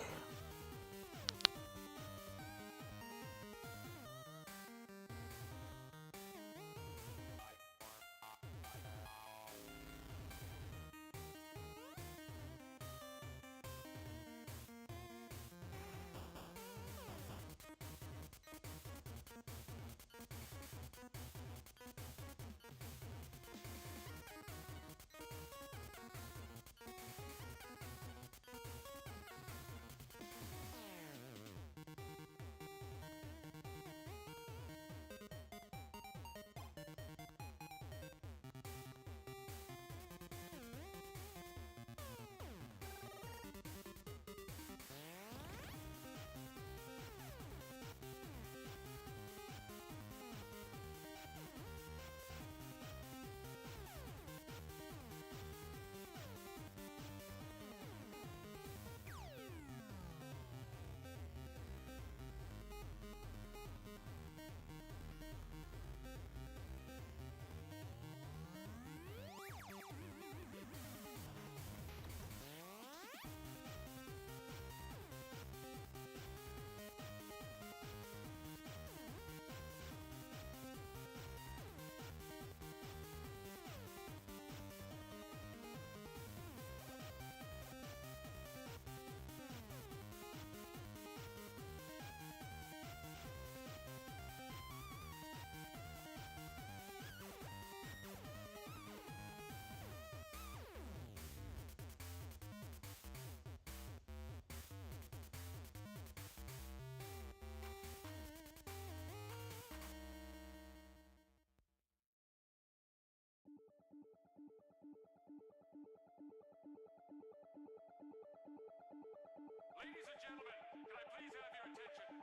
Ladies and gentlemen, can I please have your attention?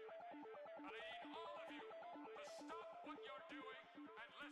I need all of you to stop what you're doing and listen.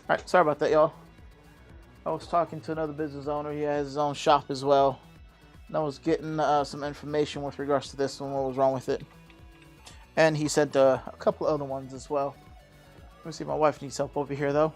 All right, sorry about that, y'all. I was talking to another business owner. He has his own shop as well. And I was getting some information with regards to this one, what was wrong with it. And he sent a couple other ones as well. Let me see, my wife needs help over here, though.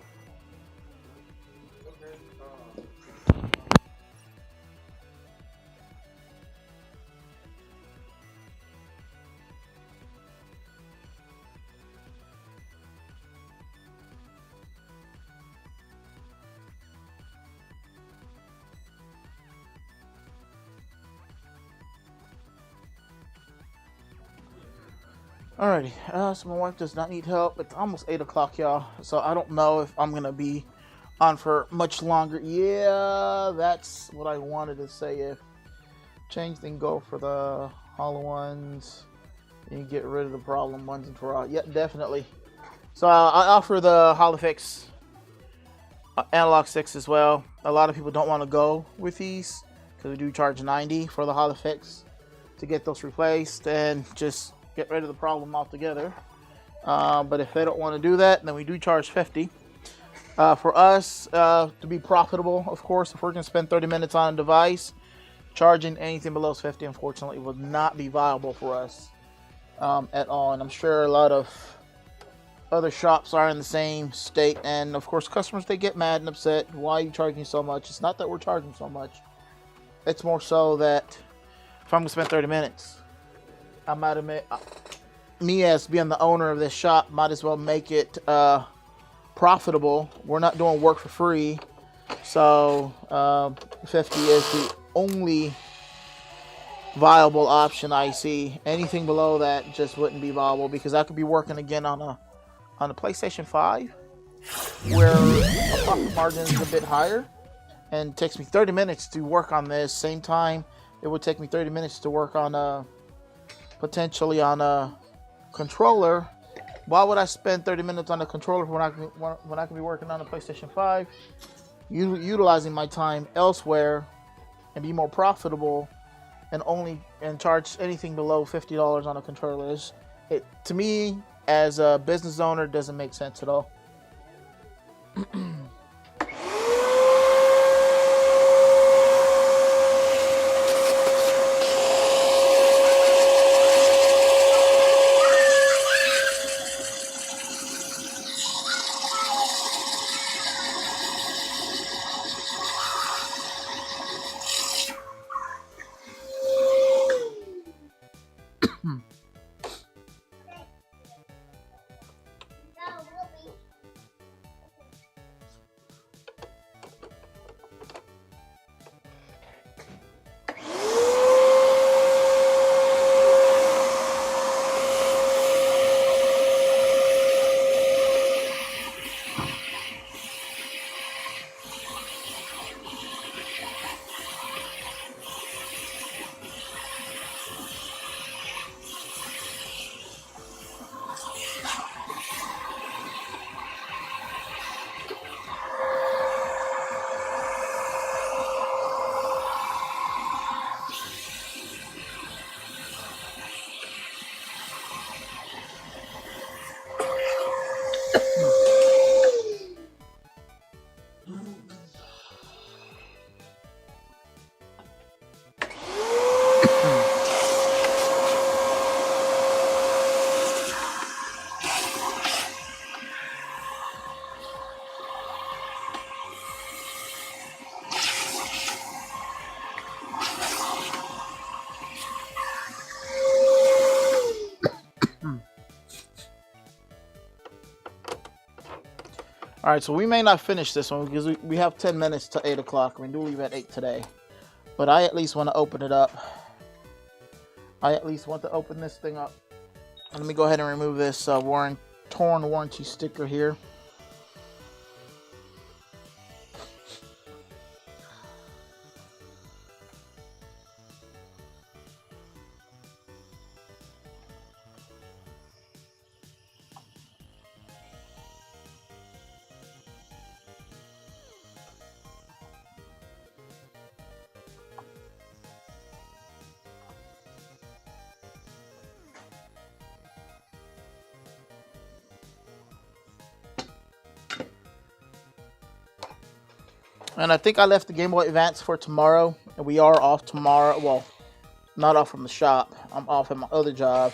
Alrighty, so my wife does not need help. It's almost 8 o'clock, y'all. So I don't know if I'm going to be on for much longer. Yeah, that's what I wanted to say. If change, then go for the hollow ones. And you get rid of the problem ones and for all. Yeah, definitely. So I offer the Holofix analog sticks as well. A lot of people don't want to go with these because we do charge $90 for the Holofix to get those replaced and just get rid of the problem altogether. But if they don't want to do that, then we do charge $50. For us to be profitable, of course, if we're going to spend 30 minutes on a device, charging anything below $50, unfortunately, will not be viable for us at all. And I'm sure a lot of other shops are in the same state. And of course, customers, they get mad and upset. Why are you charging so much? It's not that we're charging so much. It's more so that if I'm going to spend 30 minutes, I might admit, me as being the owner of this shop, might as well make it profitable. We're not doing work for free. So 50 is the only viable option I see. Anything below that just wouldn't be viable because I could be working again on a PlayStation 5 where a profit margin is a bit higher and it takes me 30 minutes to work on this. Same time, it would take me 30 minutes to work on potentially on a controller. Why would I spend 30 minutes on a controller when I can be working on a PlayStation 5, utilizing my time elsewhere and be more profitable and charge anything below $50 on a controller? It to me as a business owner doesn't make sense at all. All right, so we may not finish this one because we have 10 minutes to 8 o'clock. We do leave at 8 today. But I at least want to open it up. I at least want to open this thing up. And let me go ahead and remove this torn warranty sticker here. And I think I left the Game Boy Advance for tomorrow. And we are off tomorrow. Well, not off from the shop. I'm off at my other job.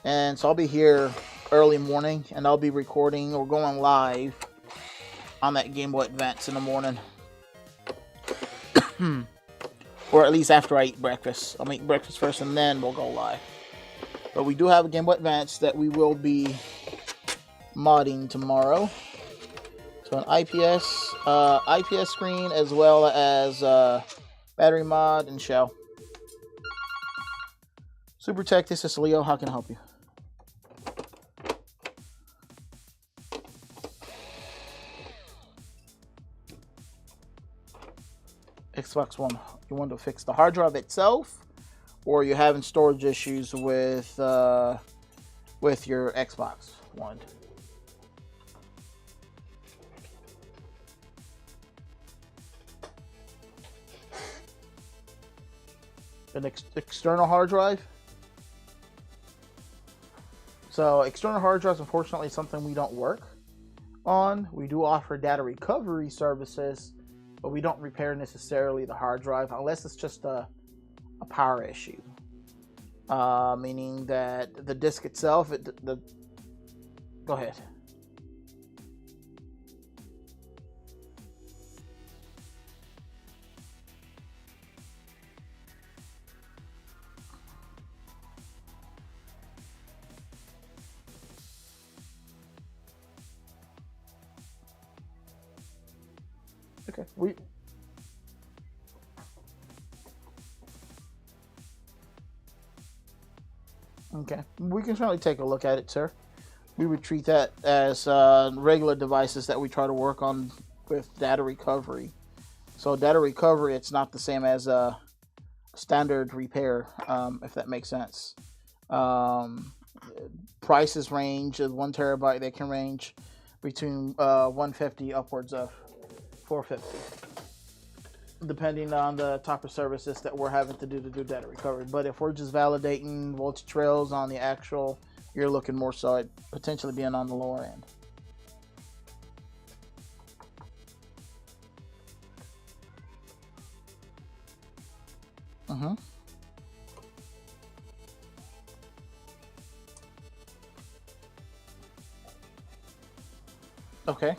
And so I'll be here early morning. And I'll be recording or going live on that Game Boy Advance in the morning. Or at least after I eat breakfast. I'll make breakfast first and then we'll go live. But we do have a Game Boy Advance that we will be modding tomorrow. So an IPS screen as well as battery mod and shell. Super Tech, this is Leo. How can I help you? Xbox One. You want to fix the hard drive itself, or you're having storage issues with your Xbox One? An external hard drive. So external hard drives, unfortunately, is something we don't work on. We do offer data recovery services, but we don't repair necessarily the hard drive unless it's just a power issue. Meaning that the disk itself, go ahead. Okay, we can certainly take a look at it, sir. We would treat that as regular devices that we try to work on with data recovery. So data recovery, it's not the same as a standard repair, if that makes sense. Prices range of 1 terabyte. They can range between 150 upwards of 450, depending on the type of services that we're having to do data recovery. But if we're just validating voltage trails on the actual, you're looking more so at potentially being on the lower end. Okay.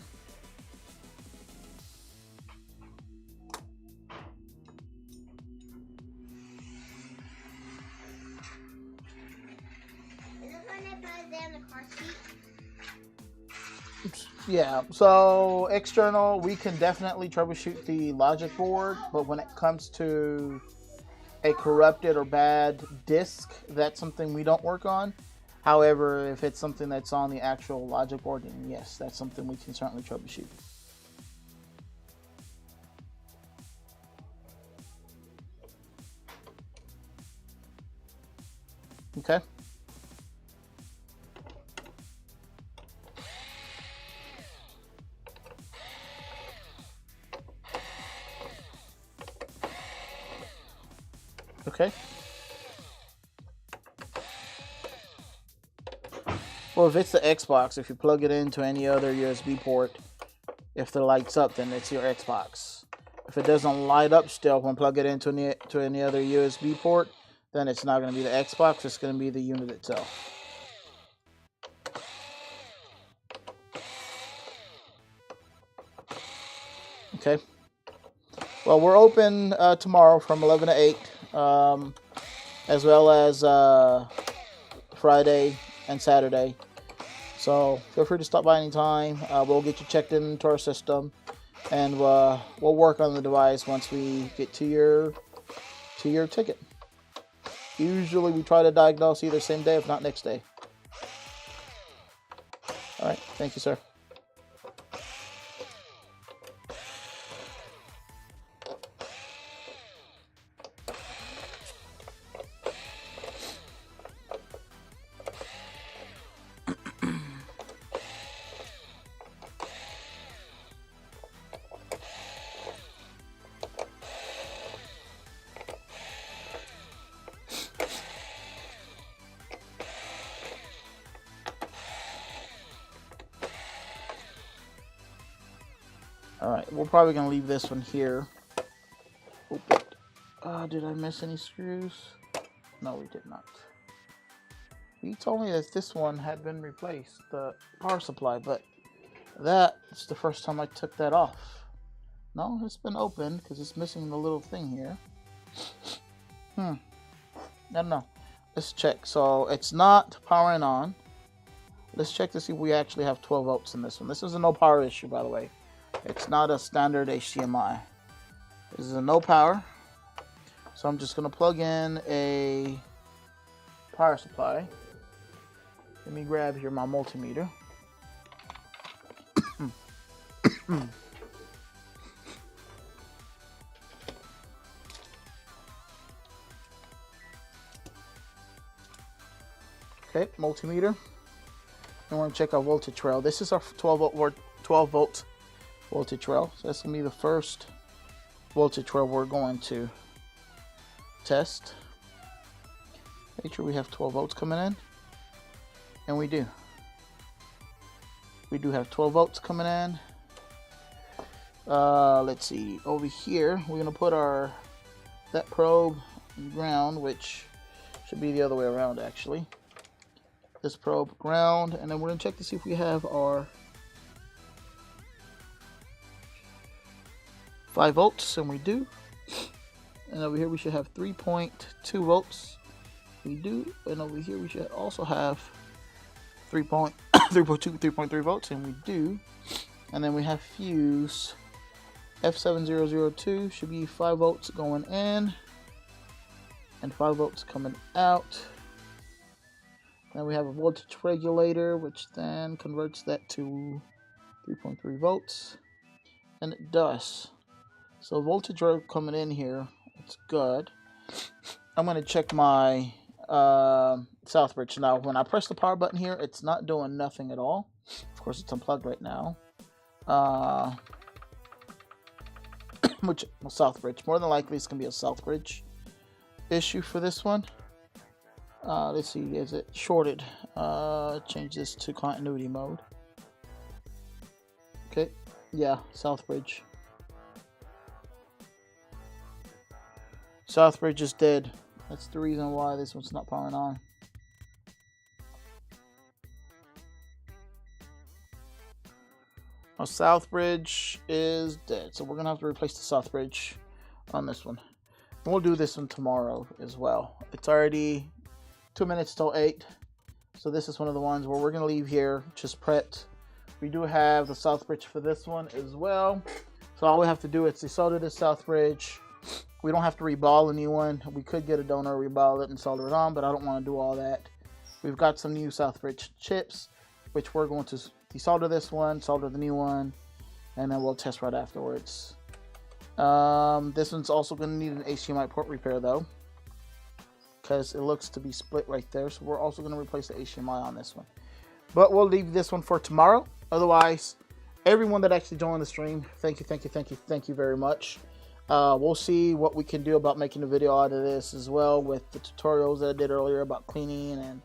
Yeah, so external, we can definitely troubleshoot the logic board, but when it comes to a corrupted or bad disk, that's something we don't work on. However, if it's something that's on the actual logic board, then yes, that's something we can certainly troubleshoot. Okay. Okay. Well, if it's the Xbox, if you plug it into any other USB port, if it lights up, then it's your Xbox. If it doesn't light up still when plug it into any other USB port, then it's not going to be the Xbox, it's going to be the unit itself. Okay. Well, we're open tomorrow from 11 to 8, as well as Friday and Saturday. So feel free to stop by anytime. We'll get you checked into our system, and we'll work on the device once we get to your ticket. Usually we try to diagnose either same day, if not next day. All right. Thank you, sir. Alright, we're probably going to leave this one here. Open. Did I miss any screws? No, we did not. He told me that this one had been replaced, the power supply, but that's the first time I took that off. No, it's been opened because it's missing the little thing here. I don't know. Let's check. So it's not powering on. Let's check to see if we actually have 12 volts in this one. This is a no power issue, by the way. It's not a standard HDMI. This is a no power. So I'm just going to plug in a power supply. Let me grab here my multimeter. Okay, multimeter. And we're going to check our voltage rail. This is our 12 volt voltage rail. So that's going to be the first voltage rail we're going to test. Make sure we have 12 volts coming in. And we do. We do have 12 volts coming in. Let's see. Over here, we're going to put that probe ground, which should be the other way around actually. This probe ground, and then we're going to check to see if we have our 5 volts, and we do. And over here we should have 3.2 volts. We do. And over here we should also have 3.2, 3.3 volts, and we do. And then we have fuse F7002, should be 5 volts going in and 5 volts coming out. Then we have a voltage regulator, which then converts that to 3.3 volts, and it does. So voltage coming in here, it's good. I'm going to check my south bridge. Now when I press the power button here, it's not doing nothing at all. Of course it's unplugged right now. South bridge, more than likely it's gonna be a south bridge issue for this one. Let's see, is it shorted? Change this to continuity mode. Okay, yeah, south bridge. South bridge is dead. That's the reason why this one's not powering on. Our south bridge is dead, so we're gonna have to replace the south bridge on this one. And we'll do this one tomorrow as well. It's already 2 minutes till 8, so this is one of the ones where we're gonna leave here just prepped. We do have the south bridge for this one as well, so all we have to do is desolder this south bridge. We don't have to reball a new one. We could get a donor, reball it, and solder it on, but I don't want to do all that. We've got some new south bridge chips, which we're going to desolder this one, solder the new one, and then we'll test right afterwards. This one's also going to need an HDMI port repair though, because it looks to be split right there. So we're also going to replace the HDMI on this one. But we'll leave this one for tomorrow. Otherwise, everyone that actually joined the stream, thank you very much. We'll see what we can do about making a video out of this as well, with the tutorials that I did earlier about cleaning and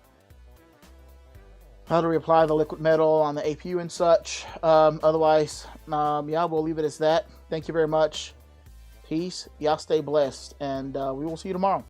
how to reapply the liquid metal on the APU and such. Otherwise, yeah, we'll leave it as that. Thank you very much. Peace. Y'all stay blessed, and we will see you tomorrow.